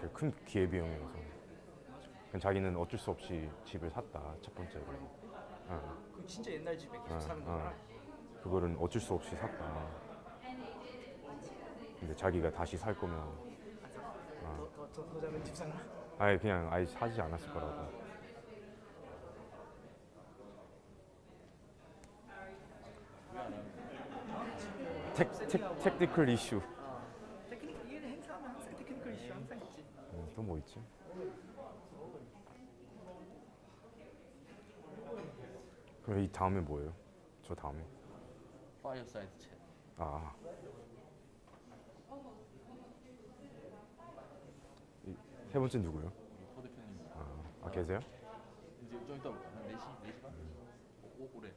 되게 큰 기회비용이어서. 그냥 자기는 어쩔 수 없이 집을 샀다, 첫 번째로. 그 진짜 옛날 집에 계속 사는 거구나. 그거는 어쩔 수 없이 샀다. 근데 자기가 다시 살 거면 더 작은 집 사나? 아예 그냥 아예 사지 않았을 거라고. 테크니컬 이슈. 테크니컬 이해는 행사하면 항상 테크니컬 이슈 항상 있지. 또 뭐 있지? 그럼 이 다음에 뭐예요? 저 다음에? 파이어사이드 챗. 아, 세 번째 누구요? 호 대표님. 아 계세요? 이제 좀 이따 볼까? 한 4시? 4시 반? 올해.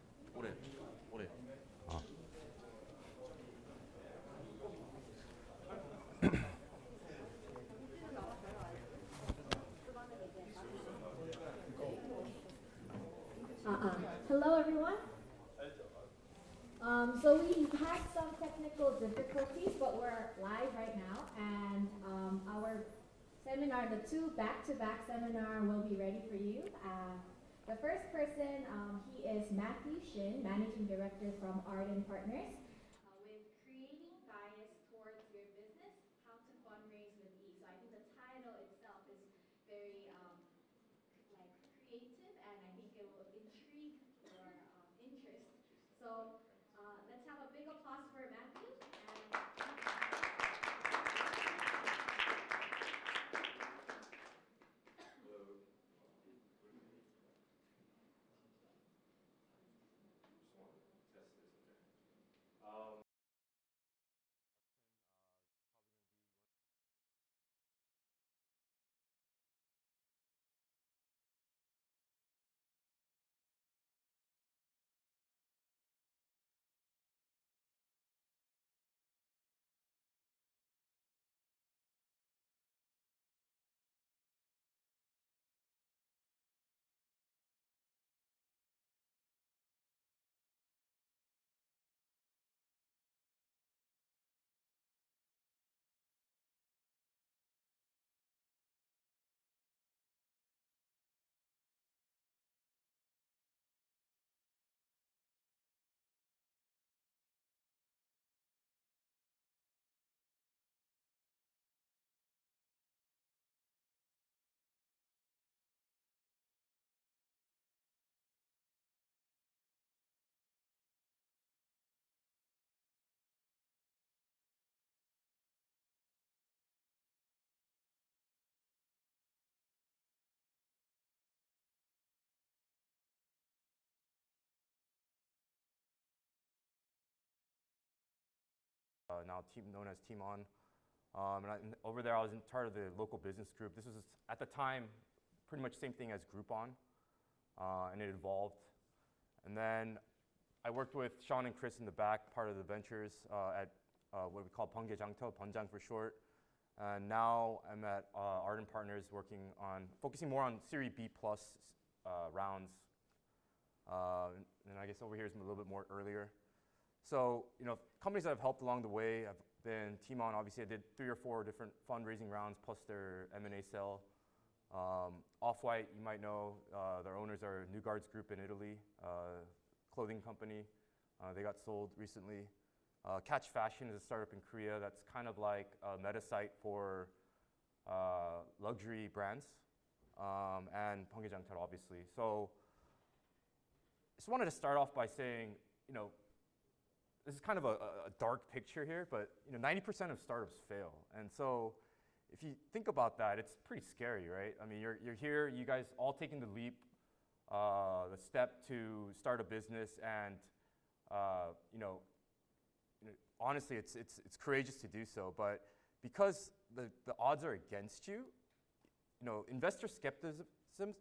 Hello, everyone. So we had some technical difficulties, but we're live right now, and our seminar, the two back-to-back seminar, will be ready for you. The first person, he is Matthew Shin, Managing Director from Arden Partners, with creating bias towards your business, how to fundraise with ease. So I think the title itself is very like creative, and I think it will intrigue your interest. So let's have a big applause for Matthew. Now known as Team On. Over there, I was in charge of the local business group. This was, at the time, pretty much same thing as Groupon, and it evolved. And then I worked with Sean and Chris in the back, part of TheVentures at what we call 번개장터, 번장 for short. And now I'm at Arden Partners, focusing more on Series B plus rounds. And I guess over here is a little bit more earlier. So, companies that have helped along the way have been Team On. Obviously, I did 3 or 4 different fundraising rounds plus their M&A sale. Off-White, you might know, their owners are New Guards Group in Italy, clothing company. They got sold recently. Catch Fashion is a startup in Korea that's kind of like a meta site for luxury brands, and 번개장터, obviously. So, just wanted to start off by saying, this is kind of a dark picture here, but 90% of startups fail. And so if you think about that, it's pretty scary, right? I mean, you're here, you guys all taking the leap, the step to start a business, and honestly, it's courageous to do so. But because the odds are against you, investor skepticism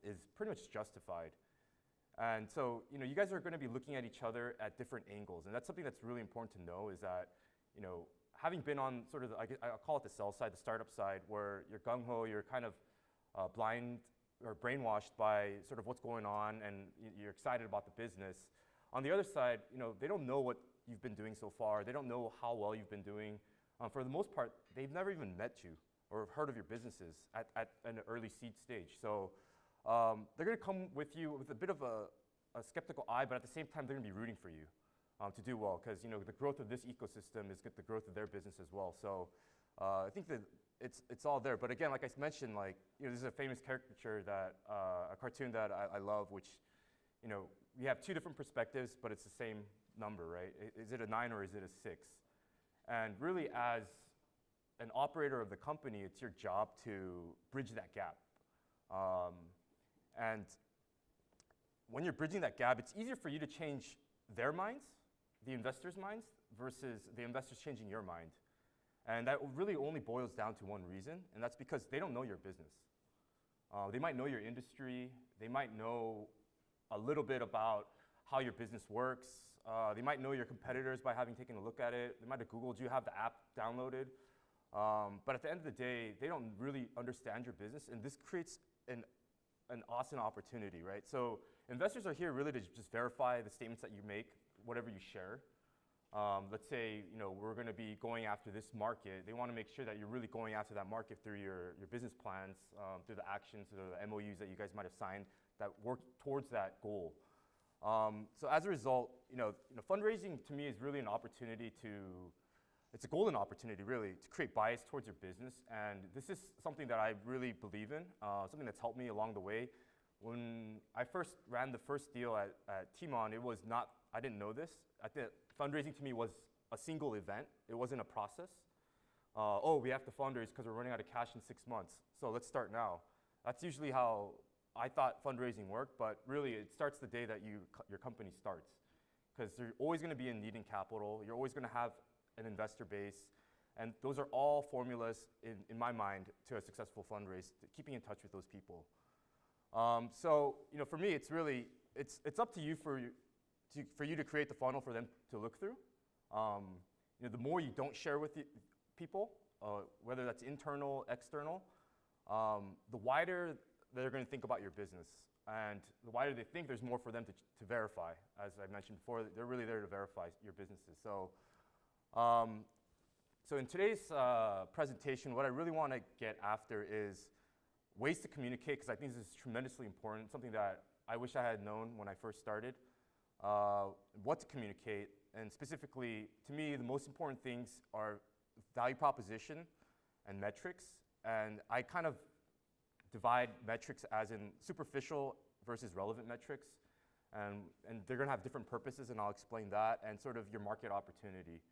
is pretty much justified. And so, you guys are going to be looking at each other at different angles, and that's something that's really important to know. Is that, having been on sort of, I call it the sell side, the startup side, where you're gung ho, you're kind of blind or brainwashed by sort of what's going on, and you're excited about the business. On the other side, they don't know what you've been doing so far. They don't know how well you've been doing. For the most part, they've never even met you. or have heard of your businesses at an early seed stage. So they're going to come with you with a bit of a skeptical eye, but at the same time, they're going to be rooting for you to do well, because the growth of this ecosystem is the growth of their business as well. So I think that it's all there. But again, like I mentioned, this is a famous caricature that a cartoon that I love, which we have two different perspectives, but it's the same number, right? Is it a 9 or is it a 6? And really, as an operator of the company, it's your job to bridge that gap. And when you're bridging that gap, it's easier for you to change their minds, the investors' minds, versus the investors changing your mind. And that really only boils down to one reason, and that's because they don't know your business. They might know your industry. They might know a little bit about how your business works. They might know your competitors by having taken a look at it. They might have Googled you, have the app downloaded. But at the end of the day, they don't really understand your business, and this creates an awesome opportunity, right? So investors are here really to just verify the statements that you make, whatever you share. Let's say we're going to be going after this market. They want to make sure that you're really going after that market through your business plans, through the actions, through the MOUs that you guys might have signed that work towards that goal. So as a result, fundraising to me is really an opportunity it's a golden opportunity really to create bias towards your business. And this is something that I really believe in, something that's helped me along the way. When I first ran the first deal at Timon, I didn't know this. I think fundraising to me was a single event. It wasn't a process. We have to fundraise because we're running out of cash in 6 months, so let's start now. That's usually how I thought fundraising worked, but really it starts the day that your company starts, because you're always going to be in needing capital. You're always going to have an investor base, and those are all formulas in my mind to a successful fundraise, keeping in touch with those people. So for me, it's really it's up to you for you to create the funnel for them to look through. The more you don't share with people, whether that's internal, external, the wider they're going to think about your business. And the wider they think, there's more for them to verify. As I mentioned before, they're really there to verify your businesses. So in today's presentation, what I really want to get after is ways to communicate, because I think this is tremendously important, something that I wish I had known when I first started, what to communicate. And specifically, to me, the most important things are value proposition and metrics. And I kind of divide metrics as in superficial versus relevant metrics. And they're going to have different purposes, and I'll explain that, and sort of your market opportunity.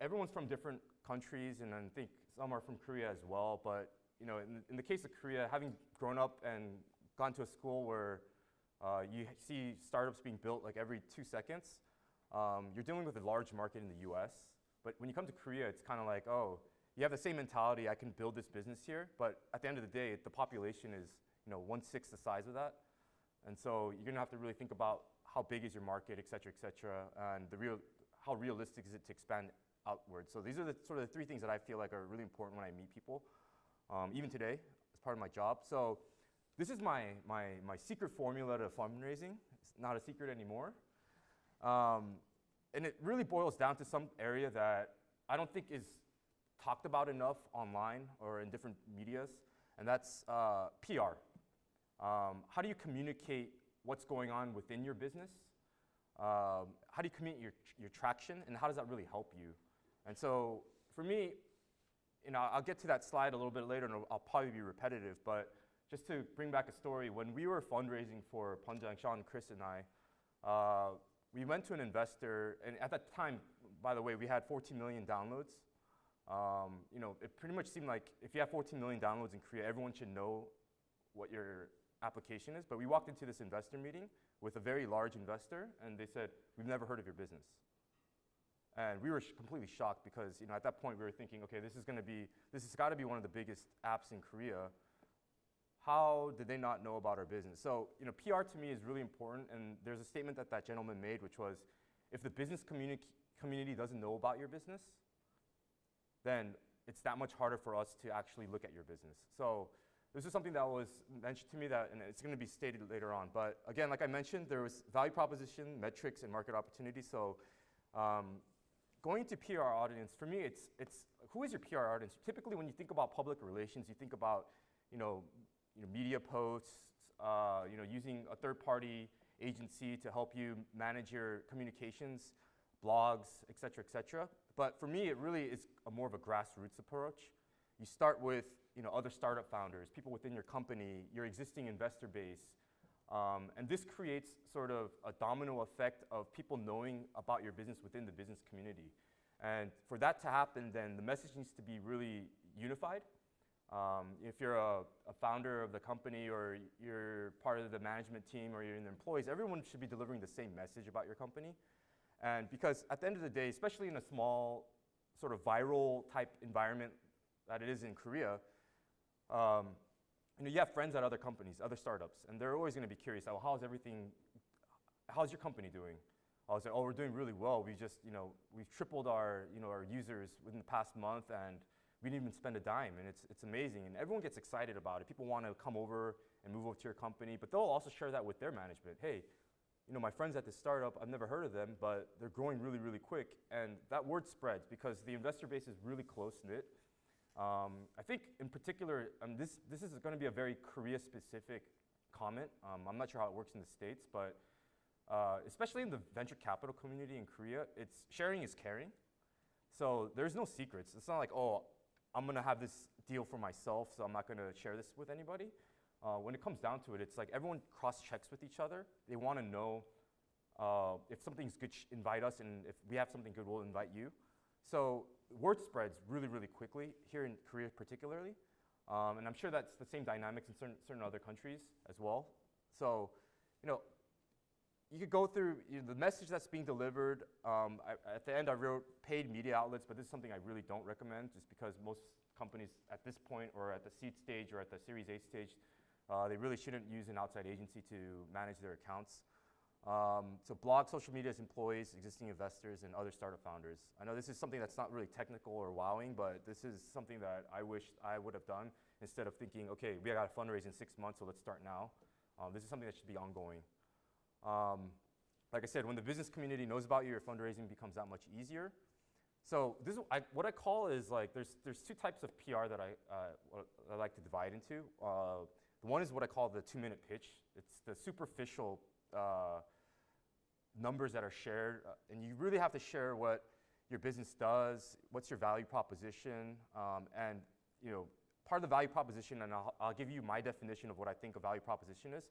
Everyone's from different countries, and I think some are from Korea as well. But in the case of Korea, having grown up and gone to a school where you see startups being built like every 2 seconds, you're dealing with a large market in the US. But when you come to Korea, it's kind of like, oh, you have the same mentality, I can build this business here. But at the end of the day, the population is 1/6 the size of that. And so you're going to have to really think about how big is your market, et cetera, and how realistic is it to expand outwards. So these are the sort of the 3 things that I feel like are really important when I meet people, even today as part of my job. So this is my secret formula to fundraising. It's not a secret anymore. And it really boils down to some area that I don't think is talked about enough online or in different medias, and that's PR. How do you communicate what's going on within your business? How do you communicate your traction, and how does that really help you? And so for me, I'll get to that slide a little bit later, and I'll probably be repetitive, but just to bring back a story, when we were fundraising for Punjang, Sean, Chris, and I, we went to an investor, and at that time, by the way, we had 14 million downloads. It pretty much seemed like if you have 14 million downloads in Korea, everyone should know what your application is. But we walked into this investor meeting with a very large investor, and they said, "We've never heard of your business." And we were completely shocked because at that point we were thinking, okay, this has got to be one of the biggest apps in Korea. How did they not know about our business? So PR to me is really important, and there's a statement that gentleman made, which was, if the business community doesn't know about your business, then it's that much harder for us to actually look at your business. So this is something that was mentioned to me and it's going to be stated later on. But again, like I mentioned, there was value proposition, metrics, and market opportunity. So going to PR audience, for me, it's who is your PR audience? Typically, when you think about public relations, you think about, media posts, using a third-party agency to help you manage your communications, blogs, et cetera, et cetera. But for me, it really is more of a grassroots approach. You start with, other startup founders, people within your company, your existing investor base, and this creates sort of a domino effect of people knowing about your business within the business community. And for that to happen, then the message needs to be really unified. If you're a founder of the company or you're part of the management team or you're in the employees, everyone should be delivering the same message about your company. And because at the end of the day, especially in a small sort of viral type environment that it is in Korea, you have friends at other companies, other startups, and they're always going to be curious, oh, how's your company doing? I'll say, oh, we're doing really well. We just, we've tripled our users within the past month, and we didn't even spend a dime, and it's amazing. And everyone gets excited about it. People want to come over and move over to your company, but they'll also share that with their management. Hey, my friends at this startup, I've never heard of them, but they're growing really, really quick. And that word spreads because the investor base is really close-knit. I think in particular, this is going to be a very Korea-specific comment. I'm not sure how it works in the States, but especially in the venture capital community in Korea, sharing is caring. So there's no secrets. It's not like, oh, I'm going to have this deal for myself, so I'm not going to share this with anybody. When it comes down to it, it's like everyone cross-checks with each other. They want to know if something's good, invite us, and if we have something good, we'll invite you. So word spreads really, really quickly, here in Korea particularly. And I'm sure that's the same dynamics in certain other countries as well. So, you could go through the message that's being delivered. At the end, I wrote paid media outlets, but this is something I really don't recommend just because most companies at this point or at the seed stage or at the Series A stage, they really shouldn't use an outside agency to manage their accounts. So blog, social media as employees, existing investors, and other startup founders. I know this is something that's not really technical or wowing, but this is something that I wish I would have done instead of thinking, okay, we got a fundraise in 6 months, so let's start now. This is something that should be ongoing. Like I said, when the business community knows about you, your fundraising becomes that much easier. So this is what I call is like there's two types of PR that I like to divide into. The one is what I call the 2-minute pitch. It's the superficial numbers that are shared, and you really have to share what your business does, what's your value proposition, and part of the value proposition, and I'll give you my definition of what I think a value proposition is,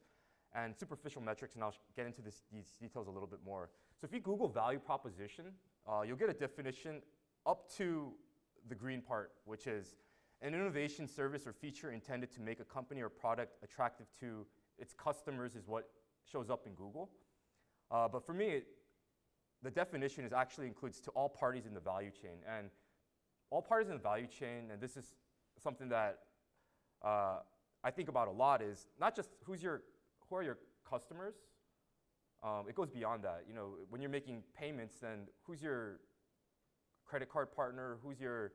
and superficial metrics, and I'll get into these details a little bit more. So if you Google value proposition, you'll get a definition up to the green part, which is an innovation, service, or feature intended to make a company or product attractive to its customers is what shows up in Google. But for me, the definition actually includes to all parties in the value chain. And all parties in the value chain, and this is something that I think about a lot, is not just who are your customers. It goes beyond that. When you're making payments, then who's your credit card partner? Who's your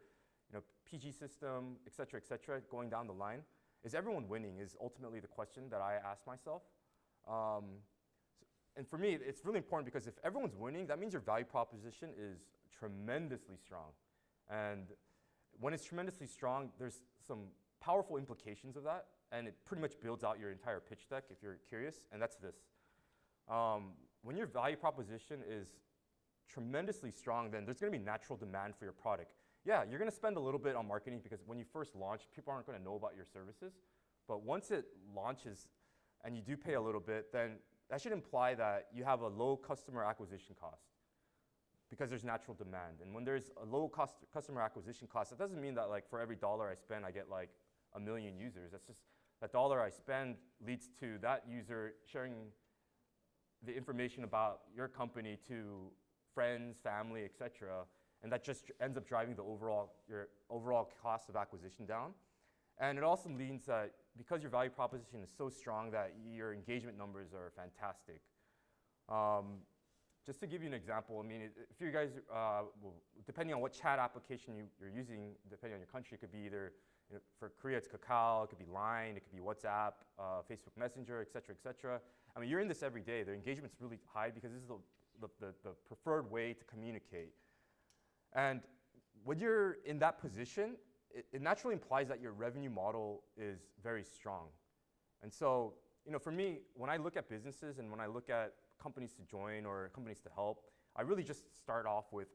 PG system, et cetera, going down the line? Is everyone winning is ultimately the question that I ask myself. And for me, it's really important because if everyone's winning, that means your value proposition is tremendously strong. And when it's tremendously strong, there's some powerful implications of that, and it pretty much builds out your entire pitch deck if you're curious, and that's this. When your value proposition is tremendously strong, then there's going to be natural demand for your product. Yeah, you're going to spend a little bit on marketing because when you first launch, people aren't going to know about your services. But once it launches and you do pay a little bit, then that should imply that you have a low customer acquisition cost because there's natural demand. And when there's a low customer acquisition cost, that doesn't mean that like for every dollar I spend, I get like 1 million users. That's just that dollar I spend leads to that user sharing the information about your company to friends, family, et cetera. And that just ends up driving your overall cost of acquisition down. And it also means that because your value proposition is so strong that your engagement numbers are fantastic. Just to give you an example, I mean, if you guys, depending on what chat application you're using, depending on your country, it could be either, for Korea it's Kakao, it could be Line, it could be WhatsApp, Facebook Messenger, et cetera, et cetera. I mean, you're in this every day. The engagement's really high because this is the preferred way to communicate. And when you're in that position, it naturally implies that your revenue model is very strong. And so, for me, when I look at businesses and when I look at companies to join or companies to help, I really just start off with,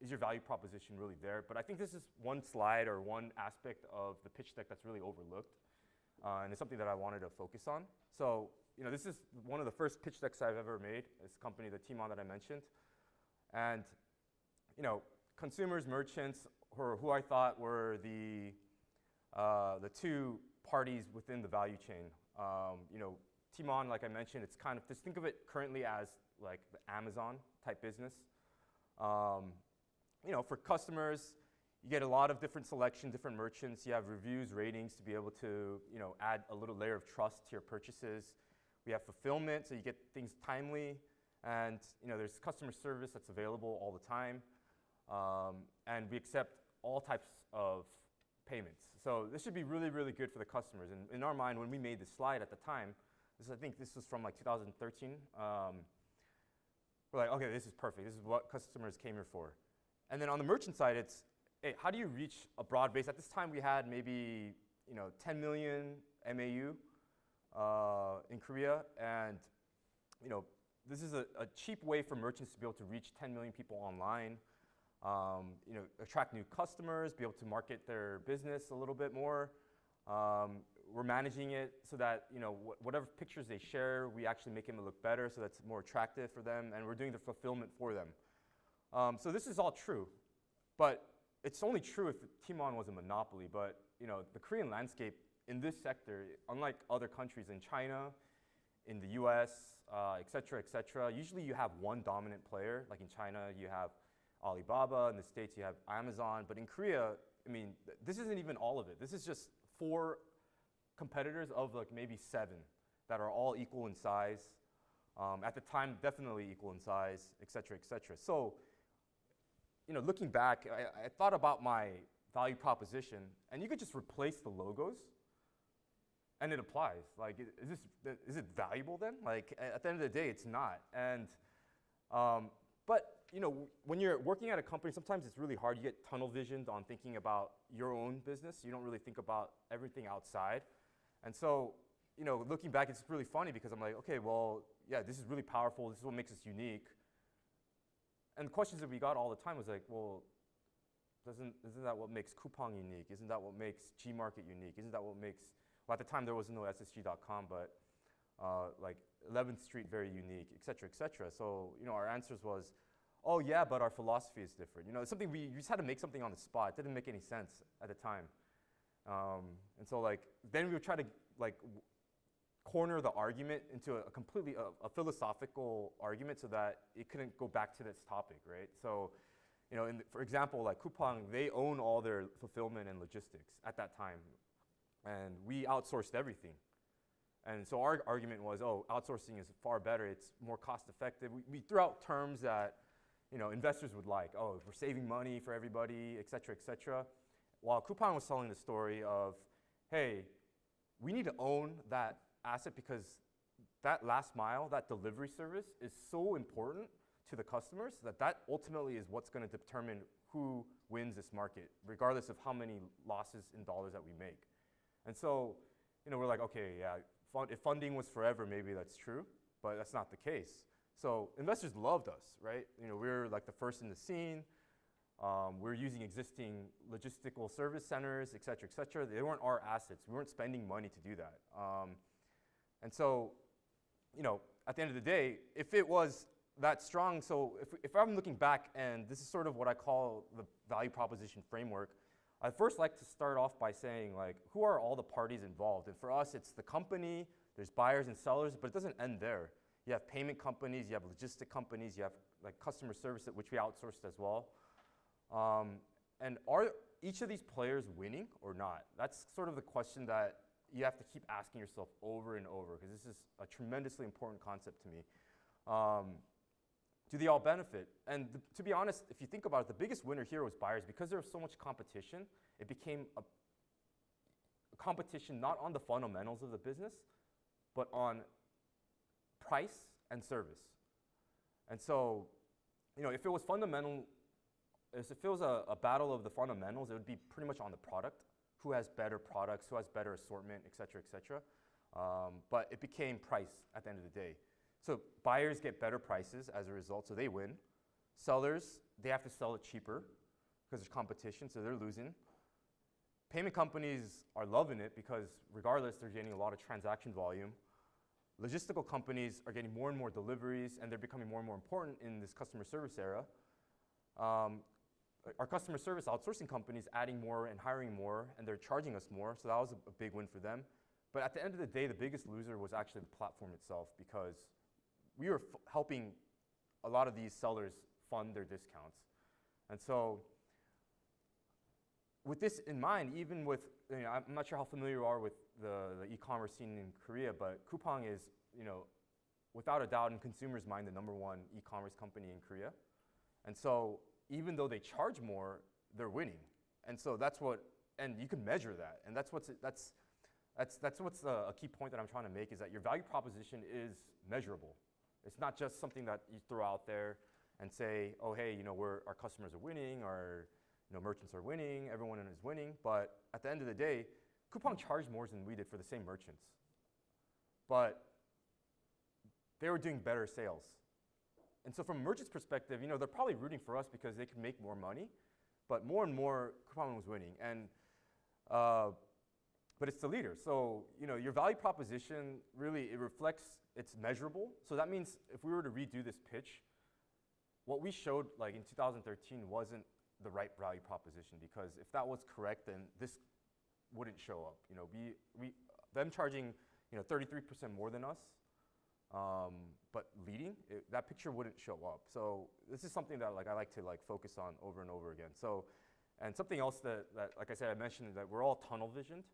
is your value proposition really there? But I think this is one slide or one aspect of the pitch deck that's really overlooked, and it's something that I wanted to focus on. So, this is one of the first pitch decks I've ever made. This company, the Timon that I mentioned, and consumers, merchants, who I thought were the two parties within the value chain. Timon, like I mentioned, it's kind of, just think of it currently as like the Amazon type business. For customers, you get a lot of different selection, different merchants. You have reviews, ratings to be able to, add a little layer of trust to your purchases. We have fulfillment, so you get things timely, and there's customer service that's available all the time, and we accept all types of payments. So this should be really, really good for the customers. And in our mind, when we made this slide at the time, I think this was from like 2013. We're like, okay, this is perfect. This is what customers came here for. And then on the merchant side, it's, hey, how do you reach a broad base? At this time, we had maybe 10 million MAU in Korea, and this is a cheap way for merchants to be able to reach 10 million people online. Attract new customers, be able to market their business a little bit more. We're managing it so that whatever pictures they share, we actually make them look better, so that's more attractive for them, and we're doing the fulfillment for them. So this is all true, but it's only true if Timon was a monopoly. But the Korean landscape in this sector, unlike other countries in China, in the U.S., et cetera, usually you have one dominant player. Like in China, you have Alibaba. In the States, you have Amazon. But in Korea, this isn't even all of it. This is just 4 competitors of like maybe 7 that are all equal in size. At the time, definitely equal in size, et cetera, et cetera. So, looking back, I thought about my value proposition, and you could just replace the logos, and it applies. Like, is it valuable then? Like, at the end of the day, it's not. And, but when you're working at a company, sometimes it's really hard. You get tunnel visioned on thinking about your own business. You don't really think about everything outside. And so, looking back, it's really funny because I'm like, okay, well, yeah, this is really powerful. This is what makes us unique. And the questions that we got all the time was like, well, isn't that what makes Coupang unique? Isn't that what makes Gmarket unique? Isn't that what makes, well, at the time there was no SSG.com, but like 11th Street very unique, et cetera, et cetera. So, our answers was, oh yeah, but our philosophy is different. It's something we just had to make something on the spot. It didn't make any sense at the time. And so then we would try to corner the argument into a completely philosophical argument so that it couldn't go back to this topic, right? So, for example, like Coupang, they own all their fulfillment and logistics at that time, and we outsourced everything. And so our argument was, oh, outsourcing is far better. It's more cost effective. We threw out terms that investors would like. Oh, we're saving money for everybody, et cetera, et cetera. While Coupang was selling the story of, hey, we need to own that asset because that last mile, that delivery service is so important to the customers that ultimately is what's going to determine who wins this market, regardless of how many losses in dollars that we make. And so, we're like, okay, yeah, if funding was forever, maybe that's true, but that's not the case. So investors loved us, right? We're like the first in the scene. We're using existing logistical service centers, et cetera, et cetera. They weren't our assets. We weren't spending money to do that. And so, at the end of the day, if it was that strong, so if I'm looking back, and this is sort of what I call the value proposition framework, I'd first like to start off by saying, like, who are all the parties involved? And for us, it's the company, there's buyers and sellers, but it doesn't end there. You have payment companies, you have logistic companies, you have like customer service, which we outsourced as well. And are each of these players winning or not? That's sort of the question that you have to keep asking yourself over and over, because this is a tremendously important concept to me. Do they all benefit? And to be honest, if you think about it, the biggest winner here was buyers. Because there was so much competition, it became a competition not on the fundamentals of the business, but on price and service. And so, if it was fundamental if it was a battle of the fundamentals, it would be pretty much on the product. Who has better products, who has better assortment, et cetera, et cetera. But it became price at the end of the day. So buyers get better prices as a result, so they win. Sellers, they have to sell it cheaper because there's competition, so they're losing. Payment companies are loving it because regardless, they're getting a lot of transaction volume. Logistical companies are getting more and more deliveries, and they're becoming more and more important in this customer service era. Our customer service outsourcing companies adding more and hiring more, and they're charging us more, so that was a big win for them. But at the end of the day, the biggest loser was actually the platform itself because we were helping a lot of these sellers fund their discounts. And so with this in mind, even with, I'm not sure how familiar you are with the e-commerce scene in Korea, but Coupang is, without a doubt in consumers' mind, the #1 e-commerce company in Korea. And so even though they charge more, they're winning. And so that's what, and you can measure that. And that's what's a key point that I'm trying to make is that your value proposition is measurable. It's not just something that you throw out there and say, oh, hey, our customers are winning, our merchants are winning, everyone is winning. But at the end of the day, Coupang charged more than we did for the same merchants. But they were doing better sales. And so from a merchant's perspective, they're probably rooting for us because they can make more money. But more and more, Coupang was winning. And but it's the leader. So your value proposition, really, it reflects, it's measurable. So that means if we were to redo this pitch, what we showed like in 2013 wasn't the right value proposition, because if that was correct, then this wouldn't show up. Them charging 33% more than us, but leading, that picture wouldn't show up. So this is something that I like to focus on over and over again. So, and something else that like I said, I mentioned that we're all tunnel visioned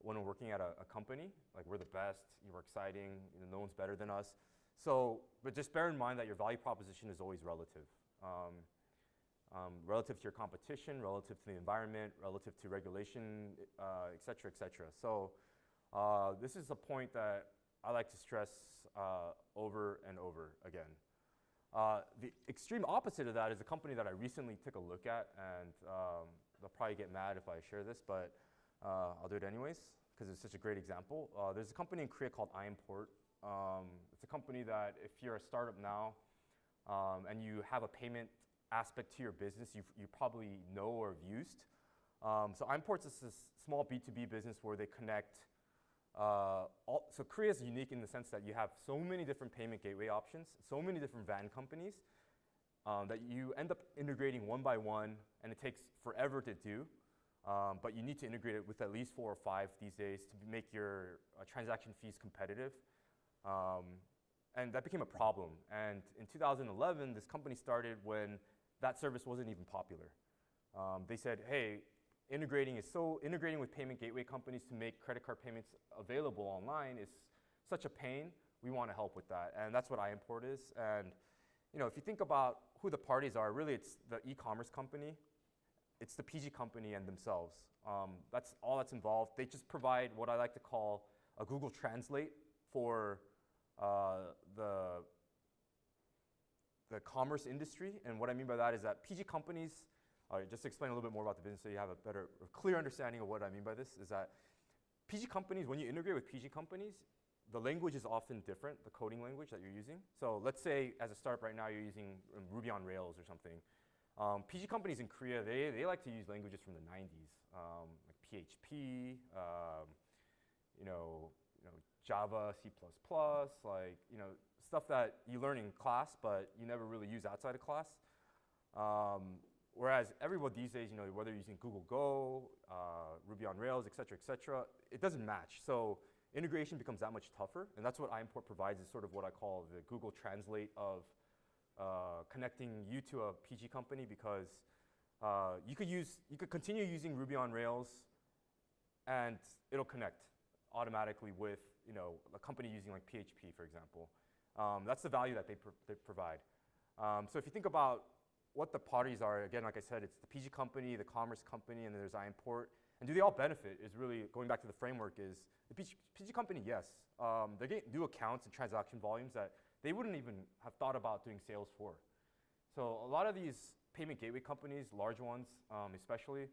when we're working at a company. Like we're the best, we're exciting, no one's better than us. So, but just bear in mind that your value proposition is always relative. Relative to your competition, relative to the environment, relative to regulation, et cetera, et cetera. So this is a point that I like to stress over and over again. The extreme opposite of that is a company that I recently took a look at, and they'll probably get mad if I share this, but I'll do it anyways because it's such a great example. There's a company in Korea called iImport. It's a company that if you're a startup now and you have a payment aspect to your business, you probably know or have used. So iImport is this small B2B business where they connect. So Korea is unique in the sense that you have so many different payment gateway options, so many different van companies that you end up integrating one by one, and it takes forever to do. But you need to integrate it with at least 4 or 5 these days to make your transaction fees competitive. And that became a problem. And in 2011, this company started when that service wasn't even popular. They said, hey, integrating with payment gateway companies to make credit card payments available online is such a pain. We want to help with that. And that's what iImport is. And if you think about who the parties are, really it's the e-commerce company, it's the PG company and themselves. That's all that's involved. They just provide what I like to call a Google Translate for the commerce industry. And what I mean by that is that PG companies, just to explain a little bit more about the business so you have a clear understanding of what I mean by this, is that PG companies, when you integrate with PG companies, the language is often different, the coding language that you're using. So let's say as a startup right now you're using Ruby on Rails or something. PG companies in Korea, they like to use languages from the 90s, like PHP, Java, C++, stuff that you learn in class, but you never really use outside of class. Whereas everyone these days, whether you're using Google Go, Ruby on Rails, et cetera, it doesn't match. So integration becomes that much tougher, and that's what iImport provides, is sort of what I call the Google Translate of connecting you to a PG company, because you could continue using Ruby on Rails, and it'll connect automatically with a company using like PHP, for example. That's the value that they provide. So if you think about what the parties are, again, like I said, it's the PG company, the commerce company, and then there's iImport. And do they all benefit is really, going back to the framework, is the PG company, yes. They're getting new accounts and transaction volumes that they wouldn't even have thought about doing sales for. So a lot of these payment gateway companies, large ones especially,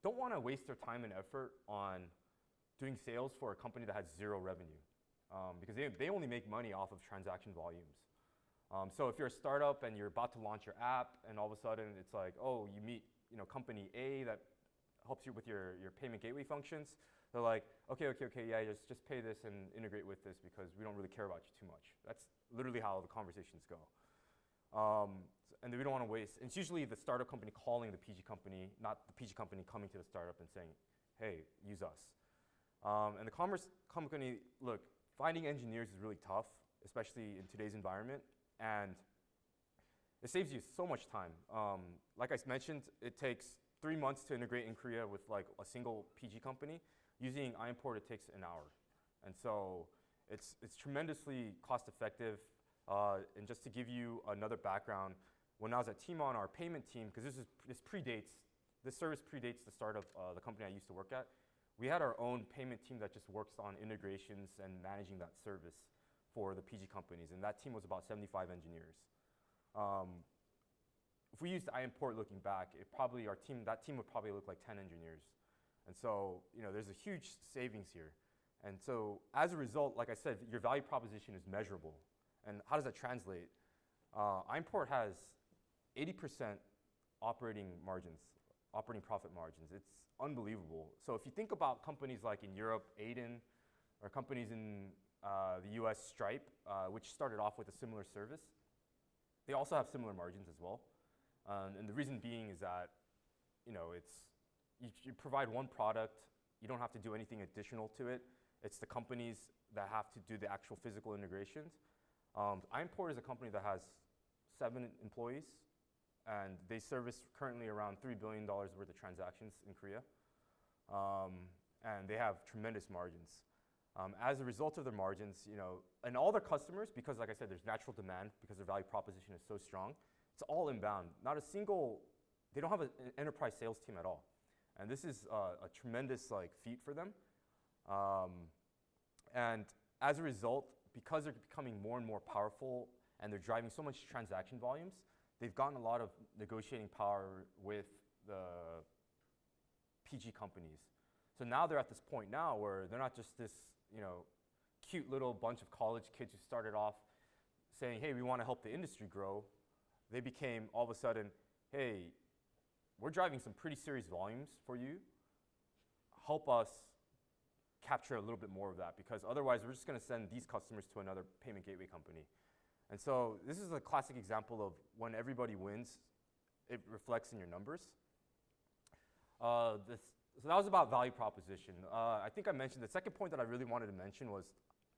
don't want to waste their time and effort on doing sales for a company that has zero revenue, because they only make money off of transaction volumes. So if you're a startup and you're about to launch your app, and all of a sudden it's like, oh, you meet company A that helps you with your payment gateway functions. They're like, okay, yeah, just pay this and integrate with this because we don't really care about you too much. That's literally how the conversations go. And we don't want to waste. And it's usually the startup company calling the PG company, not the PG company coming to the startup and saying, hey, use us. And the commerce company, look, finding engineers is really tough, especially in today's environment. And it saves you so much time. Like I mentioned, it takes 3 months to integrate in Korea with like a single PG company. Using iImport, it takes an hour. And so it's tremendously cost effective. And just to give you another background, when I was at Timon, our payment team, because this service predates the start of the company I used to work at, we had our own payment team that just works on integrations and managing that service for the PG companies, and that team was about 75 engineers. If we used iImport looking back, that team would probably look like 10 engineers. And so, there's a huge savings here. And so, as a result, like I said, your value proposition is measurable. And how does that translate? iImport has 80% operating profit margins. It's unbelievable. So if you think about companies like in Europe, Aiden, or companies in the US, Stripe, which started off with a similar service, they also have similar margins as well. And the reason being is that, you provide one product, you don't have to do anything additional to it. It's the companies that have to do the actual physical integrations. iImport is a company that has 7 employees, and they service currently around $3 billion worth of transactions in Korea. And they have tremendous margins. As a result of their margins, and all their customers, because like I said, there's natural demand because their value proposition is so strong, it's all inbound. They don't have an enterprise sales team at all. And this is a tremendous feat for them. And as a result, because they're becoming more and more powerful and they're driving so much transaction volumes, they've gotten a lot of negotiating power with the PG companies. So now they're at this point now where they're not just this cute little bunch of college kids who started off saying, hey, we want to help the industry grow. They became all of a sudden, hey, we're driving some pretty serious volumes for you. Help us capture a little bit more of that, because otherwise we're just going to send these customers to another payment gateway company. And so this is a classic example of when everybody wins, it reflects in your numbers. So that was about value proposition. I think I mentioned the second point that I really wanted to mention was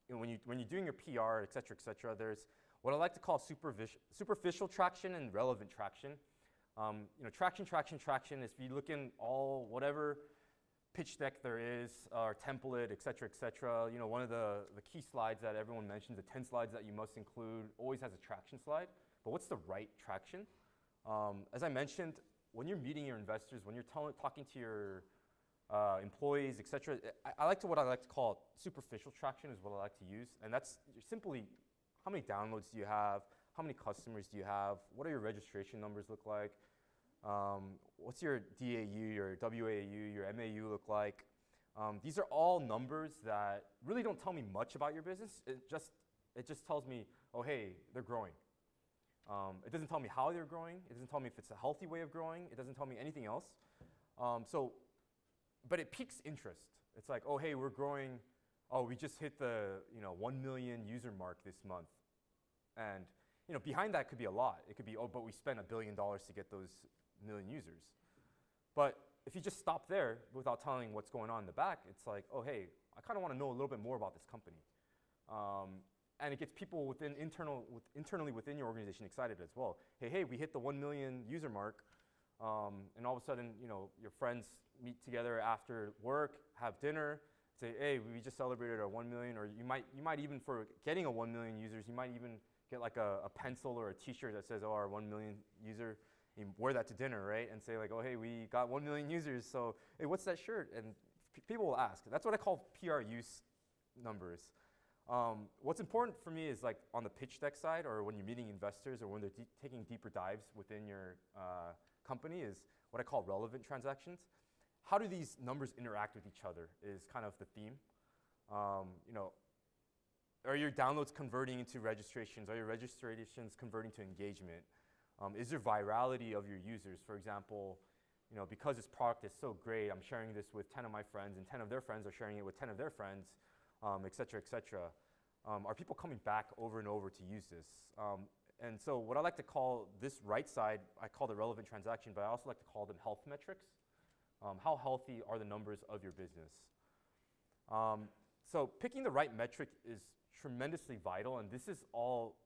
when you're doing your PR, et cetera, there's what I like to call superficial traction and relevant traction. Traction is if you look in whatever pitch deck there is, or template, et cetera, one of the key slides that everyone mentions, the 10 slides that you must include, always has a traction slide. But what's the right traction? As I mentioned, when you're meeting your investors, when you're talking to your employees, et cetera, what I like to call superficial traction is what I like to use. And that's simply how many downloads do you have? How many customers do you have? What do your registration numbers look like? What's your DAU, your WAU, your MAU look like? These are all numbers that really don't tell me much about your business. It just tells me, oh, hey, they're growing. It doesn't tell me how they're growing. It doesn't tell me if it's a healthy way of growing. It doesn't tell me anything else. But it piques interest. It's like, oh, hey, we're growing. Oh, we just hit the 1 million user mark this month. And behind that could be a lot. It could be, oh, but we spent $1 billion to get those million users. But if you just stop there without telling what's going on in the back, it's like, oh, hey, I kind of want to know a little bit more about this company. And it gets people internally within your organization excited as well. Hey, we hit the 1 million user mark. And all of a sudden, your friends meet together after work, have dinner, say, hey, we just celebrated our 1 million, or you might even, for getting a 1 million users, you might even get like a pencil or a t-shirt that says, oh, our 1 million user, you wear that to dinner, right? And say like, oh, hey, we got 1 million users, so hey, what's that shirt? And people will ask. That's what I call PR use numbers. What's important for me is like on the pitch deck side, or when you're meeting investors, or when they're taking deeper dives within your company, is what I call relevant transactions. How do these numbers interact with each other is kind of the theme. You know, are your downloads converting into registrations? Are your registrations converting to engagement? Is there virality of your users? For example, you know, because this product is so great, I'm sharing this with 10 of my friends, and 10 of their friends are sharing it with 10 of their friends, et cetera, et cetera. Are people coming back over and over to use this? And so what I like to call this right side, I call the relevant transaction, but I also like to call them health metrics. How healthy are the numbers of your business? So picking the right metric is tremendously vital, and this is all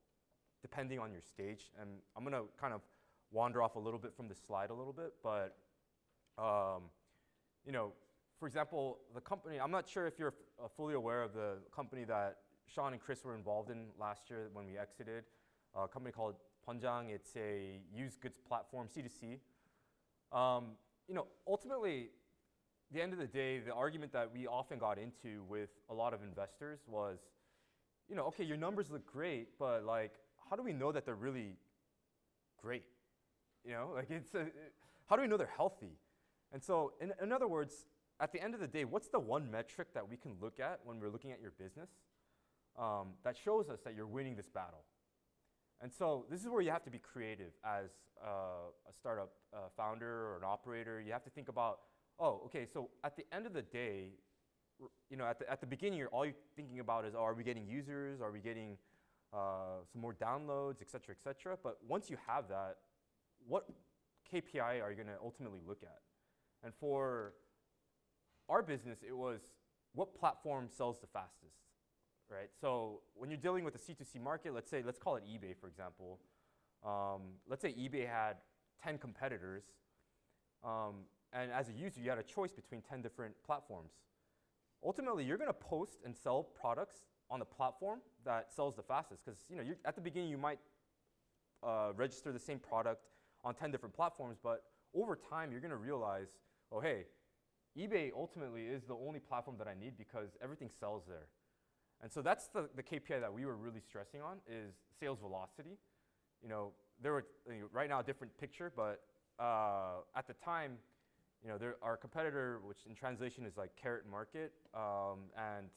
depending on your stage. And I'm gonna kind of wander off a little bit from the slide a little bit, but you know, for example, the company, I'm not sure if you're fully aware of the company that Sean and Chris were involved in last year when we exited, a company called Ponjang. It's a used goods platform, C2C. You know, ultimately, at the end of the day, the argument that we often got into with a lot of investors was, you know, okay, your numbers look great, but like, how do we know that they're really great? You know, like how do we know they're healthy? And so, in other words, at the end of the day, what's the one metric that we can look at when we're looking at your business that shows us that you're winning this battle? And so this is where you have to be creative as a startup founder or an operator. You have to think about, oh, okay, so at the end of the day, you know, at the beginning, all you're thinking about is, oh, are we getting users? Are we getting some more downloads, et cetera, et cetera? But once you have that, what KPI are you gonna ultimately look at? And for our business, it was what platform sells the fastest, right? So when you're dealing with a C2C market, let's call it eBay, for example. Let's say eBay had 10 competitors, and as a user, you had a choice between 10 different platforms. Ultimately, you're gonna post and sell products on the platform that sells the fastest, because you know, at the beginning, you might register the same product on 10 different platforms, but over time, you're gonna realize, oh, hey, eBay ultimately is the only platform that I need because everything sells there. And so that's the KPI that we were really stressing on, is sales velocity. You know, there were, right now a different picture, but at the time, you know, our competitor, which in translation is like carrot market, and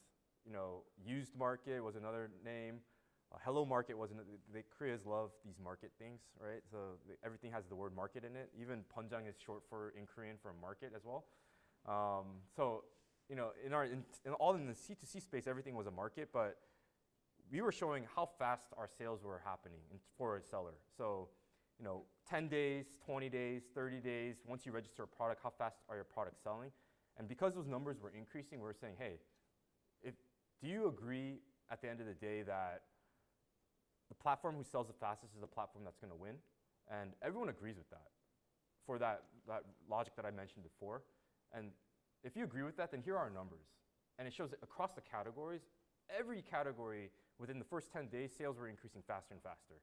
you know, used market was another name. Hello market was another. Koreans love these market things, right? So everything has the word market in it. Even Ponjang is short for, in Korean, for market as well. So, you know, in the C2C space, everything was a market, but we were showing how fast our sales were happening for a seller. So, you know, 10 days, 20 days, 30 days, once you register a product, how fast are your products selling? And because those numbers were increasing, we were saying, hey, do you agree at the end of the day that the platform who sells the fastest is the platform that's gonna win? And everyone agrees with that, for that logic that I mentioned before. And if you agree with that, then here are our numbers. And it shows that across the categories, every category within the first 10 days, sales were increasing faster and faster.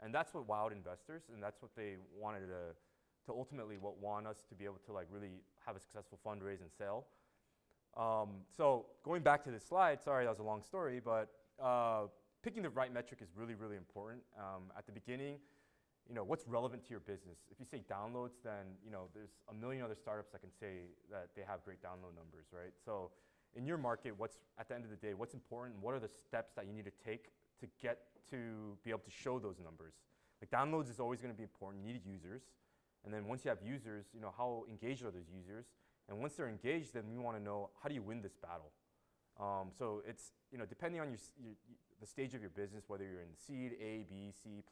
And that's what wowed investors, and that's what they wanted to ultimately want us to be able to like really have a successful fundraise and sale. So going back to this slide, sorry, that was a long story, but picking the right metric is really, really important. At the beginning, you know, what's relevant to your business? If you say downloads, then you know, there's a million other startups that can say that they have great download numbers, right? So in your market, at the end of the day, what's important? What are the steps that you need to take to get to be able to show those numbers? Like downloads is always gonna be important. You need users. And then once you have users, you know, how engaged are those users? And once they're engaged, then we wanna know, how do you win this battle? So it's, you know, depending on the stage of your business, whether you're in seed, A, B, C+,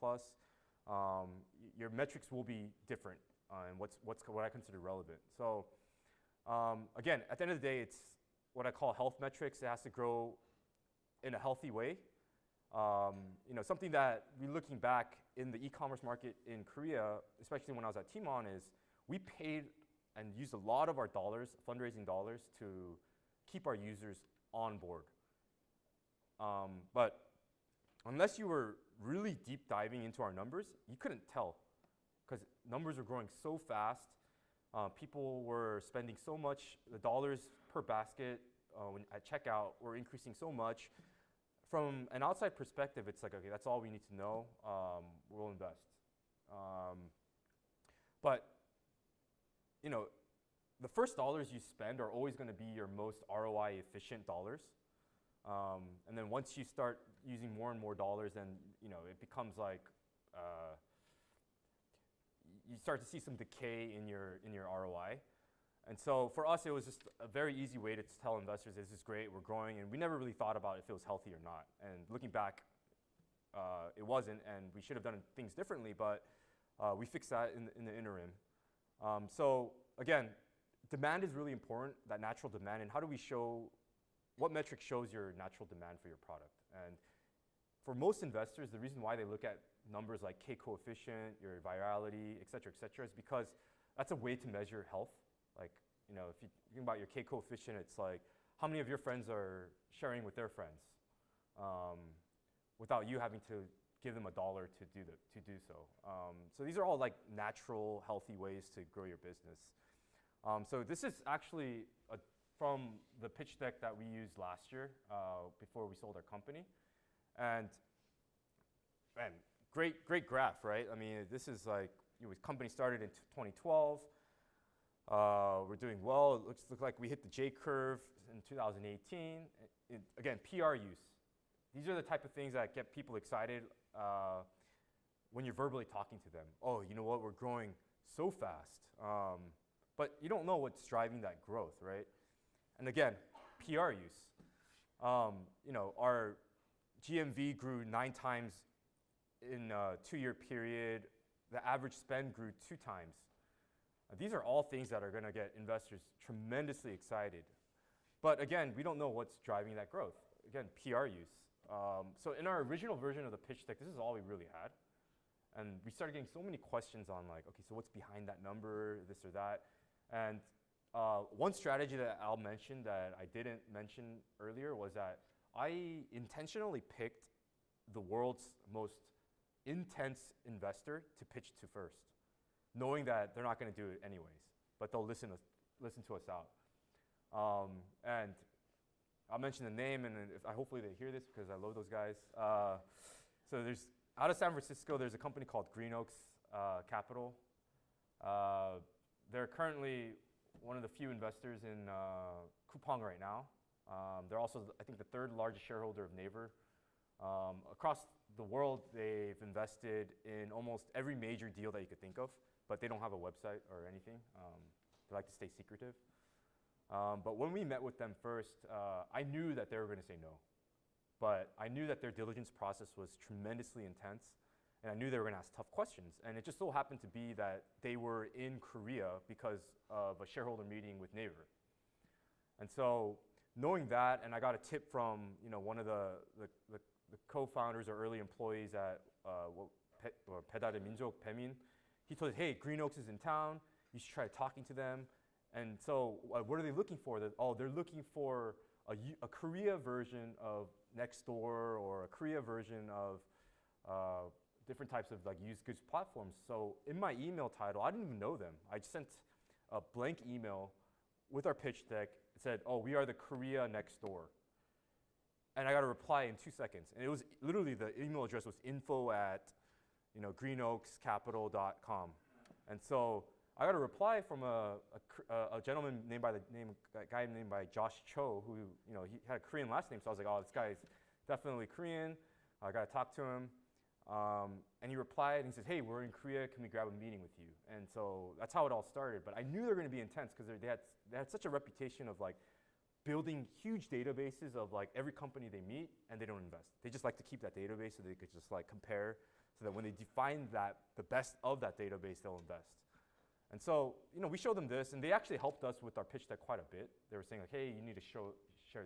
your metrics will be different and what I consider relevant. So again, at the end of the day, it's what I call health metrics. It has to grow in a healthy way. You know, something that we're looking back in the e-commerce market in Korea, especially when I was at Timon, is we paid and used a lot of our dollars, fundraising dollars, to keep our users on board. But unless you were really deep diving into our numbers, you couldn't tell, because numbers were growing so fast. People were spending so much. The dollars per basket at checkout were increasing so much. from an outside perspective, it's like, okay, that's all we need to know. We'll invest. But you know, the first dollars you spend are always going to be your most ROI efficient dollars. And then once you start using more and more dollars, then you know it becomes like you start to see some decay in your ROI. And so for us, it was just a very easy way to tell investors, this is great, we're growing, and we never really thought about if it was healthy or not. And looking back, it wasn't, and we should have done things differently, but we fixed that in the interim. So again, demand is really important, that natural demand, and how do we show, what metric shows your natural demand for your product? And for most investors, the reason why they look at numbers like K coefficient, your virality, et cetera, is because that's a way to measure health. Like, you know, if you think about your K coefficient, it's like how many of your friends are sharing with their friends without you having to give them $1 to do so. So these are all like natural, healthy ways to grow your business. So this is actually from the pitch deck that we used last year before we sold our company. And man, great graph, right? I mean, this is like, you know, the company started in 2012. We're doing well. It looks like we hit the J curve in 2018. Again, PR use. These are the type of things that get people excited when you're verbally talking to them. Oh, you know what? We're growing so fast. But you don't know what's driving that growth, right? And again, PR use. You know, our GMV grew 9 times in a 2-year period. The average spend grew 2 times. These are all things that are going to get investors tremendously excited. But again, we don't know what's driving that growth. Again, PR use. So in our original version of the pitch deck, this is all we really had. And we started getting so many questions on like, okay, so what's behind that number, this or that. And one strategy that Al mentioned that I didn't mention earlier was that I intentionally picked the world's most intense investor to pitch to first, knowing that they're not going to do it anyways, but they'll listen to us out. And I'll mention the name, and hopefully they hear this because I love those guys. So there's, out of San Francisco, there's a company called Green Oaks Capital. They're currently one of the few investors in Coupang right now. They're also, I think, the 3rd largest shareholder of Naver. Across the world, they've invested in almost every major deal that you could think of, but they don't have a website or anything. They like to stay secretive. But when we met with them first, I knew that they were going to say no. But I knew that their diligence process was tremendously intense, and I knew they were going to ask tough questions. And it just so happened to be that they were in Korea because of a shareholder meeting with Naver. And so knowing that, and I got a tip from one of the co-founders or early employees at Pedal Minjok Pemin. He told us, hey, Green Oaks is in town. You should try talking to them. And so what are they looking for? They're looking for a Korea version of Nextdoor or a Korea version of different types of like used goods platforms. So in my email title, I didn't even know them. I sent a blank email with our pitch deck. It said, oh, we are the Korea Nextdoor. And I got a reply in 2 seconds. And it was literally, the email address was info@greenoakscapital.com. And so I got a reply from a gentleman a guy named by Josh Cho, who he had a Korean last name. So I was like, oh, this guy is definitely Korean. I got to talk to him. And he replied and he says, hey, we're in Korea. Can we grab a meeting with you? And so that's how it all started. But I knew they were going to be intense because they had such a reputation of like building huge databases of like every company they meet, and they don't invest. They just like to keep that database so they could just like compare, so that when they define that the best of that database, they'll invest. And so we showed them this, and they actually helped us with our pitch deck quite a bit. They were saying like, hey, you need to share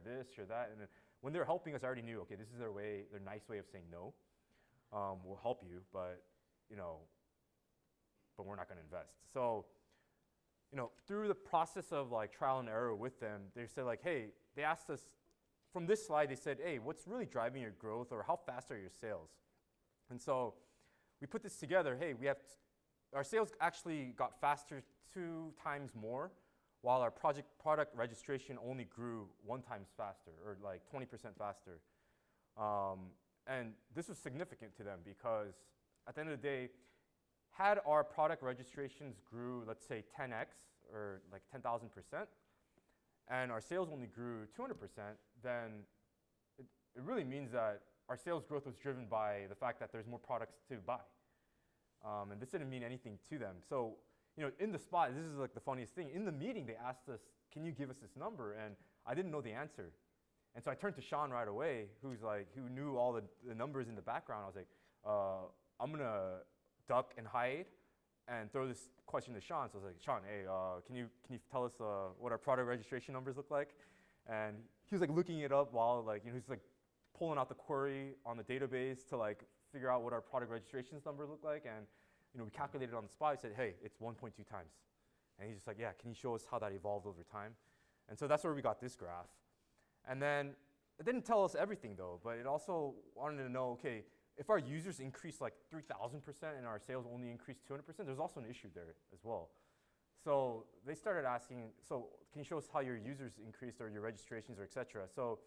this, share that, and then when they were helping us, I already knew, okay, this is their nice way of saying no. We'll help you, but but we're not going to invest. So through the process of like trial and error with them, they said like, hey, they asked us, from this slide, they said, hey, what's really driving your growth, or how fast are your sales? And so we put this together. Hey, our sales actually got faster 2 times more, while our product registration only grew 1 time faster, or like 20% faster. And this was significant to them because at the end of the day, had our product registrations grew, let's say 10x or like 10,000%, and our sales only grew 200%, then it really means that our sales growth was driven by the fact that there's more products to buy. And this didn't mean anything to them. So, in the spot, this is like the funniest thing. In the meeting, they asked us, can you give us this number? And I didn't know the answer. And so I turned to Sean right away, who knew all the numbers in the background. I was like, I'm gonna duck and hide and throw this question to Sean. So I was like, Sean, hey, can you tell us what our product registration numbers look like? And he was like looking it up while he's like pulling out the query on the database to like figure out what our product registrations number look like. And we calculated on the spot. I said, hey, it's 1.2 times. And he's just like, yeah, can you show us how that evolved over time? And so that's where we got this graph. And then it didn't tell us everything though, but it also wanted to know, okay, if our users increase like 3,000% and our sales only increase 200%, there's also an issue there as well. So they started asking, so can you show us how your users increased or your registrations or et cetera? So,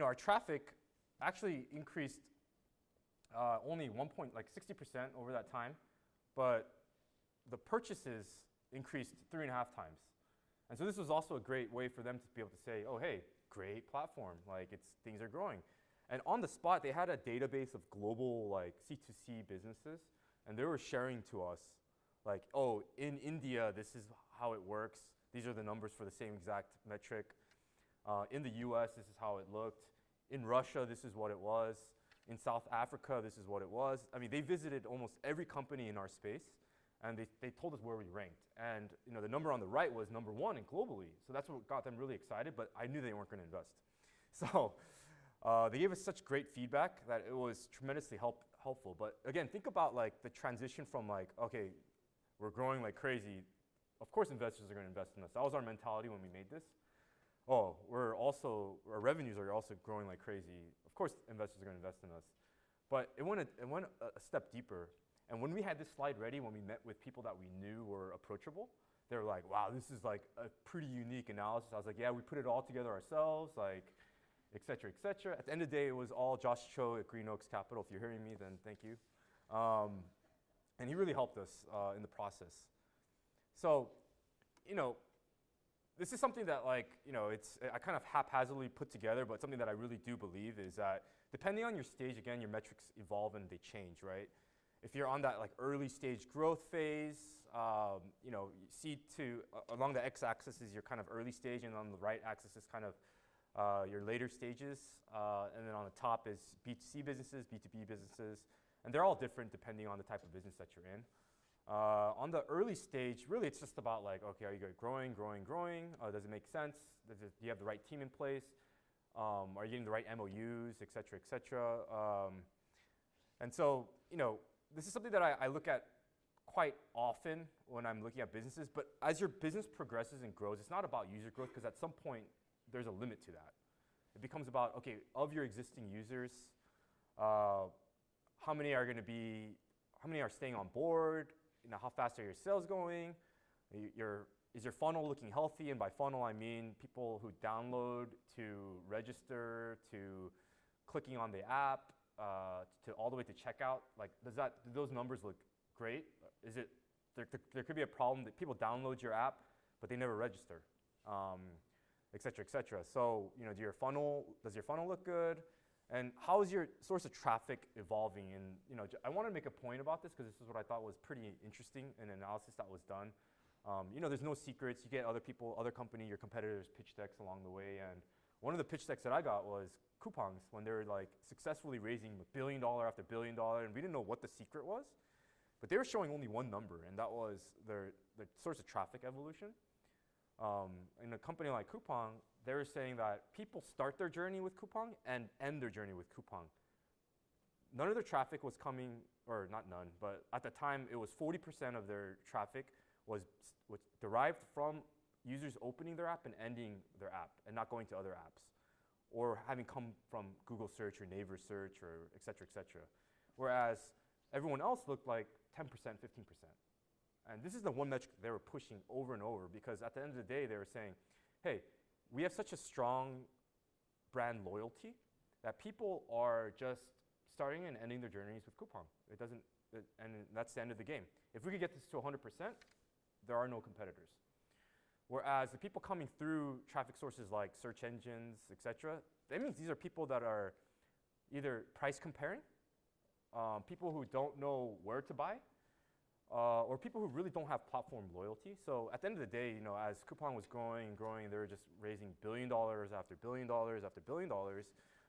our traffic actually increased only 60% over that time, but the purchases increased 3.5 times. And so this was also a great way for them to be able to say, oh, hey, great platform, things are growing. And on the spot, they had a database of global C2C businesses, and they were sharing to us oh, in India, this is how it works. These are the numbers for the same exact metric. In the US, this is how it looked. In Russia, this is what it was. In South Africa, this is what it was. I mean, they visited almost every company in our space, and they told us where we ranked. And the number on the right was number 1 and globally. So that's what got them really excited, but I knew they weren't going to invest. So they gave us such great feedback that it was tremendously helpful. But again, think about the transition from okay, we're growing like crazy. Of course investors are going to invest in us. That was our mentality when we made this. Oh, our revenues are also growing like crazy. Of course investors are going to invest in us. But it went a step deeper. And when we had this slide ready, when we met with people that we knew were approachable, they were like, wow, this is like a pretty unique analysis. I was like, yeah, we put it all together ourselves, et cetera, et cetera. At the end of the day, it was all Josh Cho at Green Oaks Capital. If you're hearing me, then thank you. And he really helped us in the process. So, this is something that I kind of haphazardly put together, but something that I really do believe is that depending on your stage, again, your metrics evolve and they change, right? If you're on that early stage growth phase, along the x-axis is your kind of early stage, and on the right axis is kind of your later stages, and then on the top is B2C businesses, B2B businesses, and they're all different depending on the type of business that you're in. On the early stage, really it's just about okay, are you growing? Does it make sense? Do you have the right team in place? Are you getting the right MOUs, et cetera, and so, this is something that I look at quite often when I'm looking at businesses, but as your business progresses and grows, it's not about user growth, because at some point, there's a limit to that. It becomes about, okay, of your existing users, how many are staying on board? How fast are your sales going? Is your funnel looking healthy? And by funnel, I mean people who download to register to clicking on the app to all the way to checkout. Do those numbers look great? There could be a problem that people download your app, but they never register, et cetera, et cetera. So, does your funnel look good? And how is your source of traffic evolving? And I want to make a point about this because this is what I thought was pretty interesting in an analysis that was done. There's no secrets. You get your competitors' pitch decks along the way. And one of the pitch decks that I got was Coupang's, when they were successfully raising $1 billion after $1 billion, and we didn't know what the secret was, but they were showing only one number, and that was their source of traffic evolution. In a company like Coupang, they were saying that people start their journey with Coupang and end their journey with Coupang. None of their traffic was coming, or not none, but at the time it was 40% of their traffic was derived from users opening their app and ending their app and not going to other apps, or having come from Google search or Naver search or et cetera, et cetera. Whereas everyone else looked like 10%, 15%. And this is the one metric they were pushing over and over, because at the end of the day, they were saying, hey, we have such a strong brand loyalty that people are just starting and ending their journeys with Coupang. And that's the end of the game. If we could get this to 100%, there are no competitors. Whereas the people coming through traffic sources like search engines, etc., that means these are people that are either price comparing, people who don't know where to buy, or people who really don't have platform loyalty. So at the end of the day, as Coupang was growing and growing, they were just raising $1 billion after $1 billion after $1 billion.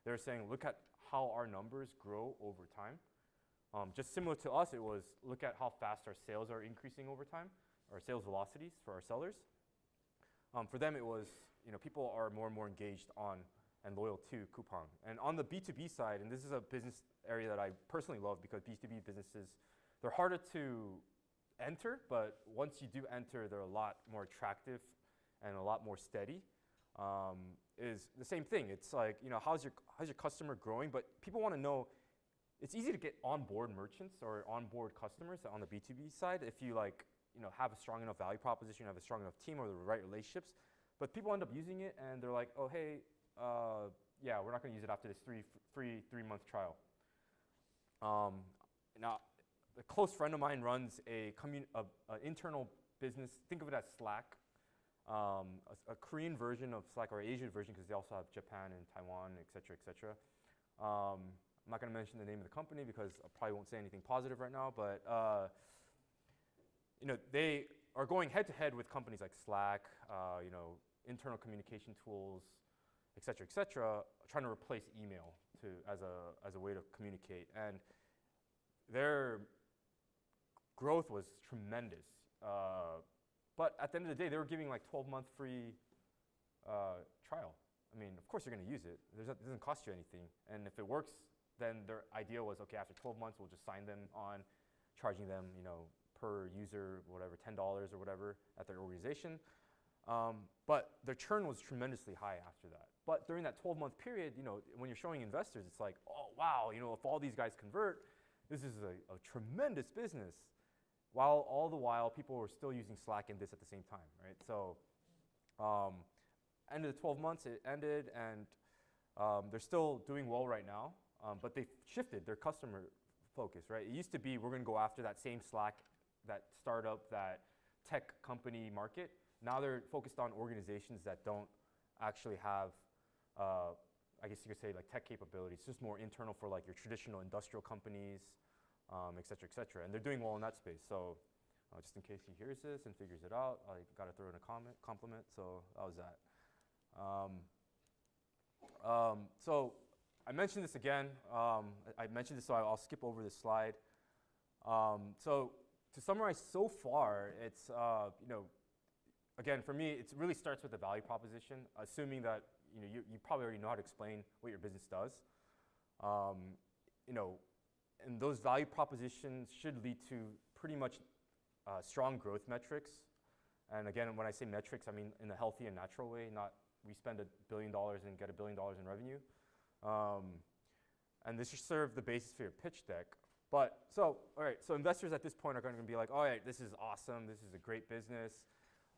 They were saying, look at how our numbers grow over time. Just similar to us, it was look at how fast our sales are increasing over time, our sales velocities for our sellers. For them, it was people are more and more engaged on and loyal to Coupang. And on the B2B side, and this is a business area that I personally love because B2B businesses, they're harder to enter, but once you do enter, they're a lot more attractive and a lot more steady. Is the same thing. It's like, how's your customer growing? But people want to know, it's easy to get onboard merchants or onboard customers on the B2B side if you have a strong enough value proposition, have a strong enough team or the right relationships. But people end up using it and they're like, oh, hey, yeah, we're not going to use it after this free 3-month trial. Now, a close friend of mine runs an internal business. Think of it as Slack, a Korean version of Slack or Asian version because they also have Japan and Taiwan, et cetera, et cetera. I'm not going to mention the name of the company because I probably won't say anything positive right now, but they are going head to head with companies like Slack, internal communication tools, et cetera, trying to replace email as a way to communicate. And their growth was tremendous. But at the end of the day, they were giving like 12-month free trial. I mean, of course you're going to use it. It doesn't cost you anything. And if it works, then their idea was, okay, after 12 months, we'll just sign them on, charging them, per user, whatever, $10 or whatever at their organization. But their churn was tremendously high after that. But during that 12-month period, when you're showing investors, it's like, oh, wow, if all these guys convert, this is a tremendous business. While all the while, people were still using Slack and this at the same time, right? So end of the 12 months, it ended, and they're still doing well right now. But they've shifted their customer focus, right? It used to be we're going to go after that same Slack, that startup, that tech company market. Now they're focused on organizations that don't actually have, I guess you could say, like tech capabilities. It's just more internal for like your traditional industrial companies, et cetera, et cetera. And they're doing well in that space. So just in case he hears this and figures it out, I got to throw in a compliment. So that was that. So I mentioned this again. I mentioned this, so I'll skip over this slide. So to summarize so far, it's, again, for me, it really starts with the value proposition, assuming that you probably already know how to explain what your business does. And those value propositions should lead to pretty much strong growth metrics. And again, when I say metrics, I mean in a healthy and natural way, not we spend $1 billion and get $1 billion in revenue. And this should serve the basis for your pitch deck. But all right, so investors at this point are going to be like, all right, this is awesome, this is a great business.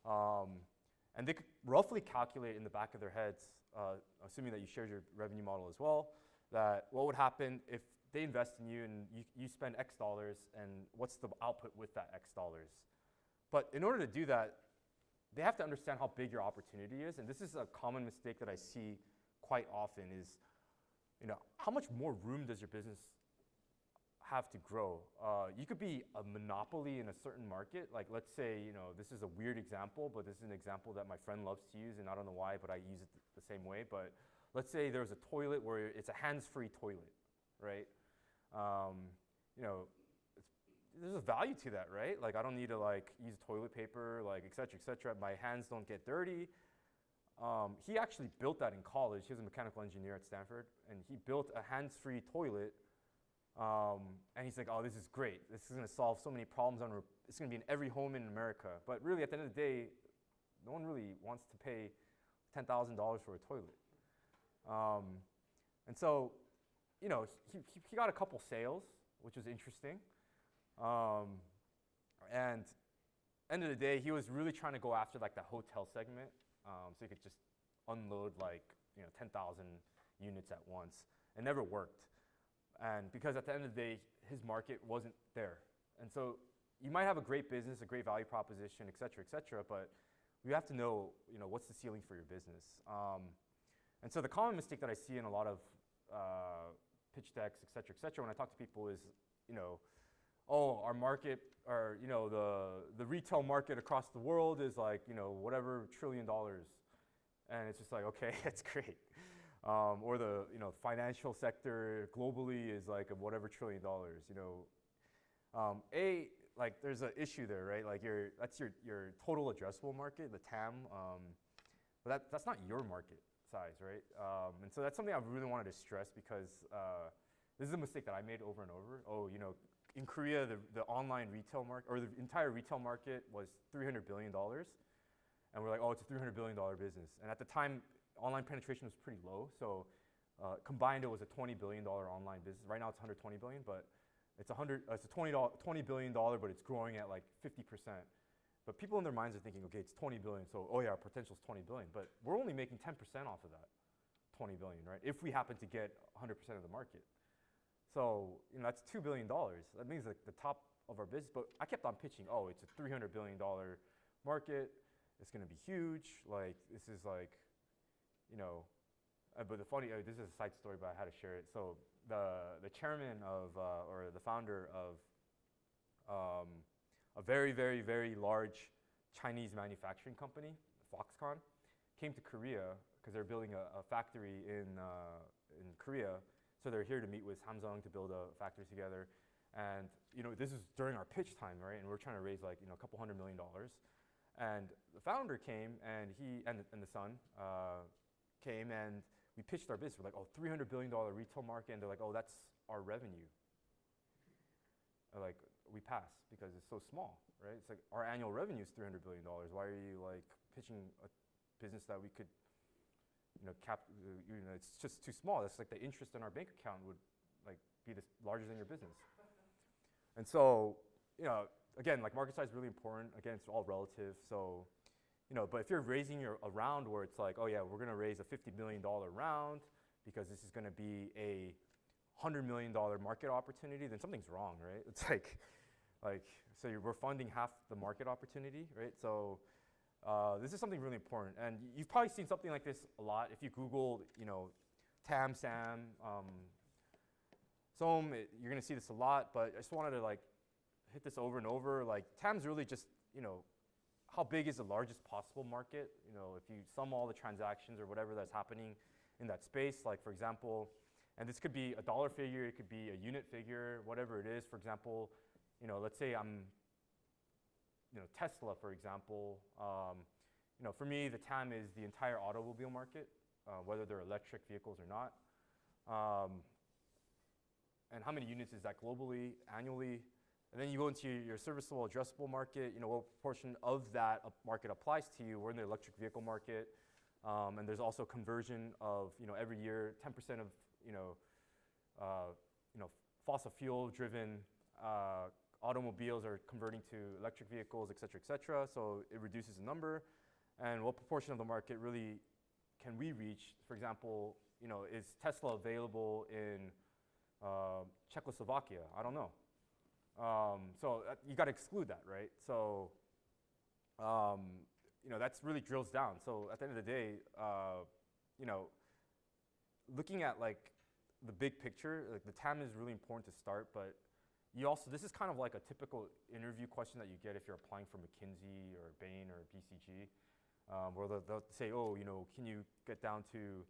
And they could roughly calculate in the back of their heads, assuming that you shared your revenue model as well, that what would happen if they invest in you and you spend X dollars, and what's the output with that X dollars. But in order to do that, they have to understand how big your opportunity is. And this is a common mistake that I see quite often is, how much more room does your business have to grow? You could be a monopoly in a certain market. Like let's say, this is a weird example, but this is an example that my friend loves to use, and I don't know why, but I use it the same way. But let's say there's a toilet where it's a hands-free toilet, right? There's a value to that, right? Like I don't need to use toilet paper, et cetera, et cetera. My hands don't get dirty. He actually built that in college. He was a mechanical engineer at Stanford, and he built a hands-free toilet. And he's like, oh, this is great. This is going to solve so many problems. It's going to be in every home in America. But really, at the end of the day, no one really wants to pay $10,000 for a toilet. And so, he got a couple sales, which was interesting. And end of the day, he was really trying to go after the hotel segment, so he could just unload 10,000 units at once. It never worked. And because at the end of the day, his market wasn't there. And so you might have a great business, a great value proposition, et cetera, but you have to know, what's the ceiling for your business. And so the common mistake that I see in a lot of pitch decks, et cetera, when I talk to people is, oh, our market, or the retail market across the world is like, whatever $1 trillion, and it's just like, okay, that's great. Or the financial sector globally is like whatever $1 trillion. Like there's an issue there, right? Like that's your total addressable market, the TAM. But that's not your market size, right? And so that's something I really wanted to stress because this is a mistake that I made over and over. Oh, in Korea, the online retail market, or the entire retail market was $300 billion. And we're like, oh, it's a $300 billion business. And at the time, online penetration was pretty low. So combined, it was a $20 billion online business. Right now, it's $120 billion, but it's a $20 billion, but it's growing at like 50%. But people in their minds are thinking, okay, it's 20 billion, so oh yeah, our potential is 20 billion. But we're only making 10% off of that 20 billion, right? If we happen to get 100% of the market. So that's $2 billion. That means like the top of our business. But I kept on pitching, oh, it's a $300 billion market. It's going to be huge. Like this is like, but the funny, this is a side story, but I had to share it. So the chairman of, or the founder of a very, very, very large Chinese manufacturing company, Foxconn, came to Korea because they're building a factory in Korea. So they're here to meet with Samsung to build a factory together. And this is during our pitch time, right? And we're trying to raise like a couple $100 million. And the founder came, and he and the son came, and we pitched our business. We're like, oh, $300 billion retail market, and they're like, oh, that's our revenue. Like, we pass because it's so small, right? It's like our annual revenue is $300 billion. Why are you like pitching a business that we could, it's just too small. That's like the interest in our bank account would like be larger than your business. And so, again, like market size is really important. Again, it's all relative. So, but if you're raising a round where it's like, oh yeah, we're gonna raise a $50 million round because this is gonna be a $100 million market opportunity, then something's wrong, right? It's like, so we're funding half the market opportunity, right? So this is something really important. And you've probably seen something like this a lot. If you Google, TAM, SAM, SOM, you're gonna see this a lot, but I just wanted to like hit this over and over. Like TAM's really just, how big is the largest possible market? If you sum all the transactions or whatever that's happening in that space, like for example, and this could be a dollar figure, it could be a unit figure, whatever it is. For example, let's say I'm, Tesla, for example. For me, the TAM is the entire automobile market, whether they're electric vehicles or not. And how many units is that globally, annually? And then you go into your serviceable addressable market, what proportion of that market applies to you. We're in the electric vehicle market. And there's also conversion of, every year, 10% of, fossil fuel driven automobiles are converting to electric vehicles, et cetera, so it reduces the number. And what proportion of the market really can we reach? For example, is Tesla available in Czechoslovakia? I don't know. So you got to exclude that, right? So, that's really drills down. So at the end of the day, looking at like the big picture, like the TAM is really important to start, but this is kind of like a typical interview question that you get if you're applying for McKinsey or Bain or BCG, where they'll say, oh, can you get down to,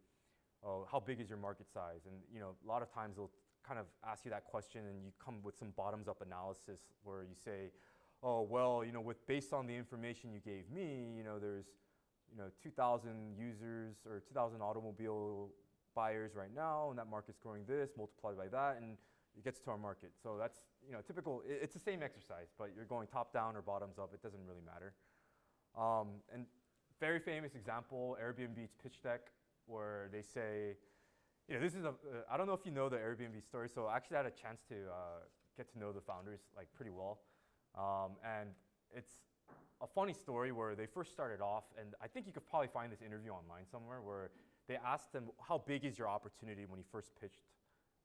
how big is your market size? And a lot of times they'll kind of ask you that question, and you come with some bottoms-up analysis where you say, oh, well, based on the information you gave me, there's 2,000 users or 2,000 automobile buyers right now, and that market's growing this, multiplied by that, and it gets to our market. So that's typical. It's the same exercise, but you're going top down or bottoms up. It doesn't really matter. And very famous example, Airbnb's pitch deck, where they say, this is I don't know if you know the Airbnb story. So I actually had a chance to get to know the founders like pretty well, and it's a funny story where they first started off, and I think you could probably find this interview online somewhere, where they asked him, how big is your opportunity when he first pitched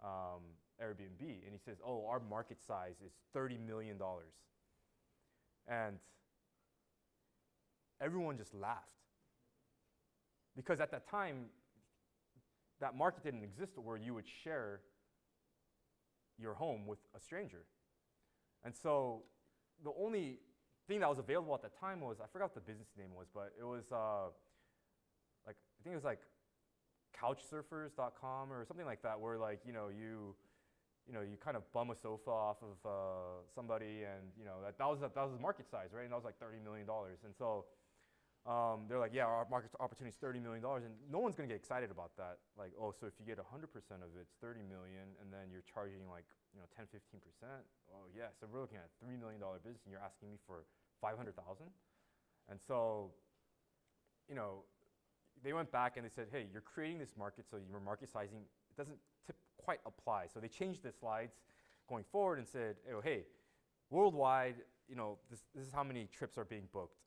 Airbnb? And he says, oh, our market size is $30 million. And everyone just laughed. Because at that time, that market didn't exist where you would share your home with a stranger. And so the only thing that was available at the time was, I forgot what the business name was, but it was I think it was like couchsurfers.com or something like that, where like, you kind of bum a sofa off of somebody, and that was the market size, right? And that was like $30 million. And so they're like, yeah, our market opportunity is $30 million, and no one's gonna get excited about that. Like, oh, so if you get 100% of it, it's 30 million, and then you're charging like 10, 15%. Oh yeah, so we're looking at a $3 million business, and you're asking me for 500,000. And so, they went back and they said, hey, you're creating this market, so your market sizing, it doesn't quite apply. So they changed the slides going forward and said, oh, hey, worldwide, this is how many trips are being booked.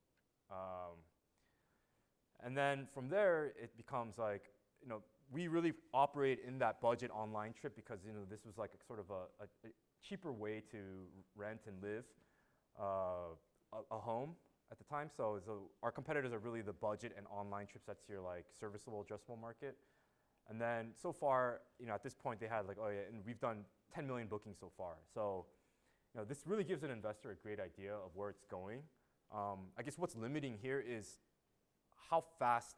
And then from there, it becomes like, we really operate in that budget online trip because, this was like a sort of a cheaper way to rent and live a home at the time. So our competitors are really the budget and online trips. That's your like serviceable, addressable market. And then so far, at this point, they had like, oh yeah, and we've done 10 million bookings so far. So, this really gives an investor a great idea of where it's going. I guess what's limiting here is how fast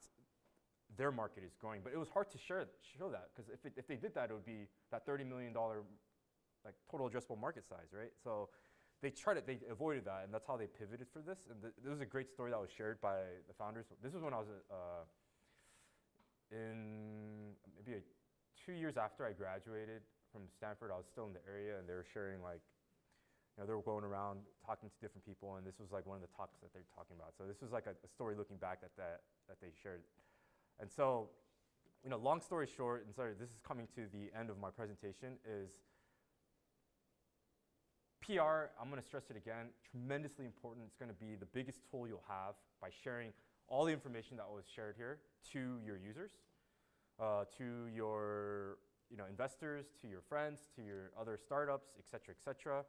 their market is growing. But it was hard to show that, because if they did that, it would be that $30 million like total addressable market size, right? So they avoided that, and that's how they pivoted for this. And this was a great story that was shared by the founders. This was when I was in maybe 2 years after I graduated from Stanford. I was still in the area, and they were sharing like, they were going around talking to different people, and this was like one of the talks that they're talking about. So this was like a story looking back that they shared. And so, long story short, and sorry, this is coming to the end of my presentation, is PR, I'm going to stress it again, tremendously important. It's going to be the biggest tool you'll have by sharing all the information that was shared here to your users, to your investors, to your friends, to your other startups, et cetera,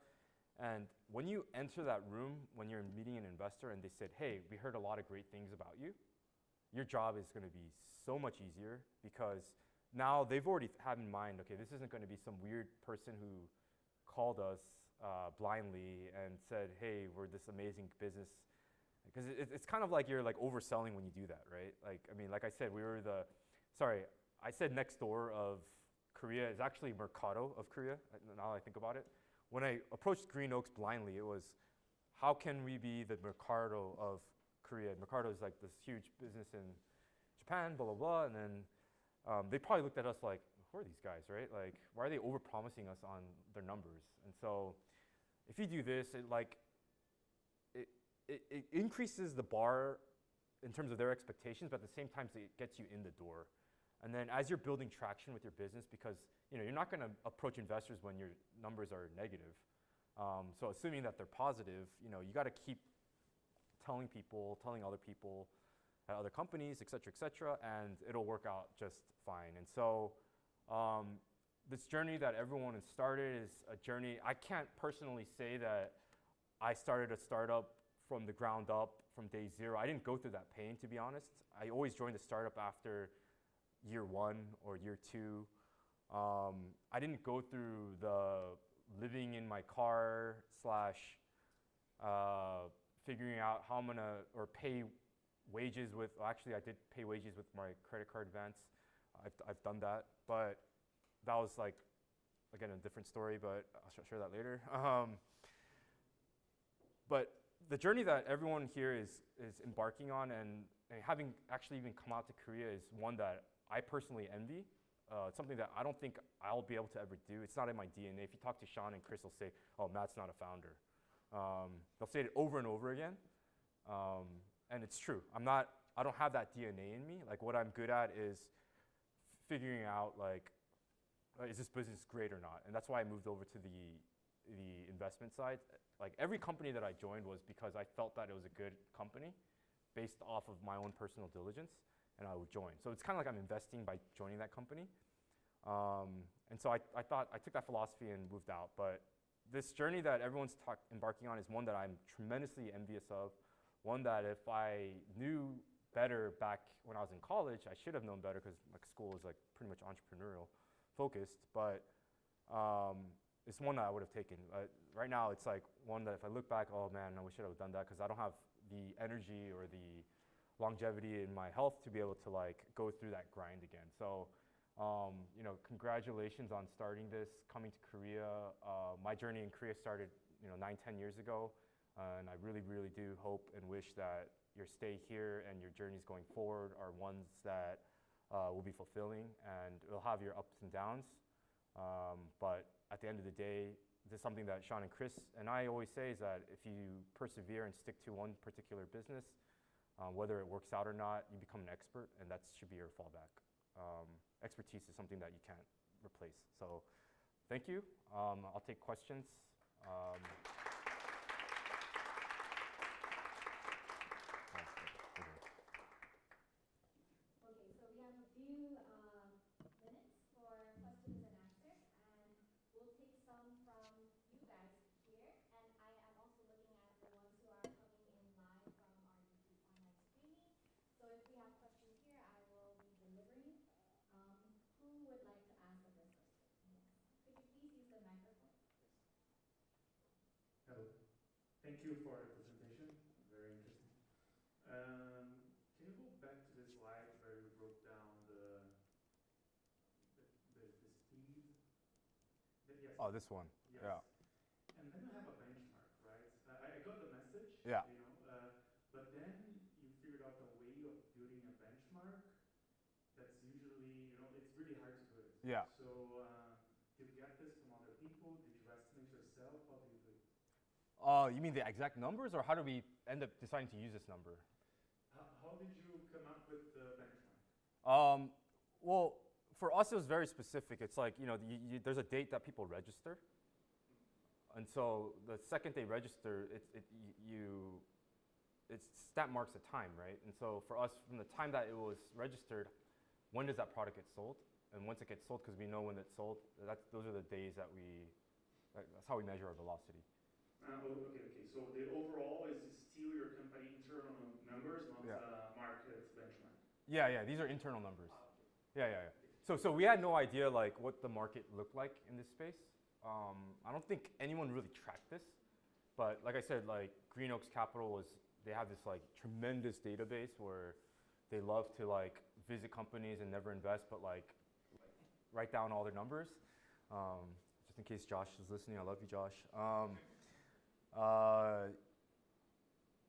And when you enter that room, when you're meeting an investor and they said, hey, we heard a lot of great things about you, your job is going to be so much easier, because now they've already had in mind, okay, this isn't going to be some weird person who called us blindly and said, hey, we're this amazing business. Because it's kind of like you're like overselling when you do that, right? Like I said, I said next door of Korea is actually Mercado of Korea, now I think about it. When I approached Green Oaks blindly, it was, how can we be the Mercado of Korea? Mercado is like this huge business in Japan, blah, blah, blah. And then they probably looked at us like, who are these guys, right? Like, why are they over-promising us on their numbers? And so if you do this, it increases the bar in terms of their expectations, but at the same time, it gets you in the door. And then as you're building traction with your business, because you're not going to approach investors when your numbers are negative. So assuming that they're positive, you got to keep telling other people at other companies, et cetera, and it'll work out just fine. And so this journey that everyone has started is a journey. I can't personally say that I started a startup from the ground up from day zero. I didn't go through that pain, to be honest. I always joined a startup after year 1 or year 2. I didn't go through the living in my car / figuring out how I'm gonna, or pay wages with, actually I did pay wages with my credit card advance. I've done that, but that was like, again, a different story, but I'll share that later. But the journey that everyone here is embarking on, and having actually even come out to Korea, is one that I personally envy. It's something that I don't think I'll be able to ever do. It's not in my DNA. If you talk to Sean and Chris, they'll say, oh, Matt's not a founder. They'll say it over and over again. And it's true. I don't have that DNA in me. Like, what I'm good at is figuring out, like, is this business great or not? And that's why I moved over to the investment side. Like, every company that I joined was because I felt that it was a good company based off of my own personal diligence. and I would join. So it's kind of like I'm investing by joining that company. And so I thought, I took that philosophy and moved out. But this journey that everyone's embarking on is one that I'm tremendously envious of, one that if I knew better back when I was in college, I should have known better because my school was like pretty much entrepreneurial focused, but it's one that I would have taken. Right now, it's like one that if I look back, oh man, I wish I would have done that because I don't have the energy or the longevity in my health to be able to like go through that grind again. So, you know, congratulations on starting this, coming to Korea. My journey in Korea started, 9-10 years ago, and I really, really do hope and wish that your stay here and your journeys going forward are ones that will be fulfilling, and it'll have your ups and downs. But at the end of the day, this is something that Sean and Chris and I always say is that if you persevere and stick to one particular business, whether it works out or not, you become an expert, and that should be your fallback. Expertise is something that you can't replace. So thank you. I'll take questions. Okay, so we have a few minutes for questions and answers, and we'll take some from you guys here. And I am also looking at the ones who are coming in live from our YouTube online streaming. So if we have questions here, I will be delivering. Who would like to ask the first question? Yes. Could you please use the microphone? Hello. Thank you for the presentation. Very interesting. Can you go back to the slide where you broke down the speed? Yes. Oh, this one. Yes. Yeah. And then you have a benchmark, right? I got the message. Yeah. But then you figured out a way of building a benchmark that's usually, it's really hard to do it. Yeah. So did you get this from other people? Did you estimate yourself? How do you do it? You mean the exact numbers, or how do we end up deciding to use this number? How did you come up with the benchmark? Well, for us, it was very specific. It's like, there's a date that people register. And so the second they register, that marks a time, right? And so for us, from the time that it was registered, when does that product get sold? And once it gets sold, because we know when it's sold, those are the days that's how we measure our velocity. Okay. So the overall is still your company internal numbers, not market benchmark. Yeah. These are internal numbers. Yeah. So we had no idea like what the market looked like in this space. I don't think anyone really tracked this, but like I said, like Green Oaks Capital they have this like tremendous database where they love to like visit companies and never invest, but like write down all their numbers. Just in case Josh is listening, I love you, Josh.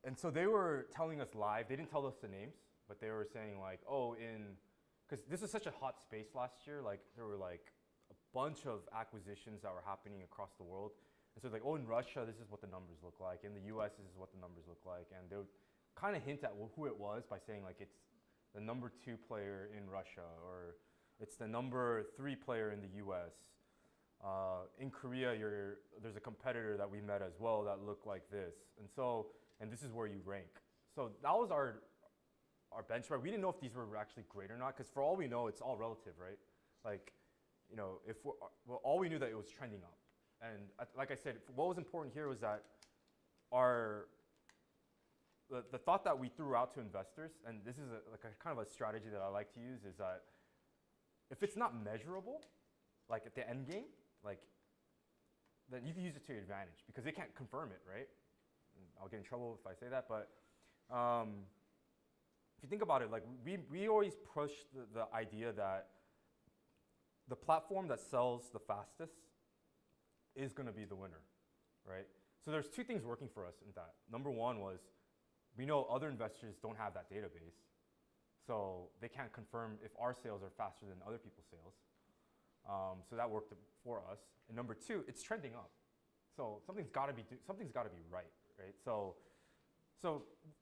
And so they were telling us live. They didn't tell us the names, but they were saying like, because this is such a hot space last year. Like there were like a bunch of acquisitions that were happening across the world. And so like, in Russia, this is what the numbers look like. In the US, this is what the numbers look like. And they would kind of hint at who it was by saying like it's the number 2 player in Russia, or it's the number 3 player in the US. In Korea, there's a competitor that we met as well that looked like this. And this is where you rank. So that was our benchmark. We didn't know if these were actually great or not, because for all we know, it's all relative, right? Like, all we knew that it was trending up. And like I said, what was important here was that the thought that we threw out to investors, and this is a kind of a strategy that I like to use, is that if it's not measurable, like at the end game, then you can use it to your advantage because they can't confirm it, right? And I'll get in trouble if I say that, but if you think about it, like we always push the idea that the platform that sells the fastest is going to be the winner, right? So there's 2 things working for us in that. Number one was we know other investors don't have that database, so they can't confirm if our sales are faster than other people's sales. So that worked for us. And number 2, it's trending up. So something's got to be right? So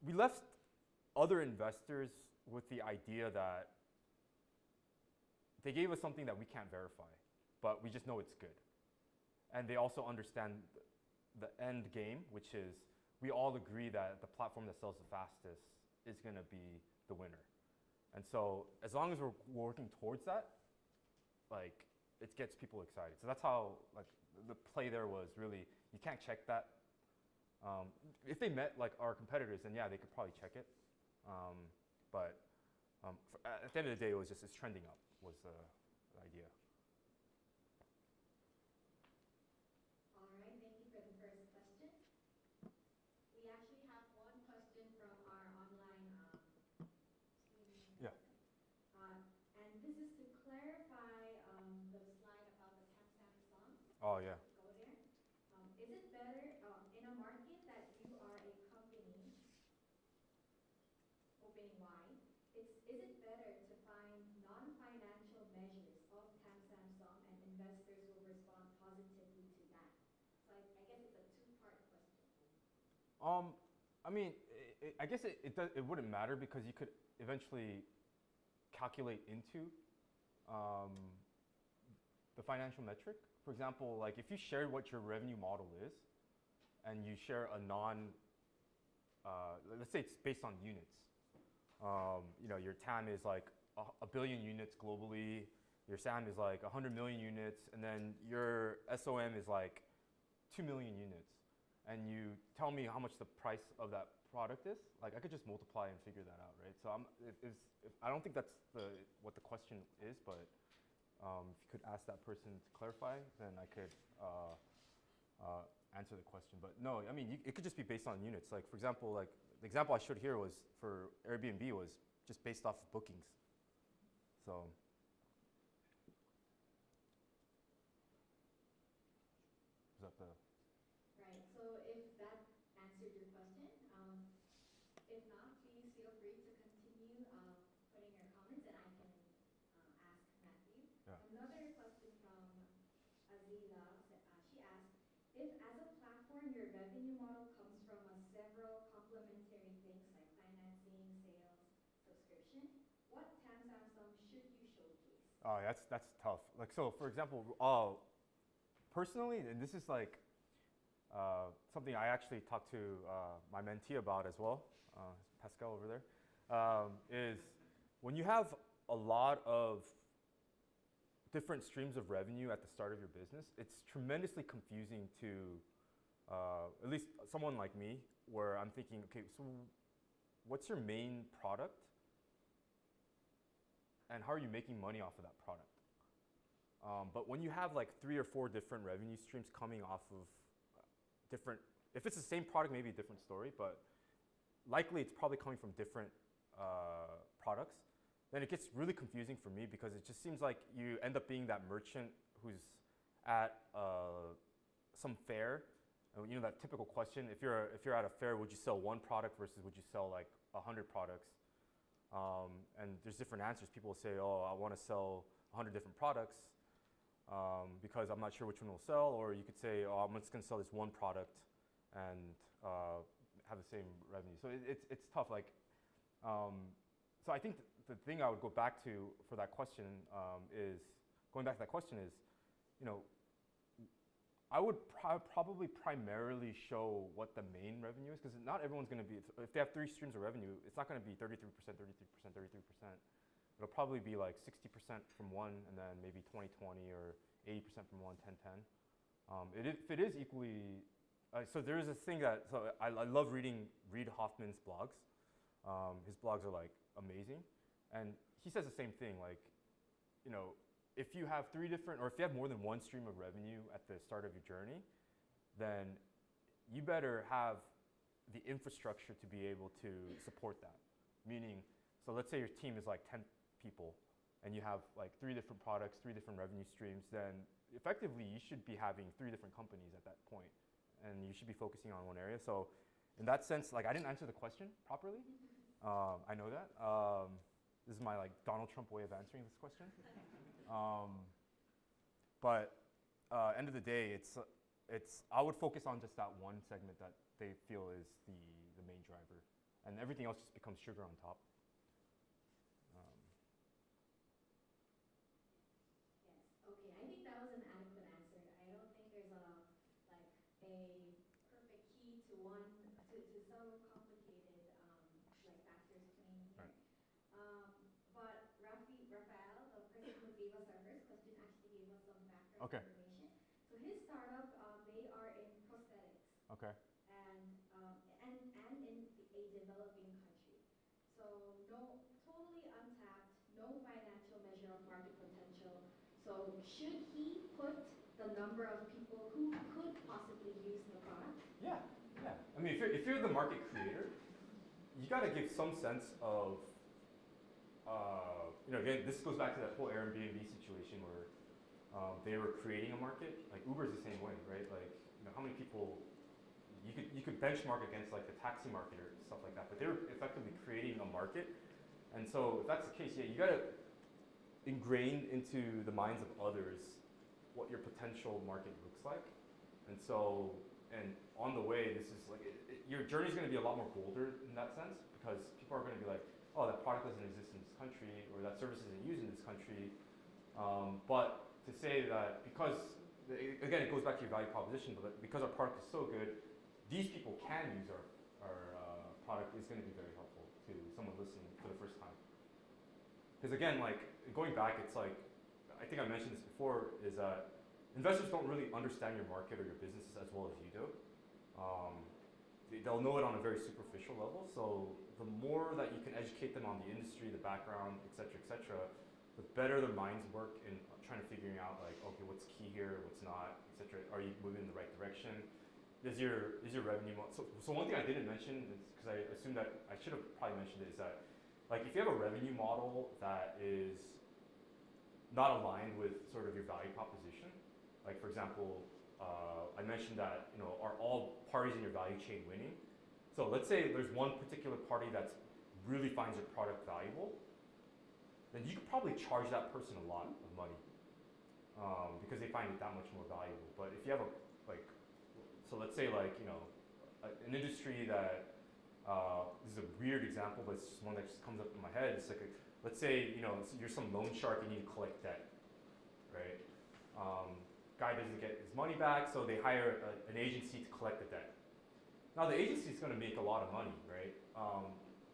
we left other investors with the idea that they gave us something that we can't verify, but we just know it's good. And they also understand the end game, which is we all agree that the platform that sells the fastest is going to be the winner. And so as long as we're working towards that, like it gets people excited. So that's how like the play there was really, you can't check that. If they met like our competitors, then yeah, they could probably check it. But at the end of the day, it was just it's trending up was the idea. All right, thank you for the first question. We actually have one question from our online streaming. Yeah. And this is to clarify the slide about the timestamp sum. Oh yeah. Go there. Is it better in a market that you are a company opening wide? Is it better to find non-financial measures of timestamp sum and investors will respond positively to that? So I guess it's a two-part question. I mean, I guess it wouldn't matter because you could eventually calculate into the financial metric. For example, like if you share what your revenue model is, and you share a let's say it's based on units. You know, your TAM is like a billion units globally. Your SAM is like 100 million units, and then your SOM is like 2 million units. And you tell me how much the price of that product is, like I could just multiply and figure that out, right? So I don't think that's what the question is, but if you could ask that person to clarify, then I could answer the question. But no, I mean, it could just be based on units. Like for example, like the example I showed here was for Airbnb was just based off of bookings. So. Is that the? Right, so if that answered your question, if not, please feel free to continue putting your comments and I can ask Matthew. Yeah. Another question from Azila, she asked, if as a platform your revenue model comes from several complementary things like financing, sales, subscription, what timestamp sum should you showcase? Oh, that's tough. Like so, for example, personally, and this is like something I actually talked to my mentee about as well, Pascal over there, is when you have a lot of different streams of revenue at the start of your business, it's tremendously confusing to at least someone like me, where I'm thinking, okay, so what's your main product? And how are you making money off of that product? But when you have like 3 or 4 different revenue streams coming off of different, if it's the same product, maybe a different story, but likely it's probably coming from different products, then it gets really confusing for me because it just seems like you end up being that merchant who's at some fair. And you know that typical question, if you're at a fair, would you sell one product versus would you sell like 100 products? And there's different answers. People will say, oh, I want to sell 100 different products because I'm not sure which one will sell. Or you could say, oh, I'm just going to sell this one product and have the same revenue. So it's tough. Like, so I think the thing I would go back to for that question is, you know, I would probably primarily show what the main revenue is, because not everyone's going to be, if they have 3 streams of revenue, it's not going to be 33%, 33%, 33%. It'll probably be like 60% from one, and then maybe 20, 20, or 80% from one, 10, 10. If it is equally, so there is this thing that, so I love reading Reid Hoffman's blogs. His blogs are like amazing. And he says the same thing, like, you know, if you have 3 different, or if you have more than 1 stream of revenue at the start of your journey, then you better have the infrastructure to be able to support that. Meaning, so let's say your team is like 10 people, and you have like 3 different products, 3 different revenue streams, then effectively you should be having 3 different companies at that point, and you should be focusing on one area. So in that sense, like I didn't answer the question properly. I know that. This is my like Donald Trump way of answering this question. But end of the day, it's I would focus on just that one segment that they feel is the main driver, and everything else just becomes sugar on top. Yes. Okay. I think that was an adequate answer. I don't think there's a perfect key to so complicated like factors playing here. Right. Okay. information. So his startup, they are in prosthetics. Okay. And in a developing country. So no, totally untapped, no financial measure of market potential. So should he put the number of people who could possibly use the product? Yeah. Yeah. I mean, if you're the market creator, you got to give some sense of, again, this goes back to that whole Airbnb situation where they were creating a market. Like Uber is the same way, right? Like, how many people you could benchmark against like the taxi market or stuff like that, but they were effectively creating a market. And so if that's the case, yeah, you got to ingrain into the minds of others what your potential market looks like. And so, and on the way, this is like, your journey is going to be a lot more bolder in that sense, because people are going to be like, oh, that product doesn't exist in this country, or that service isn't used in this country. But to say that because, again, it goes back to your value proposition, but because our product is so good, these people can use our product is going to be very helpful to someone listening for the first time. Because again, like going back, it's like, I think I mentioned this before, is that investors don't really understand your market or your businesses as well as you do. They'll know it on a very superficial level. So the more that you can educate them on the industry, the background, et cetera, the better their minds work in trying to figuring out like, okay, what's key here, what's not, et cetera. Are you moving in the right direction? Is your revenue so one thing I didn't mention is, because I assumed that I should have probably mentioned it, is that like if you have a revenue model that is not aligned with sort of your value proposition, like for example, I mentioned that are all parties in your value chain winning. So let's say there's one particular party that really finds your product valuable, then you could probably charge that person a lot of money because they find it that much more valuable. But if you have so let's say like, an industry that, this is a weird example, but it's just one that just comes up in my head. It's like, let's say, you're some loan shark and you need to collect debt, right? Guy doesn't get his money back, so they hire an agency to collect the debt. Now the agency is gonna make a lot of money, right?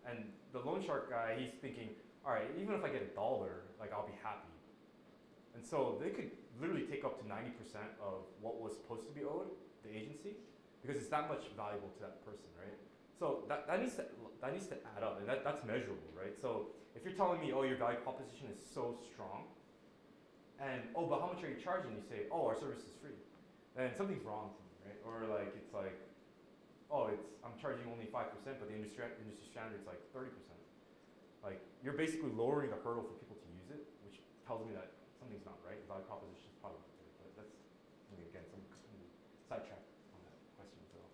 And the loan shark guy, he's thinking, all right, even if I get $1, like I'll be happy. And so they could literally take up to 90% of what was supposed to be owed the agency, because it's that much valuable to that person, right? So that needs to add up, and that's measurable, right? So if you're telling me, oh, your value proposition is so strong, and oh, but how much are you charging? You say, oh, our service is free, then something's wrong to me, right? Or like it's like, oh, I'm charging only 5%, but the industry standard is like 30%. Like you're basically lowering the hurdle for people to use it, which tells me that something's not right. The value proposition is probably not good, but that's again some sidetrack on that question as well.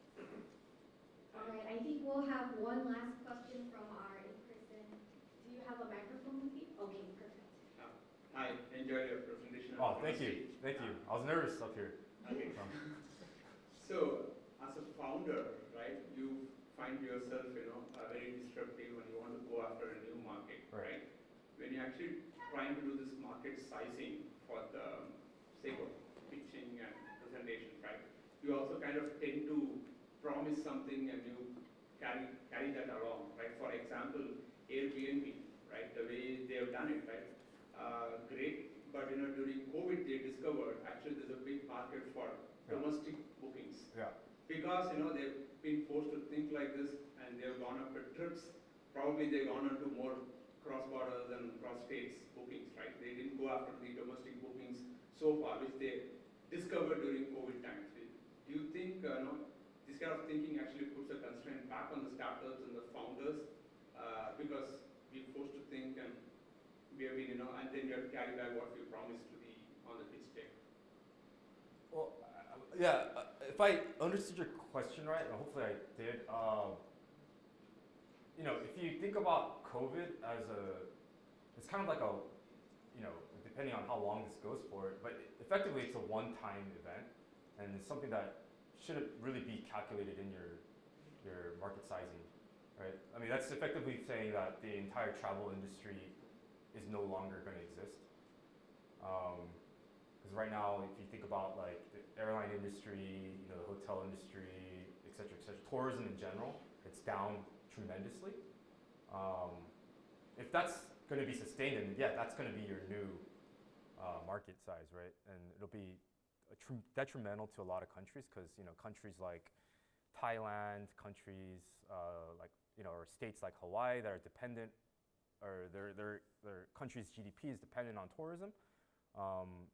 All right, I think we'll have one last question from our in-person. Do you have a microphone with you? Okay, perfect. I enjoyed your presentation. Oh, thank you. Thank you. I was nervous up here. Okay. So, as a founder, right, you find yourself, very disruptive when you want to go after a new market, right? When you're actually trying to do this market sizing for the sake of pitching and presentation, right? You also kind of tend to promise something and you carry that along, right? For example, Airbnb, right? The way they have done it, right? Great, but during COVID they discovered actually there's a big market for domestic bookings. Yeah. Because they've been forced to think like this and they've gone after trips. Probably they've gone on to more cross-borders and cross-states bookings, right? They didn't go after the domestic bookings so far, which they discovered during COVID times. Do you think this kind of thinking actually puts a constraint back on the startups and the founders because we're forced to think and we have been, and then you have to carry back what we promised to the on the pitch deck? Well, yeah. If I understood your question right, and hopefully I did. If you think about COVID as it's kind of like a, depending on how long this goes for, but effectively it's a one-time event, and it's something that shouldn't really be calculated in your market sizing, right? I mean, that's effectively saying that the entire travel industry is no longer going to exist. Because right now, if you think about like the airline industry, the hotel industry, et cetera, tourism in general, it's down tremendously. If that's going to be sustained, then yeah, that's going to be your new market size, right? And it'll be detrimental to a lot of countries because countries like Thailand, countries like or states like Hawaii that are dependent, or their country's GDP is dependent on tourism.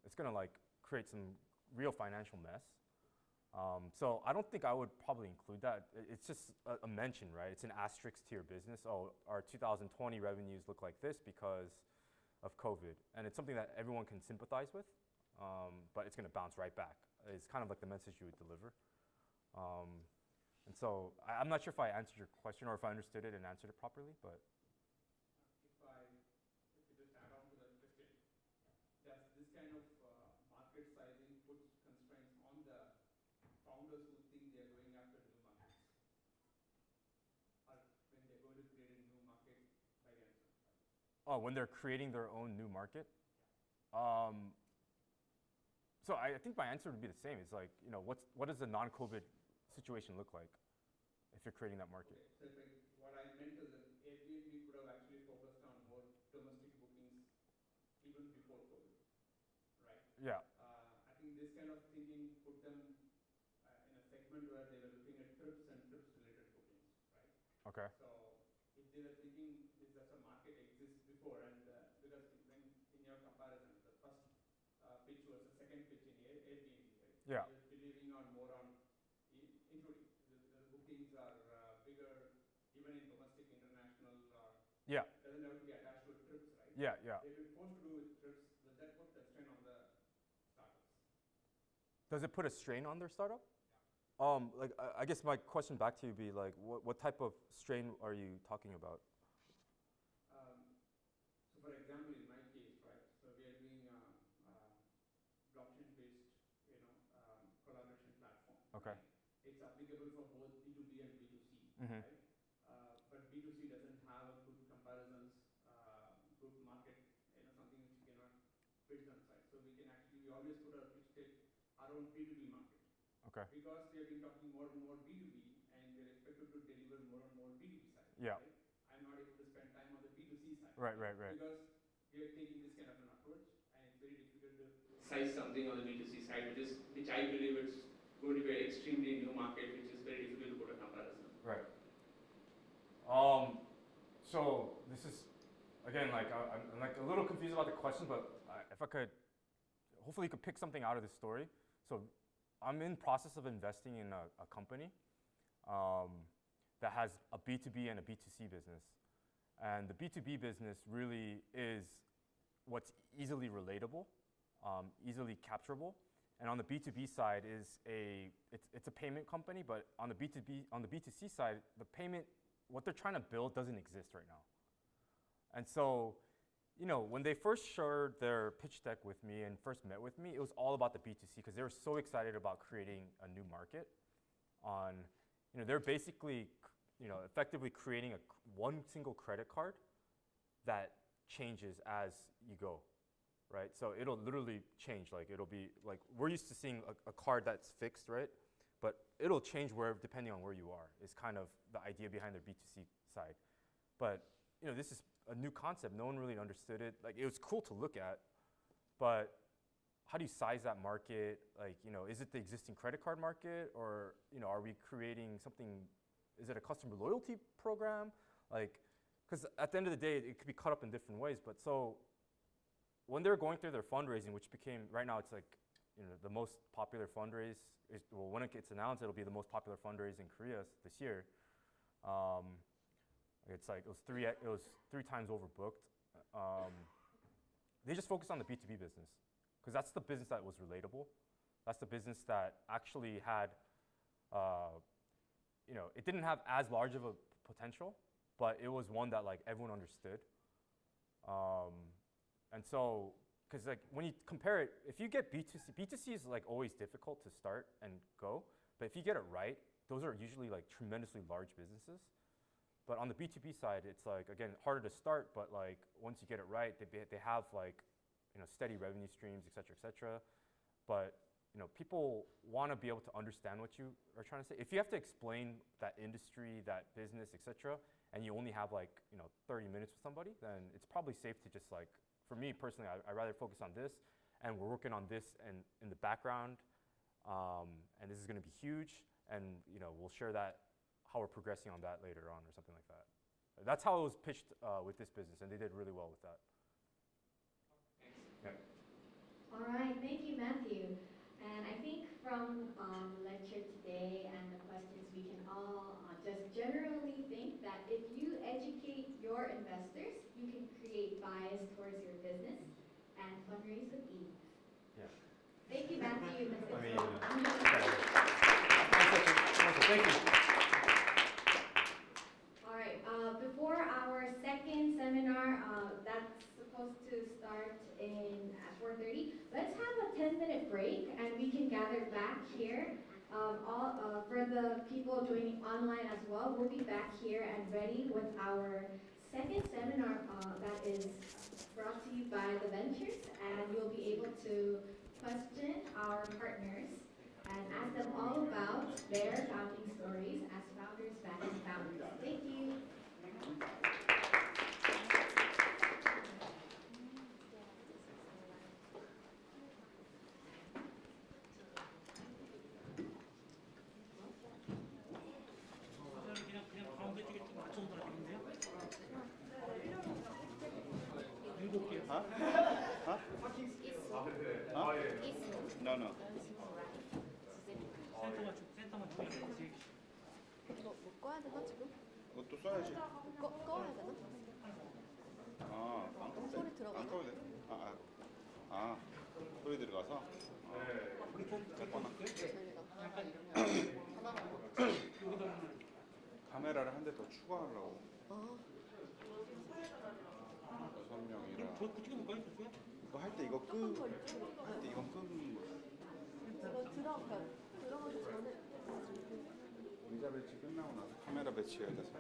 It's gonna like create some real financial mess. So I don't think I would probably include that. It's just a mention, right? It's an asterisk to your business. Oh, our 2020 revenues look like this because of COVID. And it's something that everyone can sympathize with, but it's going to bounce right back. It's kind of like the message you would deliver. And so I'm not sure if I answered your question or if I understood it and answered it properly, but. If you just add on to that question, does this kind of market sizing put constraints on the founders who think they're going after new markets, or when they're going to create a new market by themselves? Oh, when they're creating their own new market? So I think my answer would be the same. It's like, what does the non-COVID situation look like if you're creating that market? Okay. So what I meant is that Airbnb could have actually focused on more domestic bookings even before COVID, right? Yeah. I think this kind of thinking put them in a segment where they were looking at trips and trips-related bookings, right? Okay. So if they were thinking this as a market exists before, and because when in your comparison, the first pitch was the second pitch in Airbnb, right? Yeah. You're believing on more on including the bookings are bigger even in domestic, international, Yeah. doesn't have to be attached to trips, right? Yeah, yeah. They've been forced to do with trips. Will that put a strain on the startups? Does it put a strain on their startup? Like I guess my question back to you would be like, what type of strain are you talking about? So for example, in my case, right, so we are doing a blockchain-based, collaboration platform. Okay. Right? It's applicable for both B2B and B2C, Mm-hmm. right? But B2C doesn't have a good comparisons, good market, something which you cannot build on site. So we always put our pitch deck around B2B market. Okay. Because we have been talking more and more B2B, and we're expected to deliver more and more B2B side. Yeah. Right? I'm not able to spend time on the B2C side. Right. Because we are taking this kind of an approach, and it's very difficult to size something on the B2C side, which I believe is going to be an extremely new market, which is very difficult to put a comparison. Right. So this is, again, like I'm like a little confused about the question, but if I could, hopefully you could pick something out of this story. So I'm in process of investing in a company that has a B2B and a B2C business. And the B2B business really is what's easily relatable, easily capturable. And on the B2B side it's a payment company, but on the B2C side, the payment, what they're trying to build doesn't exist right now. And so, when they first shared their pitch deck with me and first met with me, it was all about the B2C because they were so excited about creating a new market. They're basically, effectively creating one single credit card that changes as you go, right? So it'll literally change. Like it'll be like we're used to seeing a card that's fixed, right? But it'll change depending on where you are. Is kind of the idea behind their B2C side. But this is a new concept. No one really understood it. Like it was cool to look at, but how do you size that market? Like is it the existing credit card market, or are we creating something? Is it a customer loyalty program? Like, because at the end of the day, it could be cut up in different ways. But so when they're going through their fundraising, which became right now, it's like the most popular fundraise. When it gets announced, it'll be the most popular fundraise in Korea this year. It's like it was three times overbooked. They just focused on the B2B business because that's the business that was relatable. That's the business that actually had, it didn't have as large of a potential, but it was one that like everyone understood. And so, because like when you compare it, if you get B2C is like always difficult to start and go, but if you get it right, those are usually like tremendously large businesses. But on the B2B side, it's like, again, harder to start, but like once you get it right, they have like, steady revenue streams, et cetera, But, people want to be able to understand what you are trying to say. If you have to explain that industry, that business, et cetera, and you only have like, 30 minutes with somebody, then it's probably safe to just like for me personally, I'd rather focus on this, and we're working on this in the background, and this is going to be huge, and we'll share that, how we're progressing on that later on or something like that. That's how it was pitched with this business, and they did really well with that. Yeah. All right, thank you, Matthew. And I think from the lecture today and the questions, we can all just generally think that if you educate your investors, you can create bias towards your business and fundraise with ease. Yeah. Thank you, Matthew. I mean, thank you. All right, before our second seminar, that's supposed to start at 4:30, let's have a 10-minute break and we can gather back here. For the people joining online as well, we'll be back here and ready with our second seminar that is brought to you by TheVentures, and you'll be able to question our partners and ask them all about their founding stories as founders backing founders. Thank you. 그냥 가운데 쪽에 좀 맞춰서 하는데요. 일곱 개. No, no. 센터만 주세요. 이거 뭐 꺼야 되나 지금? 이것도 써야지. 꺼야 되나? 안 꺼도 돼. 소리 들어가나? 안 꺼도 돼. 소리 들어가서. 카메라를 한 대 더 추가하려고. 6명이라. 저 찍어볼까요? 이거 할 때 이거 이건 끄는 거야. 이거 들어가기 전에 의자 배치 끝나고 나서 카메라 배치해야 돼서.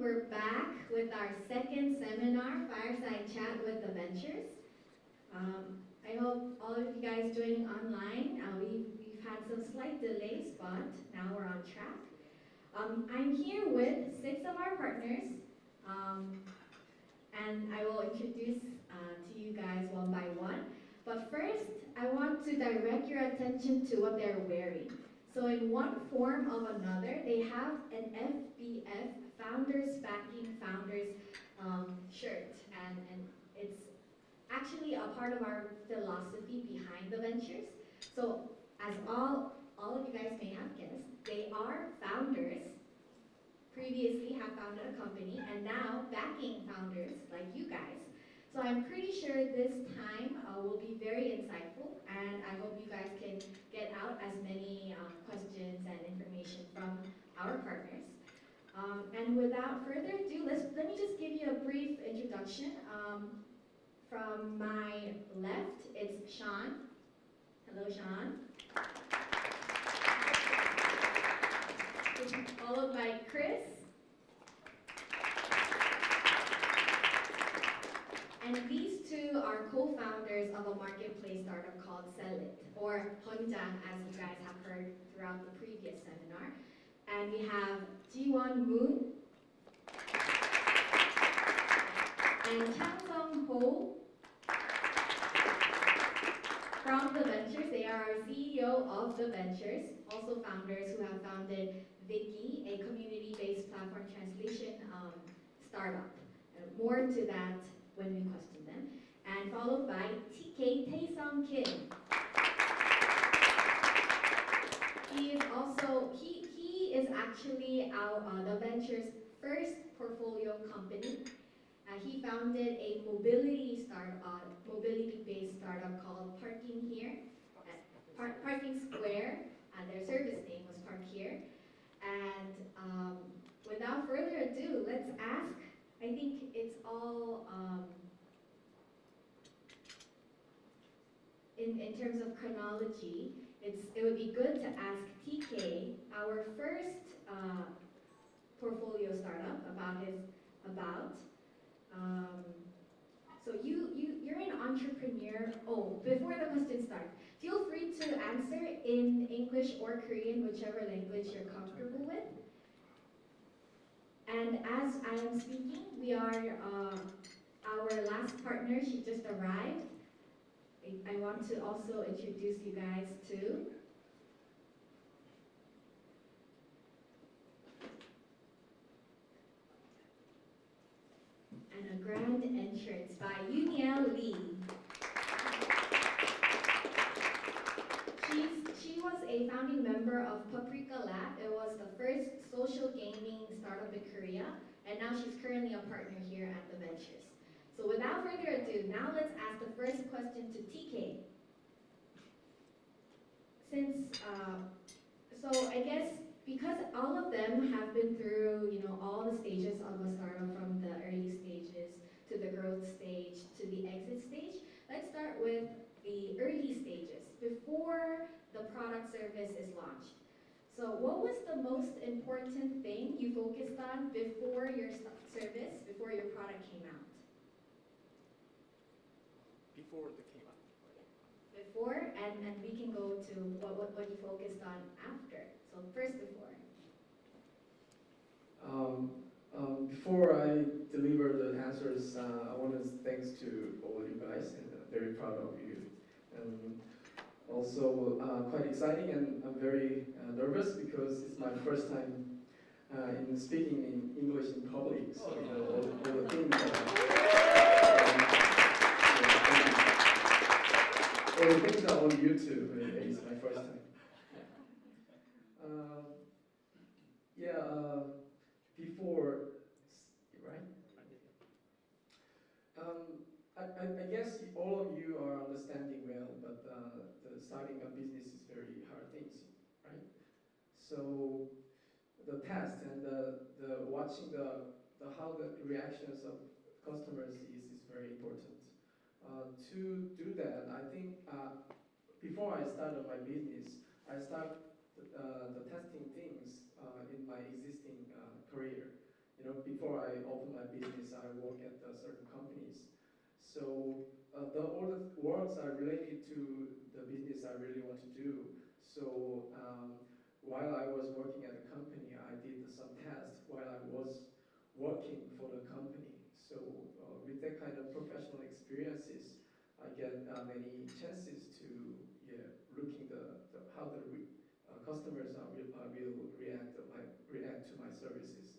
we're back with our second seminar, Fireside Chat with TheVentures. I hope all of you guys joining online. We've had some slight delays, but now we're on track. I'm here with 6 of our partners, and I will introduce to you guys one by one. But first, I want to direct your attention to what they're wearing. So in one form or another, they have an FBF, Founders Backing Founders shirt, and it's actually a part of our philosophy behind TheVentures. So as all of you guys may have guessed, they are founders, previously have founded a company, and now backing founders like you guys. So I'm pretty sure this time will be very insightful, and I hope you guys can get out as many questions and information from our partners. And without further ado, let me just give you a brief introduction. From my left, it's Sean. Hello, Sean. Followed by Chris. And these two are co-founders of a marketplace startup called Sell It, or Honjang, as you guys have heard throughout the previous seminar. And we have Ji-won Moon and Chang-sung Ho from TheVentures. They are our CEO of TheVentures, also founders who have founded Viki, a community-based platform translation startup. More to that when we question them. And followed by TK Tae-sung Kim. He is actually our TheVentures' first portfolio company. He founded a mobility-based startup called Parking Here, Parking Square. Their service name was Park Here. And without further ado, let's ask. I think it's all in terms of chronology. It would be good to ask TK, our first portfolio startup, so you're an entrepreneur. Oh, before the question starts, feel free to answer in English or Korean, whichever language you're comfortable with. And as I am speaking, we are our last partner. She just arrived. I want to also introduce you guys to and a grand entrance by Yuniel Lee. She was a founding member of Paprika Lab. It was the first social gaming startup in Korea, and now she's currently a partner here at TheVentures. So without further ado, now let's ask the first question to TK. So I guess because all of them have been through, all the stages of a startup, from the early stages to the growth stage to the exit stage, let's start with the early stages, before the product service is launched. So what was the most important thing you focused on before your service, before your product came out? Before they came out. Before, and we can go to what you focused on after. So first before. Before I deliver the answers, I want to thanks to all you guys, and I'm very proud of you. And also quite exciting, and I'm very nervous because it's my first time in speaking in English in public. So all the things all the things are on YouTube. It's my first time. Before, right? I guess all of you are understanding well, but the starting a business is very hard things, right? So the test and the watching how the reactions of customers is very important. To do that, I think before I started my business, I started the testing things in my existing career. before I open my business, I work at certain companies. So all the works are related to the business I really want to do. So while I was working at the company, I did some tasks while I was working for the company. So with that kind of professional experiences, I get many chances to looking how the customers will react to my services.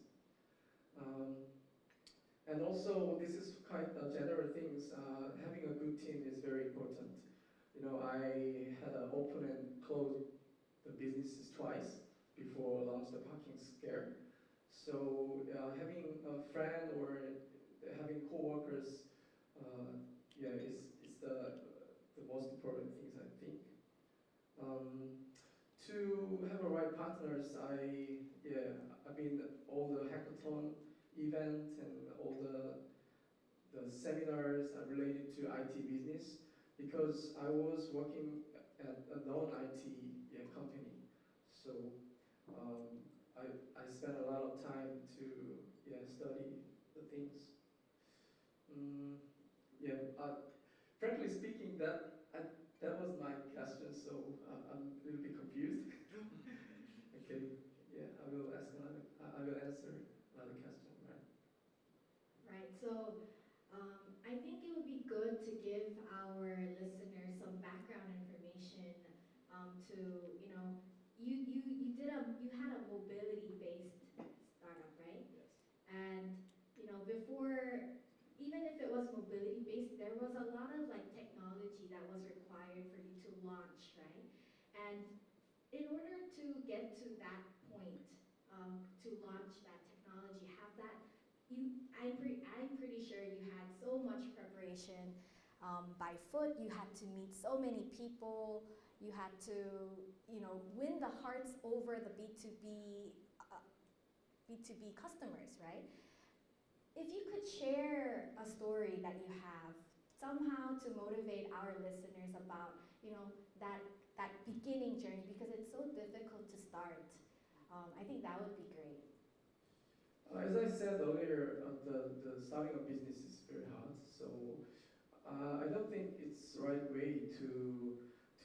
And also, this is quite general things. Having a good team is very important. I had to open and close the businesses twice before launch the parking scare. So having a friend or having coworkers, is the most important things, I think. To have a right partners, I've been all the hackathon event and all the seminars related to IT business, because I was working at a non-IT company. So I spent a lot of time to study the things. Frankly speaking, that was my question, so I'm a little bit confused. Okay, I will answer another question, right? Right, so I think it would be good to give our listeners some background information to, you had a mobility-based startup, right? Yes. And, before, even if it was mobility-based, there was a lot of technology that was required for you to launch, right? And in order to get to that point, to launch that technology, I'm pretty sure you had so much preparation by foot. You had to meet so many people. You had to, win the hearts over the B2B customers, right? If you could share a story that you have somehow to motivate our listeners about, that beginning journey, because it's so difficult to start. I think that would be great. As I said earlier, the starting a business is very hard. So I don't think it's the right way to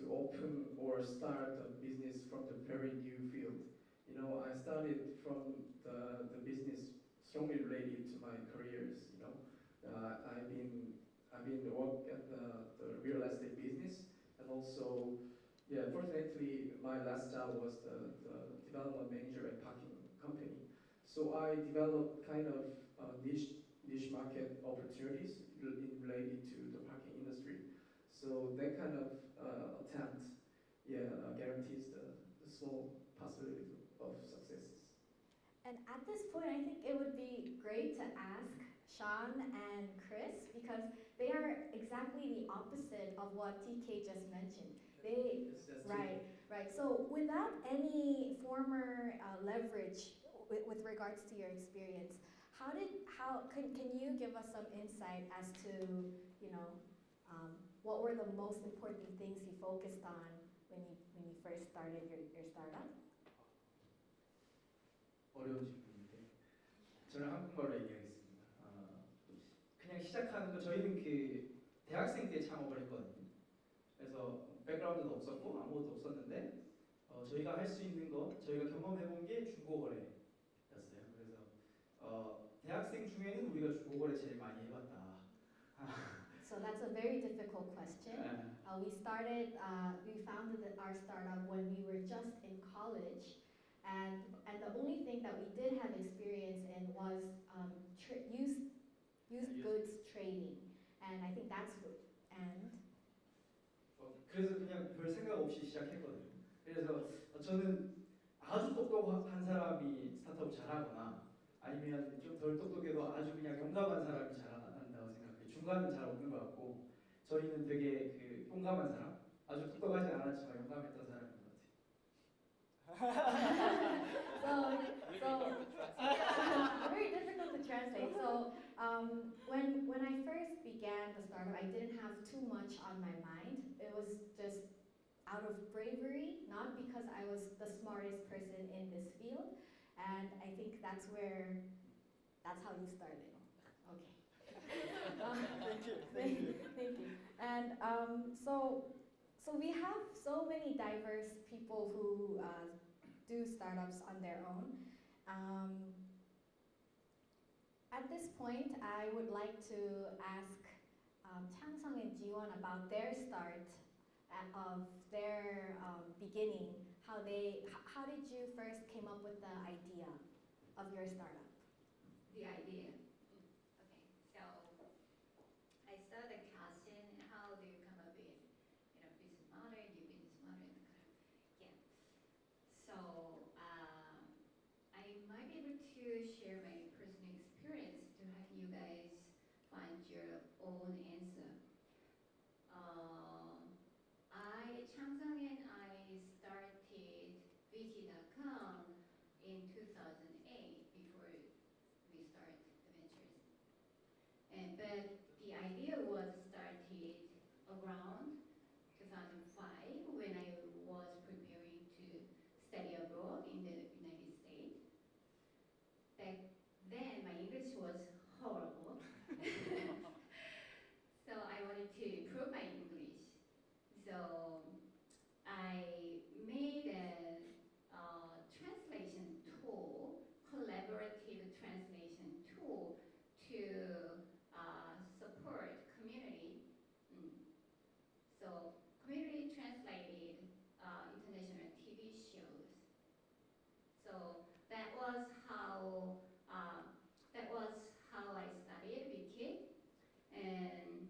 open or start a business from the very new field. I started from the business strongly related to my careers. I've been work at the real estate business, and also, fortunately, my last job was the development manager at parking company. So I developed kind of niche market opportunities related to the parking industry. So that kind of attempt, guarantees the small possibility of successes. And at this point, I think it would be great to ask Sean and Chris, because they are exactly the opposite of what TK just mentioned. Yes, that's true. Right. So without any former leverage with regards to your experience, can you give us some insight as to, what were the most important things you focused on when you first started your startup? 어려운 질문인데 저는 한국말로 얘기하겠습니다. 그냥 시작하는 거 저희는 대학생 때 창업을 했거든요. 그래서 백그라운드도 없었고 아무것도 없었는데 저희가 할 수 있는 거 저희가 경험해본 게 중고거래였어요. 그래서 대학생 중에는 우리가 중고거래 제일 많이 해봤다. So that's a very difficult question. We founded our startup when we were just in college, and the only thing that we did have experience in was used goods trading, and I think that's 그래서 그냥 별 생각 없이 시작했거든요. 그래서 저는 아주 똑똑한 사람이 스타트업 잘하거나 아니면 좀 덜 똑똑해도 아주 그냥 용감한 사람이 잘한다고 생각해요. 중간은 잘 없는 것 같고 저희는 되게 용감한 사람, 아주 똑똑하지 않았지만 용감했던 사람인 것 같아요. very difficult to translate. So when I first began the startup, I didn't have too much on my mind. It was just out of bravery, not because I was the smartest person in this field. And I think that's where That's how you started. Okay. Thank you. Thank you. And so we have so many diverse people who do startups on their own. At this point, I would like to ask Changsung and Jiwon about their start of their beginning. How did you first came up with the idea of your startup? The idea. Okay, so I saw the question, how do you come up with, business model, new business model, yeah. So I might be able to share my personal experience to help you guys find your own answer. Changsung and I started VG.com in 2008 before we started TheVentures. But the idea was started around 2005 when I was preparing to study abroad in the United States. Back then, my English was horrible. So I wanted to improve my English. So I made a translation tool, collaborative translation tool to support community. So community translated international TV shows. So that was how I studied Wiki, and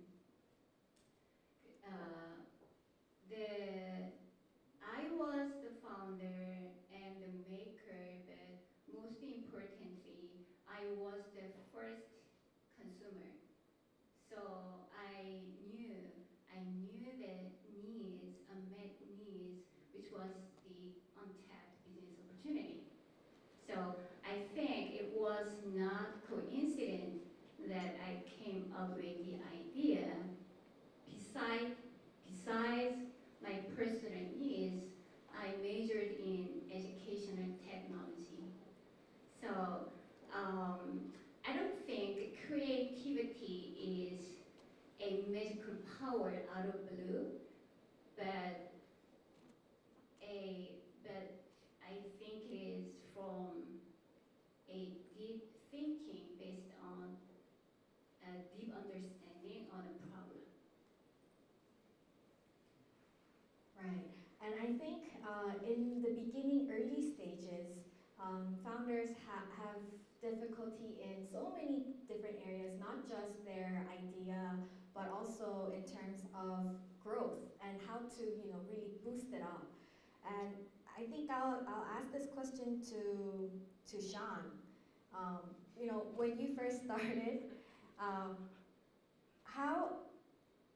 I was the founder and the maker, but most importantly, I was the first consumer. So I knew the needs, unmet needs, which was the untapped business opportunity. So I think it was not coincident that I came up with the idea. Besides my personal needs, I majored in education and technology. So I don't think creativity is a magical power out of blue, but I think it is from a deep thinking based on a deep understanding on a problem. Right, and I think in the beginning, early stages, founders have difficulty in so many different areas, not just their idea, but also in terms of growth and how to really boost it up. And I think I'll ask this question to Sean. When you first started,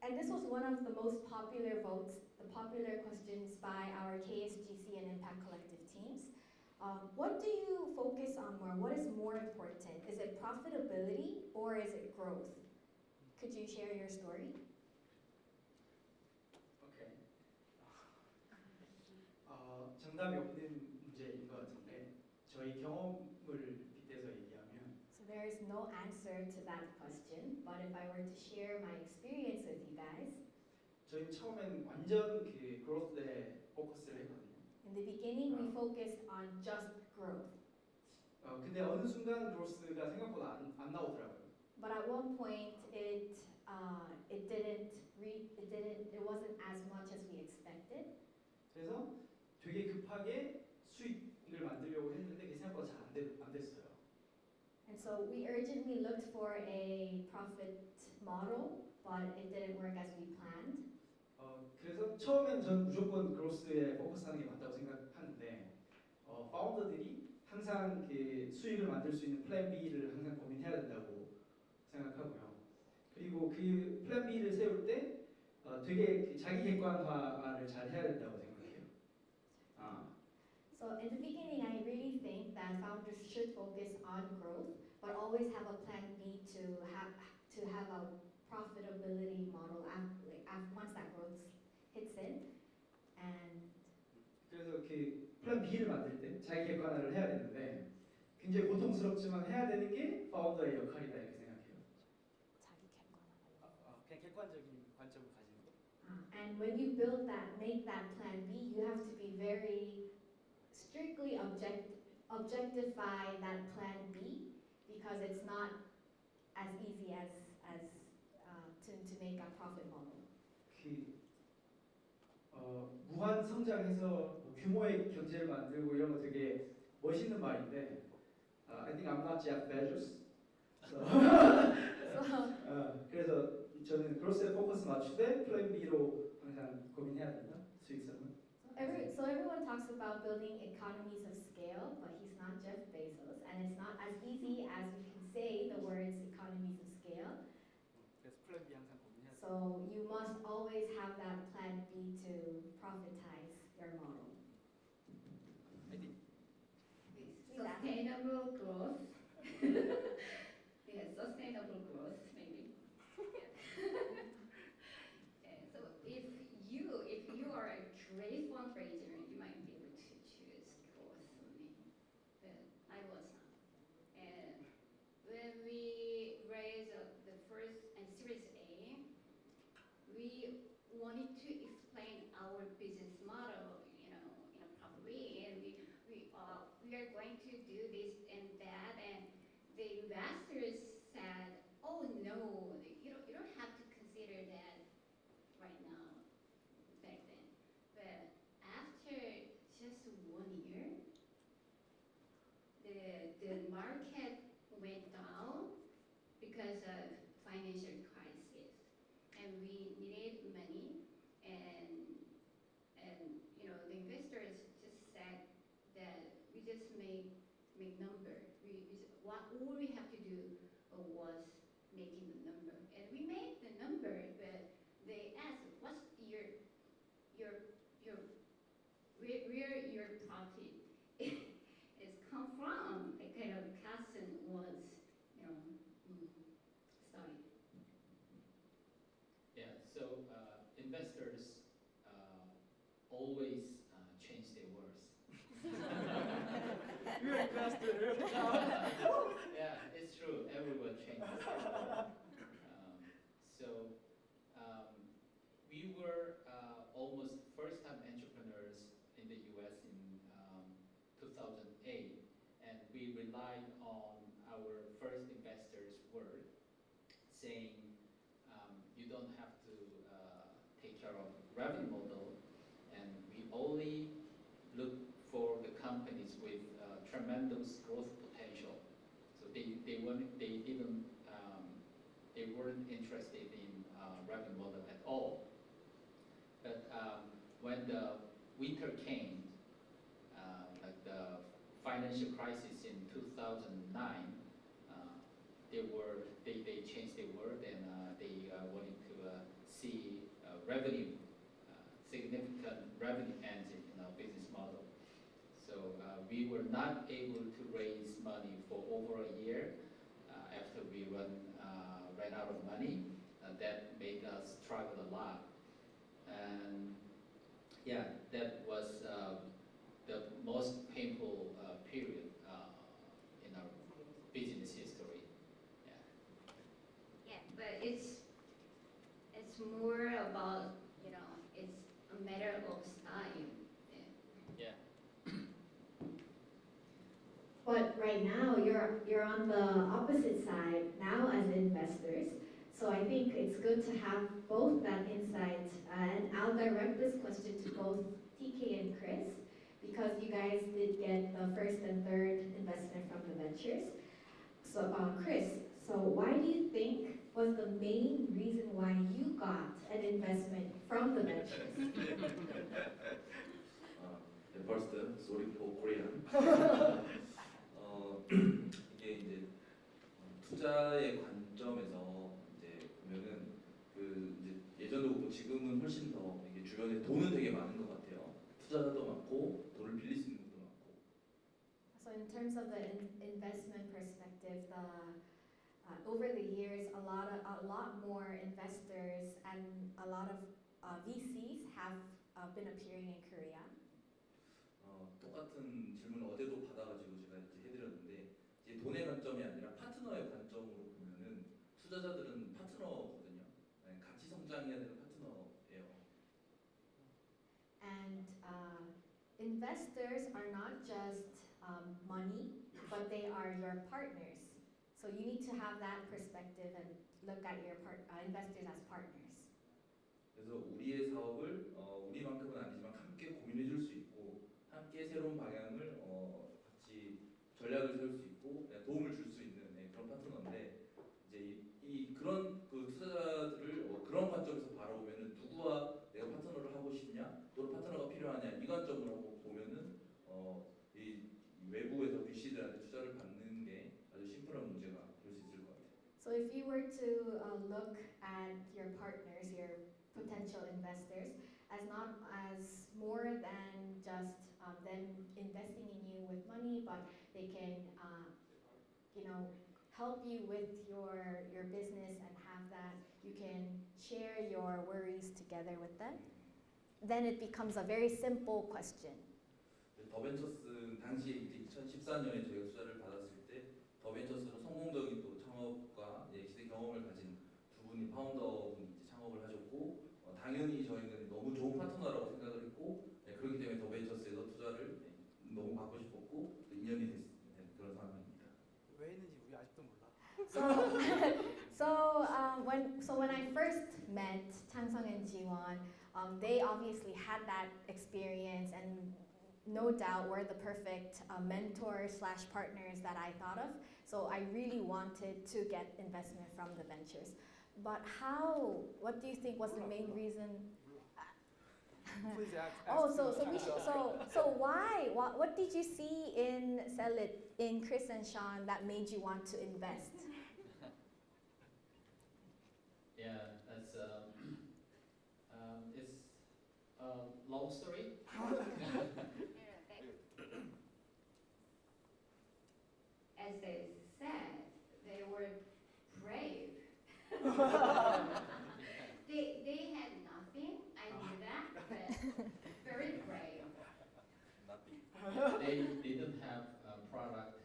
and this was one of the most popular votes, the popular questions by our KSGC and Impact Collective teams. What do you focus on more? What is more important? Is it profitability or is it growth? Could you share your story? 오케이. 정답이 없는 문제인 것 같은데 저희 경험을 빗대서 얘기하면 So there is no answer to that question, but if I were to share my experience with you guys, 저희 처음엔 완전 그 그로스에 포커스를 했거든요. in the beginning we focused on just growth. 근데 어느 순간 그로스가 생각보다 안 나오더라고요. But at one point it wasn't as much as we expected. 그래서 되게 급하게 수익을 만들려고 했는데 그게 생각보다 잘 안 됐어요. And so we urgently looked for a profit model, but it didn't work as we planned. 그래서 처음엔 저는 무조건 그로스에 포커스하는 게 맞다고 생각하는데 파운더들이 항상 그 수익을 만들 수 있는 플랜 B를 항상 고민해야 된다고 생각하고요. 그리고 그 플랜 B를 세울 때 되게 그 자기 객관화를 잘 해야 된다고 생각해요. So in the beginning, I really think that founders should focus on growth, but always have a plan B to have a profitability model once that growth hits in. And 그래서 그 플랜 B를 만들 때 자기 객관화를 해야 되는데 그 굉장히 고통스럽지만 해야 되는 게 파운더의 역할이다 이렇게 생각해요. 자기 객관화가 그냥 객관적인 관점을 가지는 거. And when you build that, make that plan B, you have to be very strictly objectify that plan B because it's not as easy as to make a profit model. 무한 성장해서 뭐 규모의 경제를 만들고 이런 거 되게 멋있는 말인데 I think I'm not Jeff Bezos. 그래서 저는 그로스에 포커스 맞추되 플랜 B로 항상 고민해야 된다. 수익성은. So everyone talks about building economies of scale, but he's not Jeff Bezos, and it's not as easy as we can say the words economies of scale. 그래서 플랜 B 항상 고민해야 돼. So you must always have that plan B to profitize your model. Sustainable growth. Yeah, sustainable growth maybe. Yeah, so if you are a great fundraiser, you might be able to choose growth only. But I was not. And when we raised the first Series A, we wanted to explain our business model, in a proper way, and we are going to do this and that, and the investors said, "Oh no, you don't have to consider that right now." Back then, but after just 1 year, the market went down because of financial crisis, and we needed money, and the investors just said that we just make number. All we have to do was making the number, and we made the number. But they asked, "What's where your profit is come from?" That kind of question was, started. Yeah, so investors always change their words. You're an investor. Yeah, it's true. Everyone changes their words. We were almost first-time entrepreneurs in the U.S. in 2008, and we relied on our first investors' word, saying you don't have to take care of revenue model, and we only look for the companies with tremendous growth potential. So they weren't interested in revenue model at all. But when the winter came, like the financial crisis in 2009, they changed their word, and they wanted to see revenue, significant revenue engine in our business model. So we were not able to raise money for over a year after we ran out of money. That made us struggle a lot. And yeah, that was the most painful period in our business history. Yeah, but it's more about, it's a matter of style. Yeah. But right now, you're on the opposite side now as investors. So I think it's good to have both that insight. And I'll direct this question to both TK and Chris, because you guys did get the first and third investment from TheVentures. So Chris, so why do you think was the main reason why you got an investment from TheVentures? First, sorry for Korean. 이게 이제 투자의 관점에서 이제 보면은 이제 예전으로 보면 지금은 훨씬 더 이게 주변에 돈은 되게 많은 것 같아요. 투자자도 많고 돈을 빌릴 수 있는 것도 많고. So in terms of the investment perspective, over the years, a lot more investors and a lot of VCs have been appearing in Korea. 똑같은 질문을 어제도 받아가지고 제가 이렇게 해드렸는데 돈의 관점이 아니라 파트너의 관점으로 보면은 투자자들은 파트너거든요. 네, 같이 성장해야 되는 파트너예요. And investors are not just money, but they are your partners. So you need to have that perspective and look at your investors as partners. 그래서 우리의 사업을 우리만큼은 아니지만 함께 고민해 줄 수 있고 함께 새로운 방향을 같이 전략을 세울 수 있고 도움을 줄 수 있는 그런 파트너인데 이제 그런 그 투자자들을 그런 관점에서 바라보면은 누구와 내가 파트너를 하고 싶냐 또는 파트너가 필요하냐 이 관점으로 보면은 이 외부에서 VC들한테 투자를 받는 게 아주 심플한 문제가 될 수 있을 것 같아요. So if you were to look at your partners, your potential investors, as not as more than just them investing in you with money, but they can, help you with your business and have that you can share your worries together with them, then it becomes a very simple question. 더벤처스 당시에 이제 2014년에 저희가 투자를 받았을 때 더벤처스는 성공적인 또 창업과 시대 경험을 가진 두 분이 파운더분이 이제 창업을 하셨고 당연히 저희는 너무 좋은 파트너라고 생각을 했고 그렇기 때문에 더벤처스에서 투자를 너무 받고 싶었고 또 인연이 된 그런 상황입니다. 왜 했는지 우리 아직도 몰라. So when I first met Changsung and Jiwon, they obviously had that experience and no doubt were the perfect mentors / partners that I thought of. So I really wanted to get investment from TheVentures. But what do you think was the main reason? Please ask. So why? What did you see in Sell It, in Chris and Sean, that made you want to invest? Yeah, that's it's a long story. As they said, they were brave. They had nothing, I knew that, but very brave. They didn't have a product,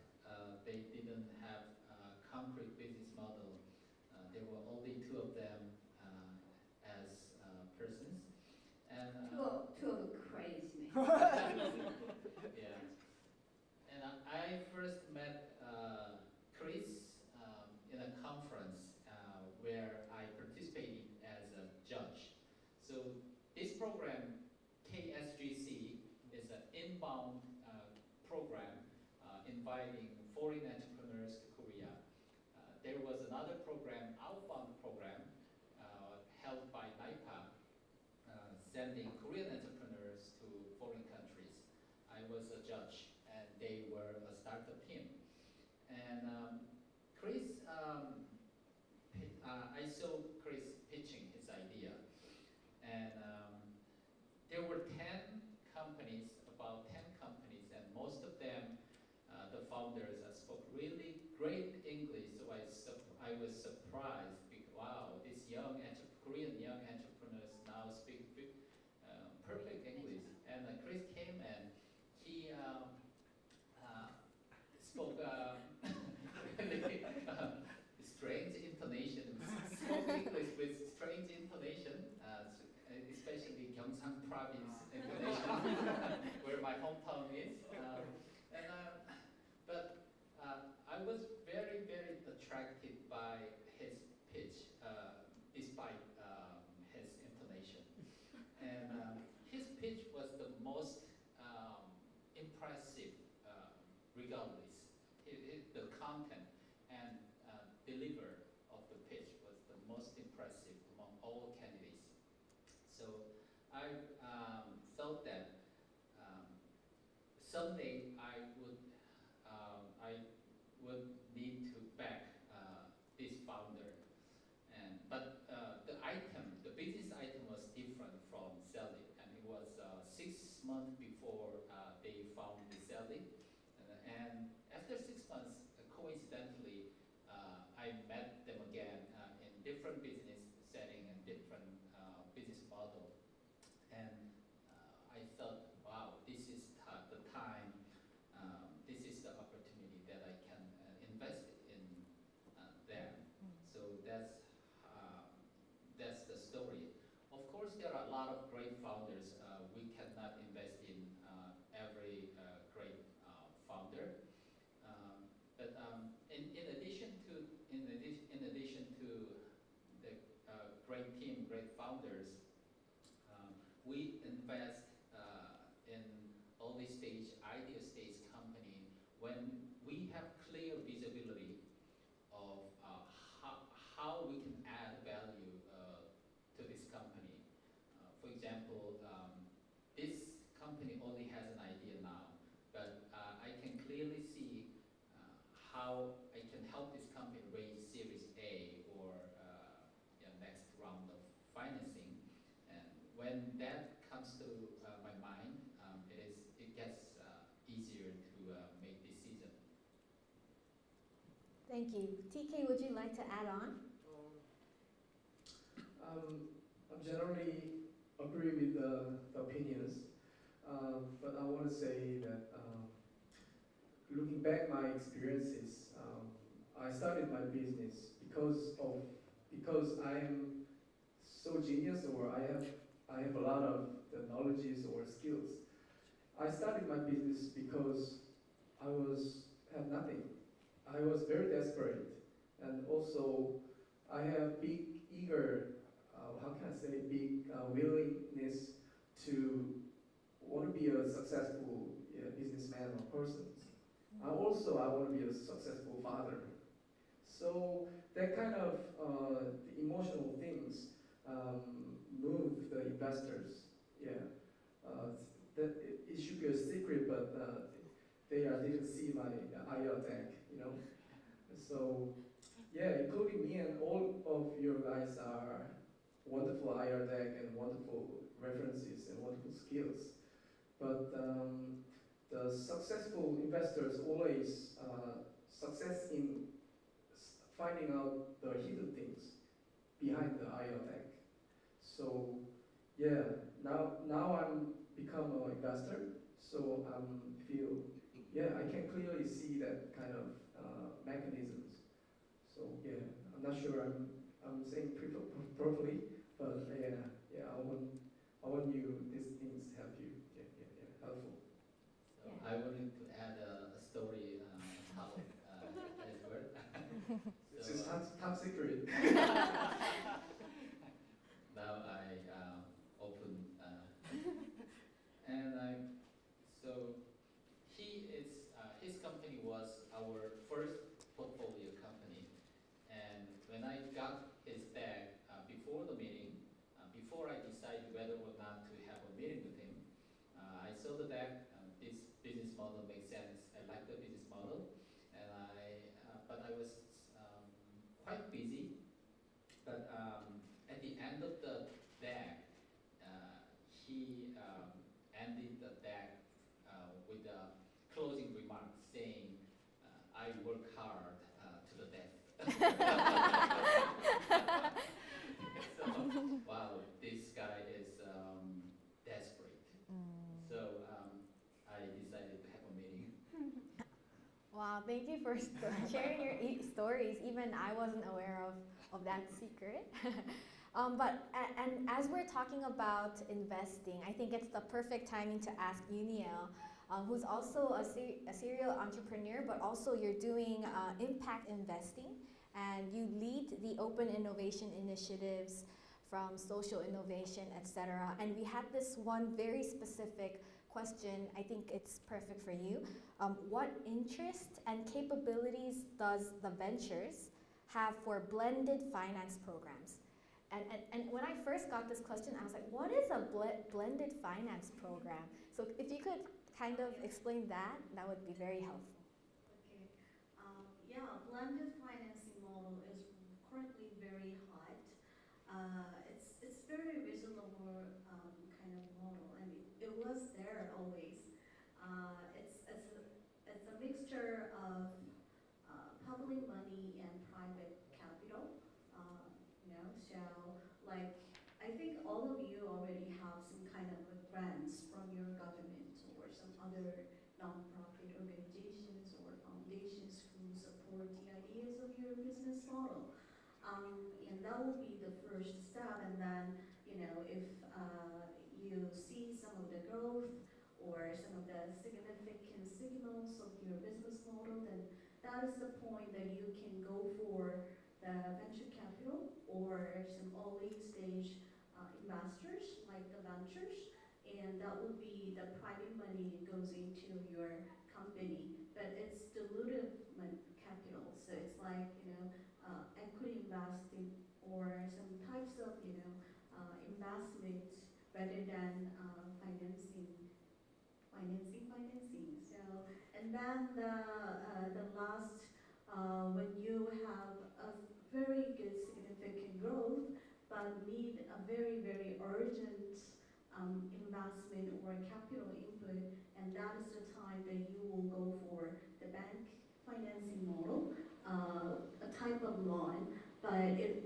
they didn't have a concrete business model. There were only two of them as persons. And, Two of crazy men. yeah. And I first met Chris in a conference where I participated as a judge. So this program, KSGC, is an inbound program inviting foreign entrepreneurs to Korea. There was another program, outbound program, held by NIPA, sending Korean entrepreneurs to foreign countries. I was a judge, and they were a startup team. And Chris, I saw Chris pitching his idea, and there were 10 companies, about 10 companies, and most of them, the founders spoke really great English, so I was surprised, because, wow, these Korean young entrepreneurs now speak perfect English. And Chris came and he spoke really strange intonation, spoke English with strange intonation, especially Gyeongsang province intonation, where my hometown is. But I was very, very attracted by his pitch, despite his intonation. And his pitch was the most impressive, regardless. The content and deliver of the pitch was the most impressive among all candidates. So I felt that someday I would need to back this founder. But the business item was different from Sell It, and it was 6 months before they found the Sell It. And after 6 months, coincidentally, I met them again in different business setting and different business model. And I thought, wow, this is the time, this is the opportunity that I can founders, we cannot invest in every great founder. But in addition to the great team, great founders, we invest in early stage, idea stage company when we have clear visibility of how we can add value to this company. For example, this company only has an idea now, but I can clearly see how I can help this company raise Series A or next round of financing. And when that comes to my mind, it gets easier to make decision. Thank you. TK, would you like to add on? I generally agree with the opinions, but I want to say that looking back my experiences, I started my business because I am so genius, or I have a lot of the knowledges or skills. I started my business because I had nothing. I was very desperate, and also I have big willingness to want to be a successful businessman or person. I want to be a successful father. So that kind of the emotional things move the investors. Yeah, that it should be a secret, but they didn't see my IR deck, So yeah, including me and all of you guys are wonderful IR deck and wonderful references and wonderful skills. But the successful investors always success in finding out the hidden things behind the IR deck. So yeah, now I'm become an investor, so I can clearly see that kind of mechanisms. So yeah, I'm not sure I'm saying properly, but yeah, I want you these things help you. Yeah, helpful. So I wanted to add a story on top of his word. This is top secret. Now I open, and so his company was our first portfolio company, and when I got his bag before the meeting, before I decided whether or not to have a meeting with him, I saw the bag. This business model makes sense. I like the business model, and but I was quite busy. But at the end of the bag, he ended the bag with a closing remark saying, "I work hard to the death." So, wow, this guy is desperate. So I decided to have a meeting. Wow, thank you for sharing your stories. Even I wasn't aware of that secret. And as we're talking about investing, I think it's the perfect timing to ask Uniel, who's also a serial entrepreneur, but also you're doing impact investing, and you lead the open innovation initiatives from social innovation, etc. And we had this one very specific question. I think it's perfect for you. What interest and capabilities does TheVentures have for blended finance programs? And when I first got this question, I was like, what is a blended finance program? So if you could kind of explain that, that would be very helpful. Okay. Yeah, blended financing model is currently very hot. It's very reasonable kind of model, and it was there always. It's a mixture of public money and private capital. So like I think all of you already have some kind of grants from your government or some other non-profit organizations or foundations who support the ideas of your business model. And that will be the first step, and then if you some of the growth or some of the significant signals of your business model, then that is the point that you can go for the venture capital or some early stage investors like TheVentures, and that would be the private money goes into your company, but it's dilutive capital, so it's like equity investing or some types of investment rather than financing. So, and then the last, when you have a very good significant growth, but need a very, very urgent investment or capital input, and that is the time that you will go for the bank financing model, a type of loan, but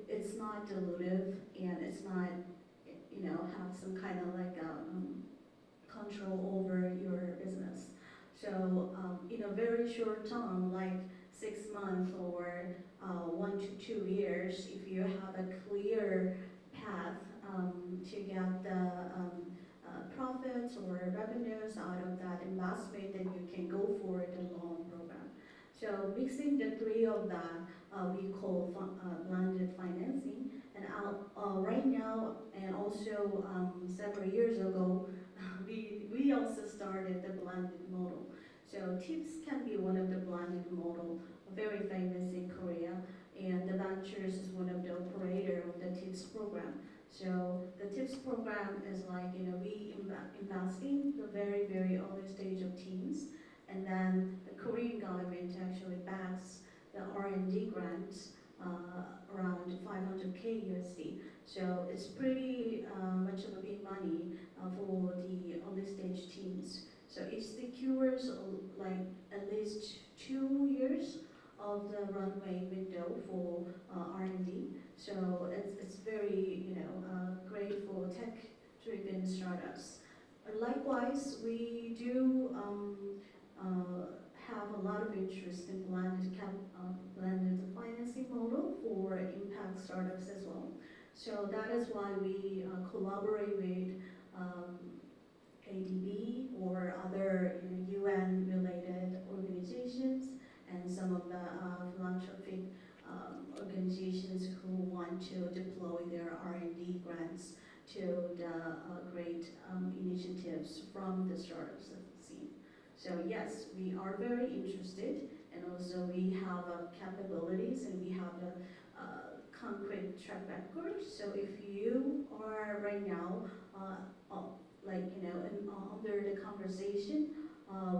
it's not dilutive and it's not, have some kind of like control over your business. So in a very short time, like 6 months or 1 to 2 years, if you have a clear path to get the profits or revenues out of that investment, then you can go for the loan program. So mixing the three of that, we call blended financing. And right now, and also several years ago, we also started the blended model. So TIPS can be one of the blended model, very famous in Korea, and TheVentures is one of the operator of the TIPS program. So the TIPS program is like, we investing the very, very early stage of teams, and then the Korean government actually backs the R&D grants around 500K USD. So it's pretty much of a big money for the early stage teams. So it secures like at least 2 years of the runway window for R&D. So it's very great for tech-driven startups. Likewise, we do have a lot of interest in blended financing model for impact startups as well. So that is why we collaborate with ADB or other UN-related organizations and some of the philanthropic organizations who want to deploy their R&D grants to the great initiatives from the startups scene. So yes, we are very interested, and also we have capabilities and we have the concrete track record. So if you are right now, under the conversation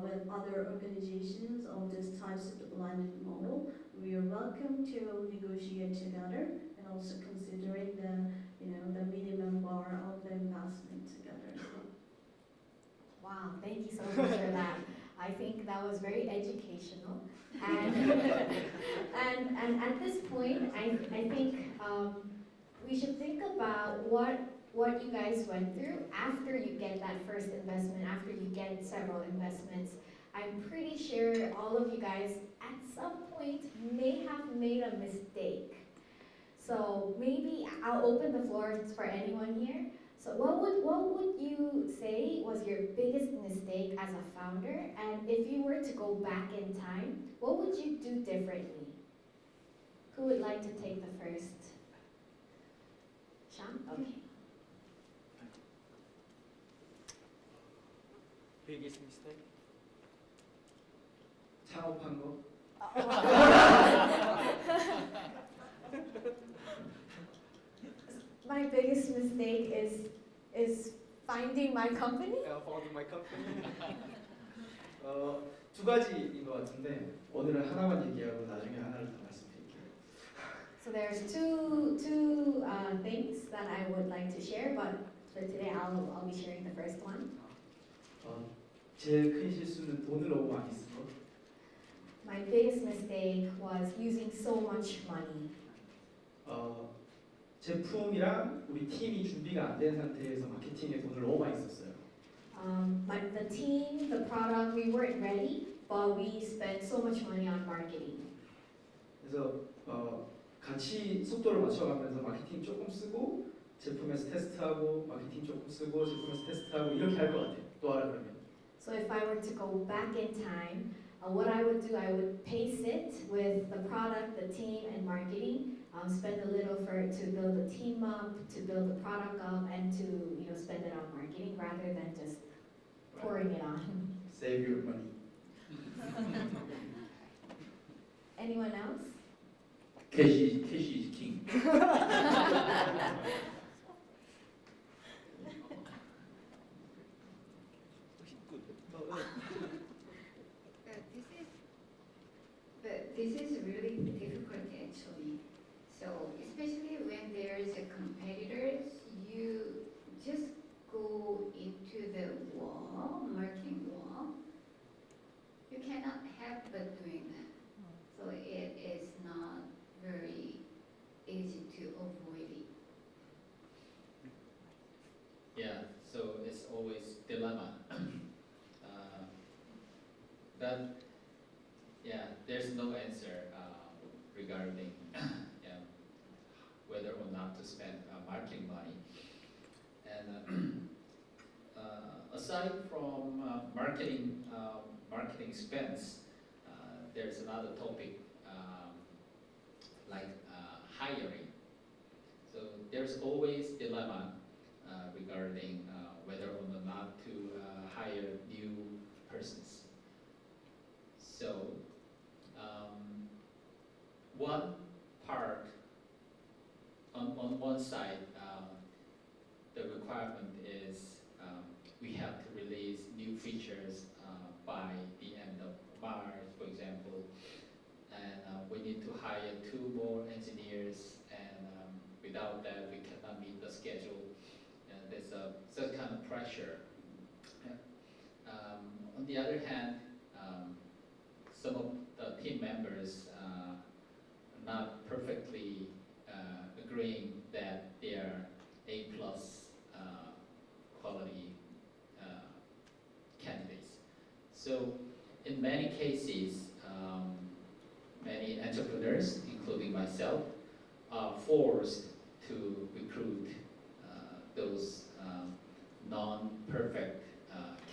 with other organizations of this types of the blended model, we are welcome to negotiate together, and also considering the minimum bar of the investment together as well. Wow, thank you so much for that. I think that was very educational. And, and at this point, I think we should think about what you guys went through after you get that first investment, after you get several investments. I'm pretty sure all of you guys at some point may have made a mistake. So maybe I'll open the floor for anyone here. So what would you say was your biggest mistake as a founder? And if you were to go back in time, what would you do differently? Who would like to take the first? Sean? Okay. Biggest mistake? 창업한 거? My biggest mistake is finding my company. Founding my company. 두 가지인 것 같은데 오늘은 하나만 얘기하고 나중에 하나를 더 말씀드릴게요. So there's two things that I would like to share, but for today I'll be sharing the first one. 제일 큰 실수는 돈을 너무 많이 쓴 거. My biggest mistake was using so much money. 제품이랑 우리 팀이 준비가 안 된 상태에서 마케팅에 돈을 너무 많이 썼어요. The team, the product, we weren't ready, but we spent so much money on marketing. 그래서 같이 속도를 맞춰가면서 마케팅 조금 쓰고 제품에서 테스트하고 마케팅 조금 쓰고 제품에서 테스트하고 이렇게 할 것 같아. 또 하라 그러면. So if I were to go back in time, what I would do, I would pace it with the product, the team, and marketing. Spend a little to build the team up, to build the product up, and to spend it on marketing rather than just pouring it on. Save your money. Anyone else? Cash is king. This is really difficult actually. So especially when there's a competitors, you just go into the wall, marketing wall. You cannot help but doing that. So it is not very easy to avoid it. Yeah, so it's always dilemma. But yeah, there's no answer regarding whether or not to spend marketing money. And aside from marketing expense, there's another topic like hiring. So there's always dilemma regarding whether or not to hire new persons. So one part, on one side, the requirement is we have to release new features by the end of March, for example, and we need to hire 2 more engineers, and without that we cannot meet the schedule. And there's such kind of pressure. On the other hand, some of the team members are not perfectly agreeing that they are A+ quality candidates. So in many cases, many entrepreneurs, including myself, are forced to recruit those non-perfect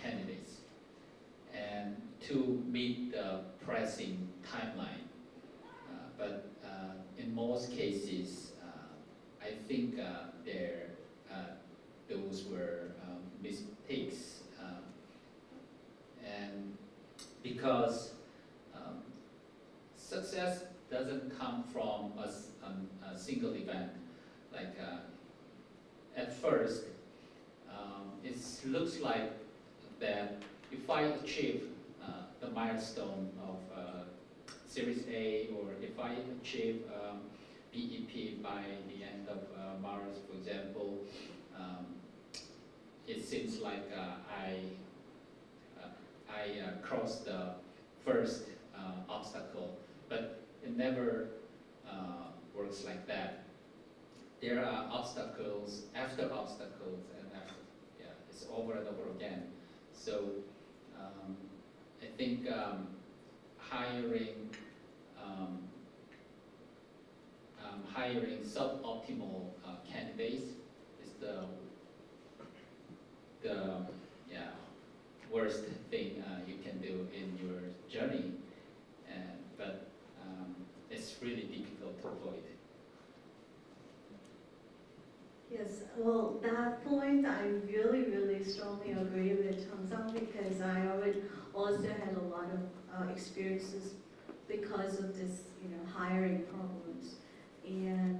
candidates, and to meet the pressing timeline. But in most cases, I think those were mistakes, and because success doesn't come from a single event. Like at first, it looks like that if I achieve the milestone of Series A, or if I achieve BEP by the end of March, for example, it seems like I crossed the first obstacle, but it never works like that. There are obstacles after obstacles, and after, it's over and over again. So I think hiring suboptimal candidates is the worst thing you can do in your journey, but it's really difficult to avoid. Yes, well, that point I really, really strongly agree with Chang-sang, because I also had a lot of experiences because of this, hiring problems. And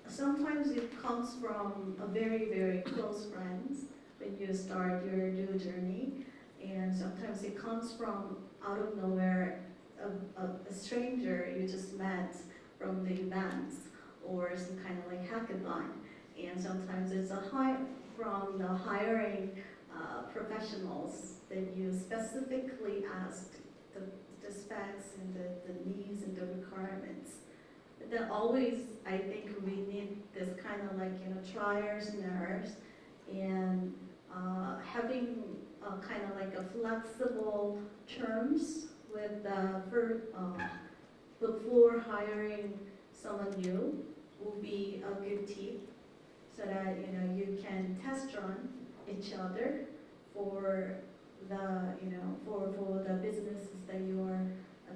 sometimes it comes from a very, very close friends when you start your new journey. And sometimes it comes from out of nowhere, a stranger you just met from the events or some kind of like hackathon. And sometimes it's from the hiring professionals that you specifically ask the specs and the needs and the requirements. But then always, I think we need this kind of like, trials and errors, and having kind of like a flexible terms with before hiring someone new will be a good tip. so that you can test run each other for the for the businesses that you are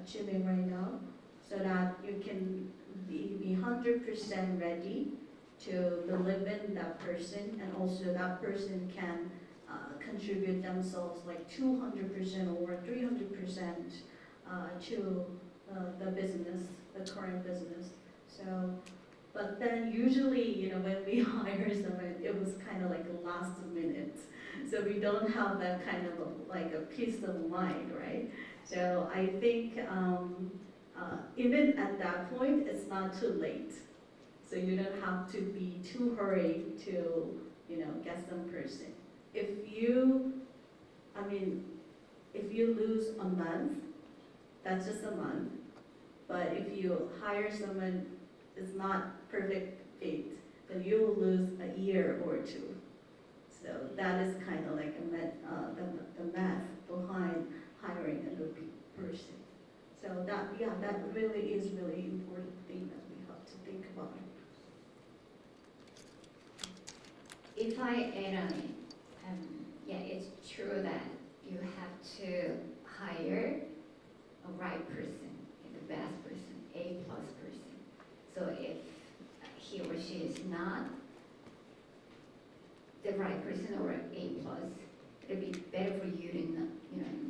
achieving right now, so that you can be 100% ready to believe in that person, and also that person can contribute themselves like 200% or 300% to the business, the current business. So, but then usually, when we hire someone, it was kind of like last minute. So we don't have that kind of like a peace of mind, right? So I think even at that point, it's not too late. So you don't have to be too hurried to, get some person. If you lose a month, that's just a month. But if you hire someone that's not perfect fit, then you will lose a year or two. So that is kind of like the math behind hiring a new person. So that really is really important thing that we have to think about. If I add on it, it's true that you have to hire a right person, the best person, A+ person. So if he or she is not the right person or A+, it'd be better for you to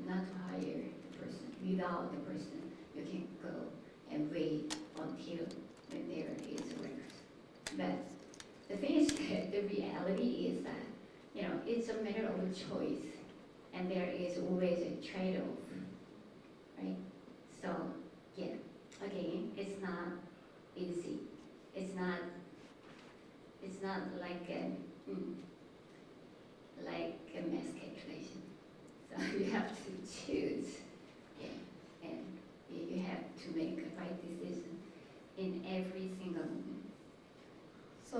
not to hire the person. Without the person, you can go and wait until when there is a record. But the thing is that the reality is that it's a matter of choice, and there is always a trade-off, right? So again, it's not easy. It's not like a math calculation. So you have to choose, and you have to make a right decision in every single moment. So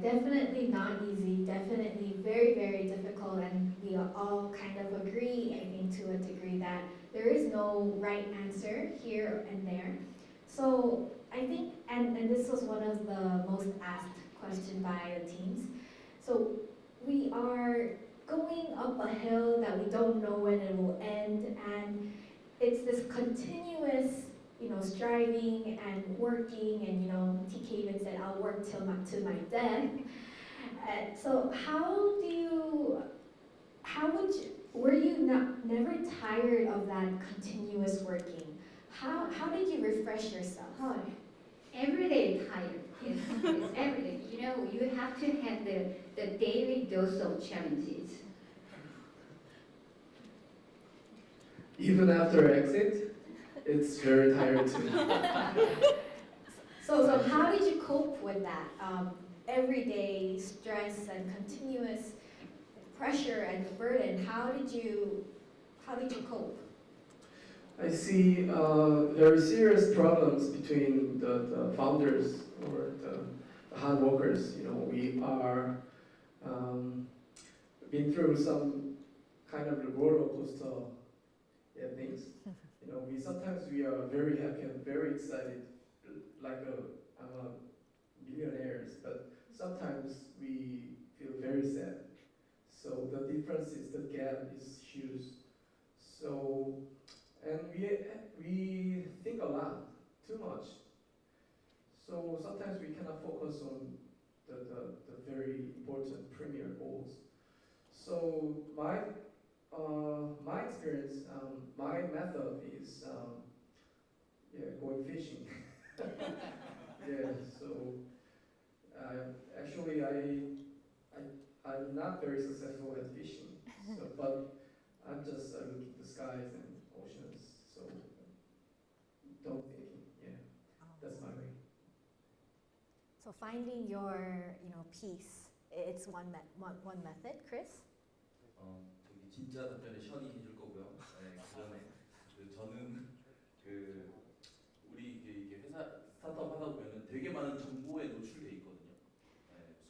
definitely not easy, definitely very, very difficult, and we all kind of agree, I think, to a degree that there is no right answer here and there. So I think, and this was one of the most asked questions by the teams. So we are going up a hill that we don't know when it will end, and it's this continuous striving and working, and TK even said, I'll work to my death. So were you never tired of that continuous working? How did you refresh yourself? Every day tired, yes, every day. You have to have the daily dose of challenges. Even after exit, it's very tired too. So how did you cope with that everyday stress and continuous pressure and burden? How did you cope? I see very serious problems between the founders or the hard workers. We are been through some kind of roller coaster things. We are very happy and very excited, like millionaires, but sometimes we feel very sad. So the difference is the gap is huge. So, and we think a lot, too much. So sometimes we cannot focus on the very important premier goals. So my experience, my method is going fishing. So actually I'm not very successful at fishing, but I'm just looking at the skies and oceans, so don't thinking, that's my way. So finding your peace, it's one method. Chris? 저기 진짜 답변에 션이 해줄 거고요. 그 전에 저는 우리 이게 회사 스타트업 하다 보면은 되게 많은 정보에 노출돼 있거든요.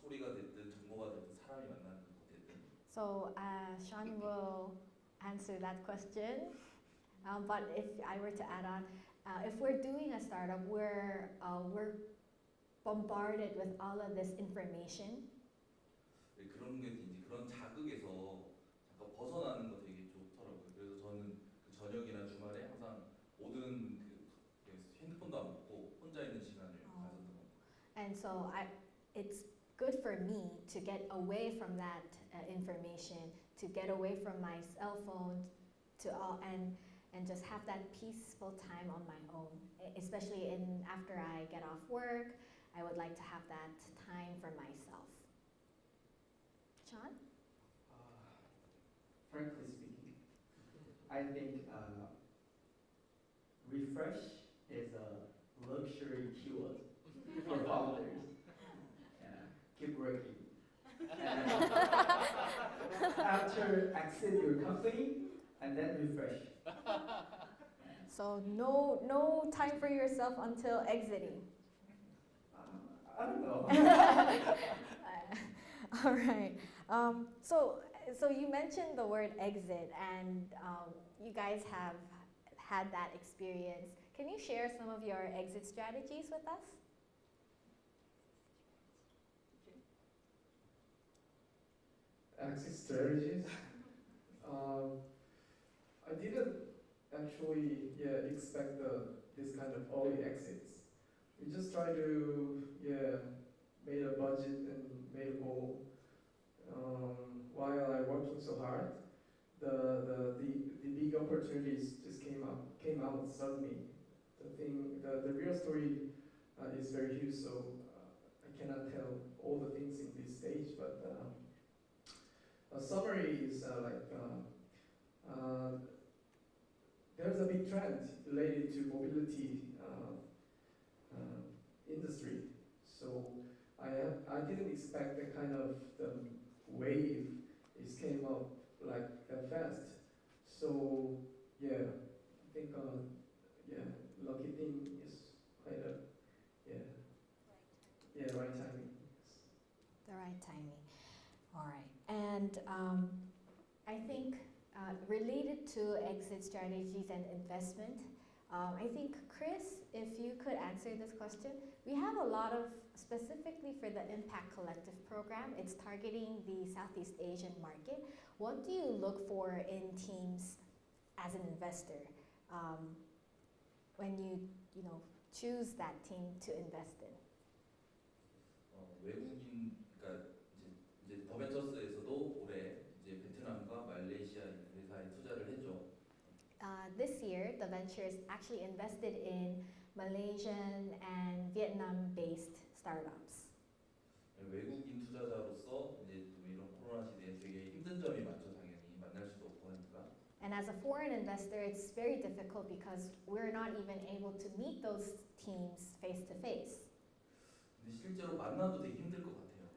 소리가 됐든 정보가 됐든 사람이 만나는 것 됐든. So Sean will answer that question. But if I were to add on, if we're doing a startup, we're bombarded with all of this information 그런 게 이제 그런 자극에서 잠깐 벗어나는 거 되게 좋더라고요. 그래서 저는 그 저녁이나 주말에 항상 모든 핸드폰도 안 보고 혼자 있는 시간을 가졌던 것 같아요. And so it's good for me to get away from that information, to get away from my cell phone, and just have that peaceful time on my own. Especially after I get off work, I would like to have that time for myself. Sean? Frankly speaking, I think refresh is a luxury keyword for founders. Yeah, keep working. And after exit your company, and then refresh. So no time for yourself until exiting. I don't know. All right. So you mentioned the word exit, and you guys have had that experience. Can you share some of your exit strategies with us? Exit strategies. I didn't actually expect this kind of early exits. We just try to made a budget and made a goal. While I working so hard, the big opportunities just came out suddenly. The real story is very huge, so I cannot tell all the things in this stage. But a summary is there's a big trend related to mobility industry. So I didn't expect the kind of the wave is came up like that fast. So I think lucky thing is quite a right timing. The right timing. All right. And I think related to exit strategies and investment, I think, Chris, if you could answer this question. We have a lot of, specifically for the Impact Collective program, it's targeting the Southeast Asian market. What do you look for in teams as an investor when you choose that team to invest in? 외국인, 그러니까 이제 더벤처스에서도 올해 이제 베트남과 말레이시아 있는 회사에 투자를 했죠. This year, TheVentures actually invested in Malaysian and Vietnam-based startups. 외국인 투자자로서 이제 또 이런 코로나 시대에 되게 힘든 점이 많죠. 당연히 만날 수도 없고 하니까. And as a foreign investor, it's very difficult because we're not even able to meet those teams face to face. 근데 실제로 만나도 되게 힘들 것 같아요.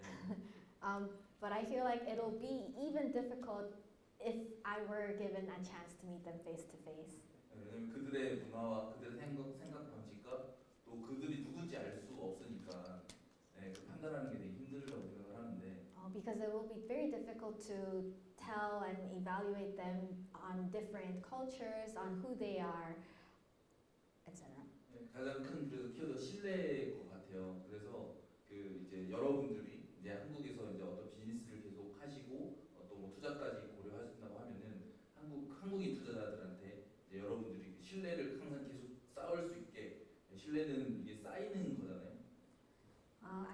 네. But I feel like it'll be even difficult if I were given a chance to meet them face to face. 왜냐면 그들의 문화와 그들의 생각 방식과 또 그들이 누군지 알 수 없으니까 그 판단하는 게 되게 힘들다고 생각을 하는데. Because it will be very difficult to tell and evaluate them on different cultures, on who they are, etc. 가장 큰 그래서 키워드 신뢰일 것 같아요. 그래서 그 이제 여러분들이 이제 한국에서 이제 어떤 비즈니스를 계속 하시고 또 뭐 투자까지 고려하신다고 하면은 한국인 투자자들한테 이제 여러분들이 신뢰를 항상 계속 쌓을 수 있게 신뢰는 이게 쌓이는 거잖아요.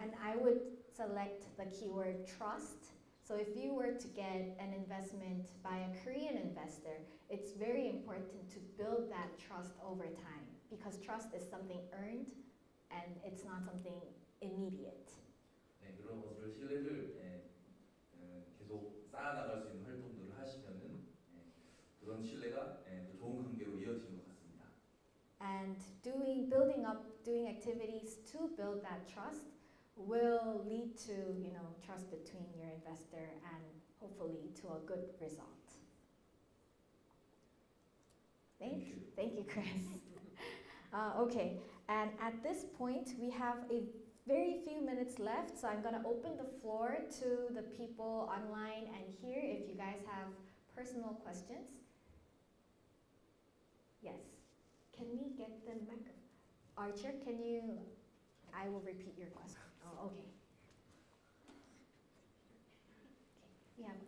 And I would select the keyword trust. So if you were to get an investment by a Korean investor, it's very important to build that trust over time because trust is something earned and it's not something immediate. 네, 그런 것을 신뢰를 계속 쌓아나갈 수 있는 활동들을 하시면은 그런 신뢰가 더 좋은 관계로 이어지는 것 같습니다. And doing activities to build that trust will lead to trust between your investor and hopefully to a good result. Thank you, Chris. Okay, and at this point we have a very few minutes left, so I'm going to open the floor to the people online and here if you guys have personal questions. Yes, can we get the microphone? Archer, I will repeat your question. Oh, okay.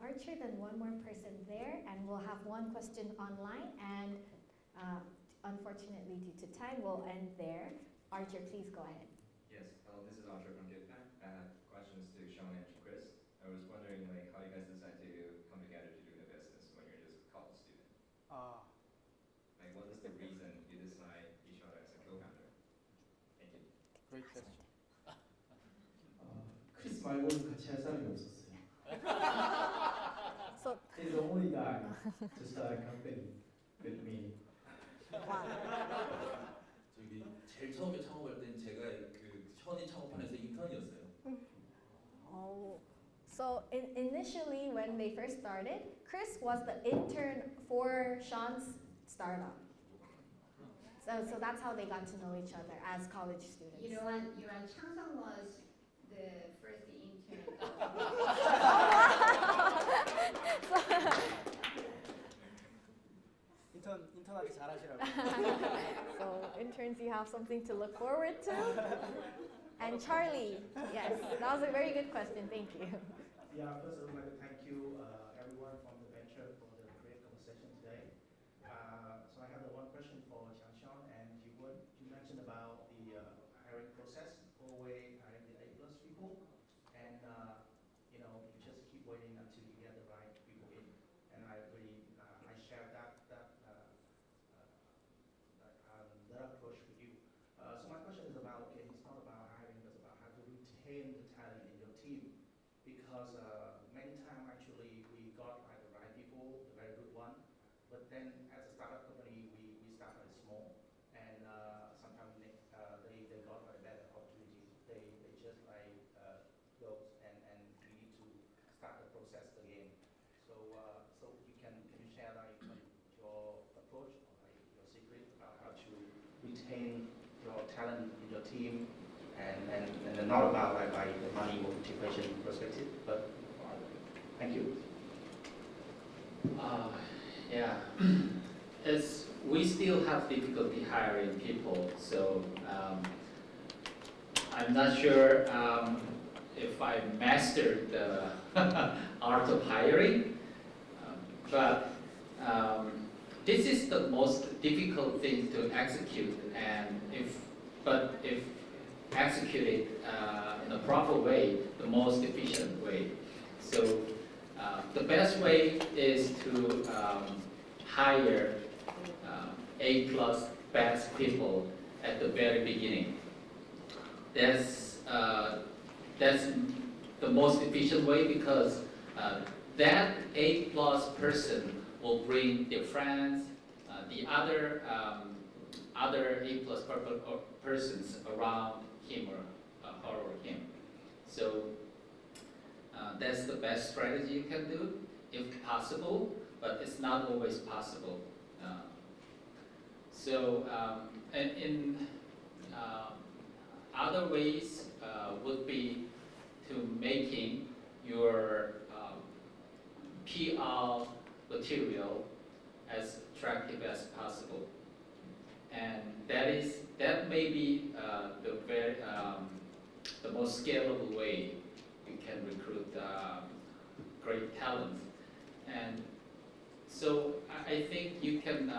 Archer, then one more person there, and we'll have one question online, and unfortunately due to time, we'll end there. Archer, please go ahead. Yes, hello, this is Archer from Japan. I have questions to Sean and Chris. I was wondering how you guys decide to come together to do the business when you're just a college student. What is the reason you decide each other as a co-founder? Thank you. Great question. 크리스 말고는 같이 할 사람이 없었어요. So, He's the only guy to start a company with me. wow. 저기 제일 처음에 창업할 땐 제가 그 션이 창업하면서 인턴이었어요. Oh, So initially, when they first started, Chris was the intern for Sean's startup. So that's how they got to know each other as college students. Yuan Changsung was the first intern. 인턴하기 잘하시라고. So interns, you have something to look forward to. And Charlie, yes, that was a very good question. Thank you. Yeah, first I would like to thank you, everyone from TheVentures for the great conversation today. So I have one question for Sean and Jiwon. You mentioned about the hiring process, always hiring the A+ people, and you just keep waiting until you get the right people in. And I really, I share that approach with you. So my question is about, okay, it's not about hiring, it's about how to retain the talent in your team. Because many times actually we got the right people, the very good one, but then as a startup company we start very small, and sometimes they got a better opportunity. They just goes and we need to start the process again. So you can you share your approach or your secret about how to retain your talent in your team? And not about by the money or motivation perspective, but thank you. Yeah, we still have difficulty hiring people, so I'm not sure if I mastered the art of hiring, but this is the most difficult thing to execute, and if execute it in a proper way, the most efficient way. So the best way is to hire A+ best people at the very beginning. That's the most efficient way, because that A+ person will bring their friends, the other A+ persons around him or her or him. So that's the best strategy you can do, if possible, but it's not always possible. In other ways would be to making your PR material as attractive as possible, and that may be the most scalable way you can recruit great talent. And so I think you can,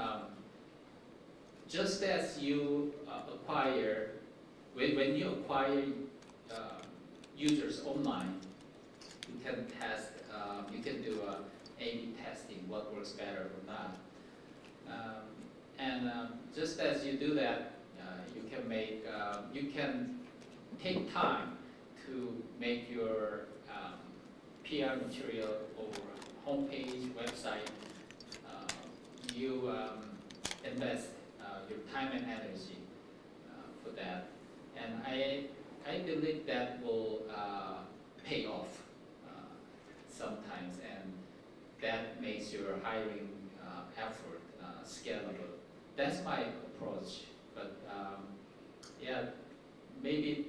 just as you acquire, when you acquire users online, you can test, you can do A/B testing, what works better or not. Just as you do that, you can take time to make your PR material or homepage, website. You invest your time and energy for that, and I believe that will pay off sometimes, and that makes your hiring effort scalable. That's my approach, but yeah, maybe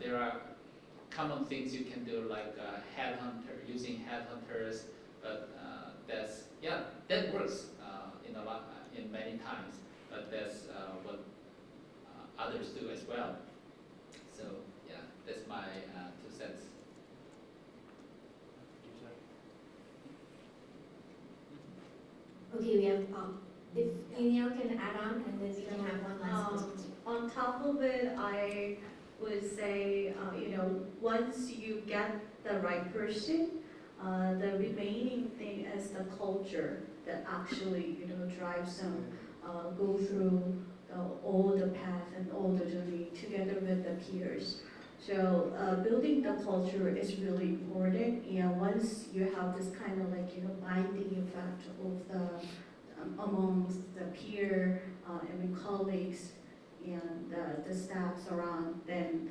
there are common things you can do, like using headhunters, but that works in many times, but that's what others do as well. So yeah, that's my 2 cents. if Neil can add on, and then we can have one last question. On top of it, I would say, once you get the right person, the remaining thing is the culture that actually, drives them, go through all the path and all the journey together with the peers. So building the culture is really important, and once you have this kind of binding effect of the amongst the peer and colleagues and the staffs around, then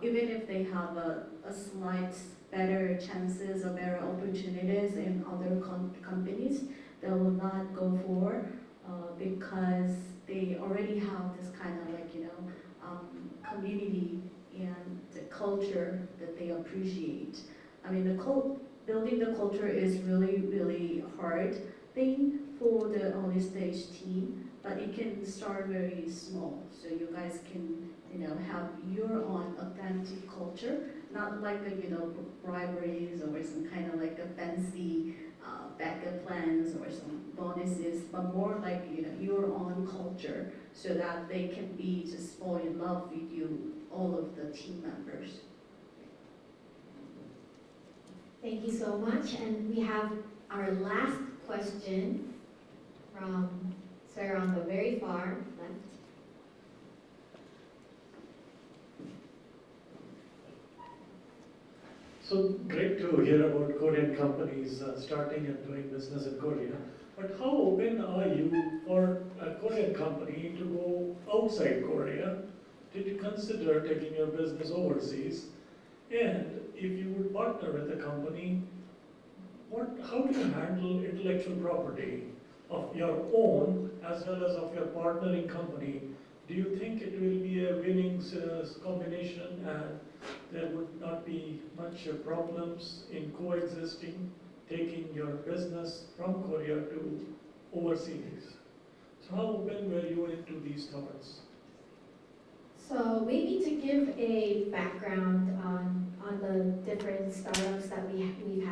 even if they have a slight better chances or better opportunities in other companies, they will not go for because they already have this kind of community and the culture that they appreciate. I mean, building the culture is really, really hard thing for the early stage team, but it can start very small. So you guys can, have your own authentic culture, not like briberies or some kind of a fancy backup plans or some bonuses, but more like your own culture, so that they can be just fall in love with you, all of the team members. Thank you so much, and we have our last question from Sir on the very far left. So great to hear about Korean companies starting and doing business in Korea. But how open are you for a Korean company to go outside Korea? Did you consider taking your business overseas? And if you would partner with a company, how do you handle intellectual property of your own as well as of your partnering company? Do you think it will be a winning combination and there would not be much problems in coexisting, taking your business from Korea to overseas? So how open were you into these thoughts? So maybe to give a background on the different startups that we've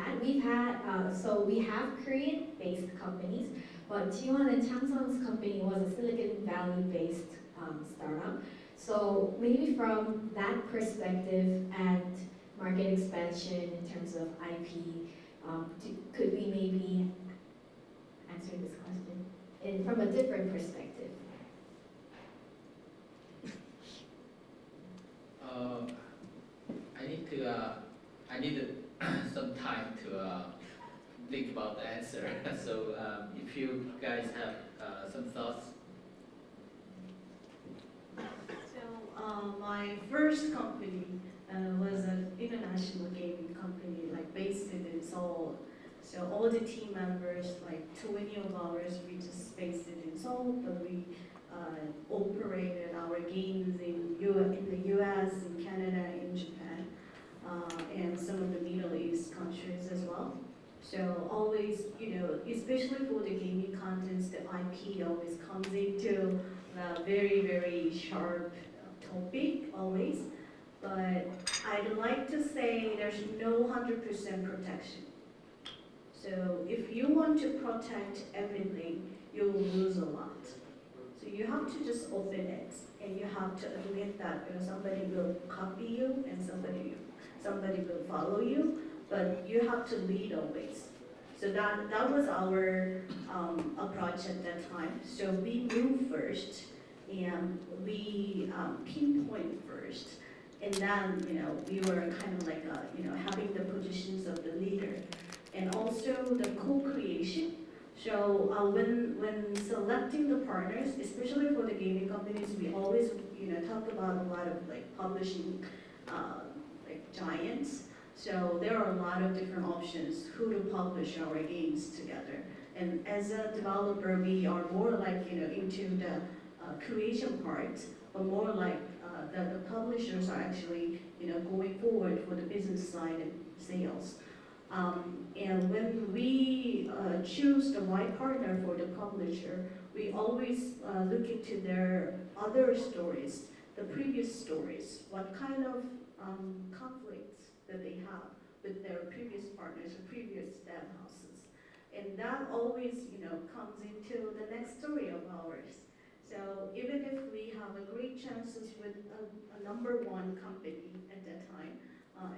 had, so we have Korean-based companies, but Jiwon and Changsung's company was a Silicon Valley-based startup. So maybe from that perspective and market expansion in terms of IP, could we maybe answer this question from a different perspective? I needed some time to think about the answer. So if you guys have some thoughts. So my first company was an international gaming company, based in Seoul. So all the team members, 20 of ours, we just based it in Seoul, but we operated our games in the US, in Canada, in Japan, and some of the Middle East countries as well. So always, especially for the gaming contents, the IP always comes into a very, very sharp topic, always. But I'd like to say there's no 100% protection. So if you want to protect everything, you'll lose a lot. So you have to just open it, and you have to admit that somebody will copy you and somebody will follow you, but you have to lead always. So that was our approach at that time. So we moved first, and we pinpoint first, and then we were kind of having the positions of the leader, and also the co-creation. So when selecting the partners, especially for the gaming companies, we always talk about a lot of publishing giants. So there are a lot of different options who to publish our games together. And as a developer, we are more into the creation part, but more the publishers are actually going forward for the business side and sales. And when we choose the right partner for the publisher, we always look into their other stories, the previous stories, what kind of conflicts that they have with their previous partners or previous dev houses. And that always, comes into the next story of ours. So even if we have a great chances with a number one company at that time,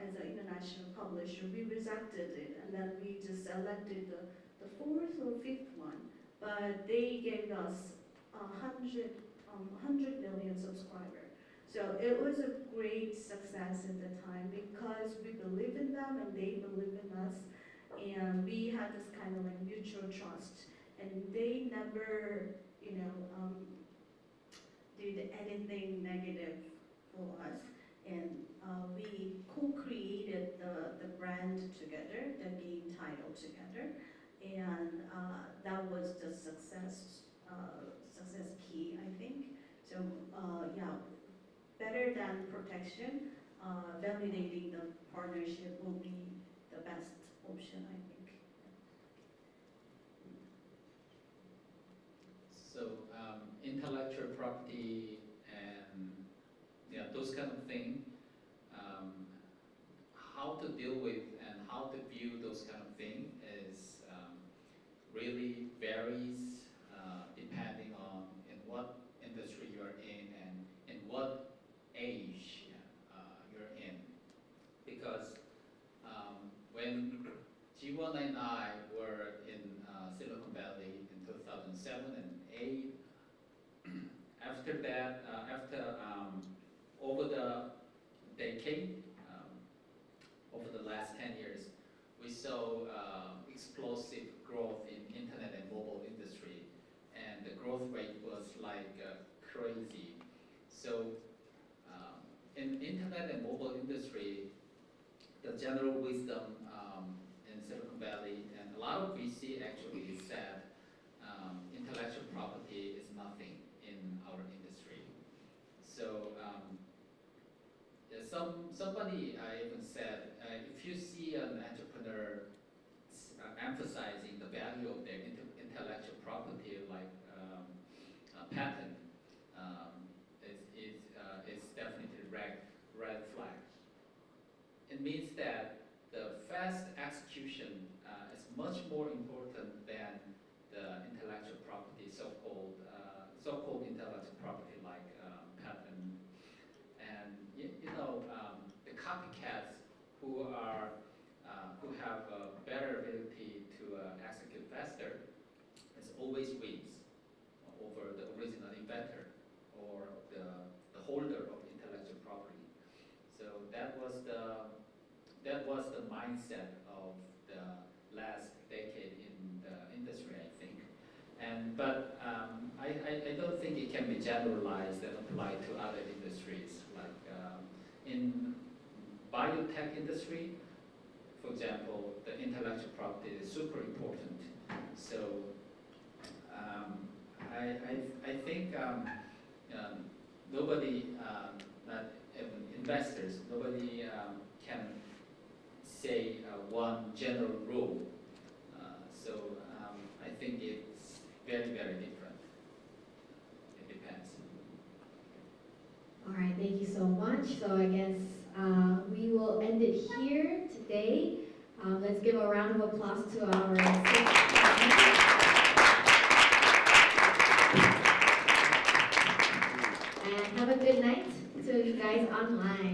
as an international publisher, we rejected it, and then we just selected the fourth or fifth one. But they gave us 100 million subscribers. So it was a great success at the time because we believe in them and they believe in us, and we had this kind of like mutual trust. And they never, did anything negative for us. And we co-created the brand together, the game title together, and that was the success key, I think. So yeah, better than protection, validating the partnership will be the best option, I think. So intellectual property and those kind of things, how to deal with and how to view those kind of things is really varies depending on in what industry you're in and in what age you're in. Because when Ji-won and I were in Silicon Valley in 2007 and 2008, after that, over the decade, over the last 10 years, we saw explosive growth in internet and mobile industry, and the growth rate was like crazy. So in internet and mobile industry, the general wisdom in Silicon Valley and a lot of VC actually said intellectual property is nothing in our industry. So somebody even said, if you see an entrepreneur emphasizing the value of their intellectual property, like a patent, is definitely red flag. It means that the fast execution is much more important than the intellectual property, so-called intellectual property like patent. And the copycats who have a better ability to execute faster is always wins over the original inventor or the holder of intellectual property. So that was the mindset of the last decade in the industry, I think. But I don't think it can be generalized and applied to other industries. Like in biotech industry, for example, the intellectual property is super important. So I think nobody, not even investors, nobody can say one general rule. So I think it's very, very different. It depends. All right, thank you so much. So I guess we will end it here today. Let's give a round of applause to our six partners. And have a good night to you guys online.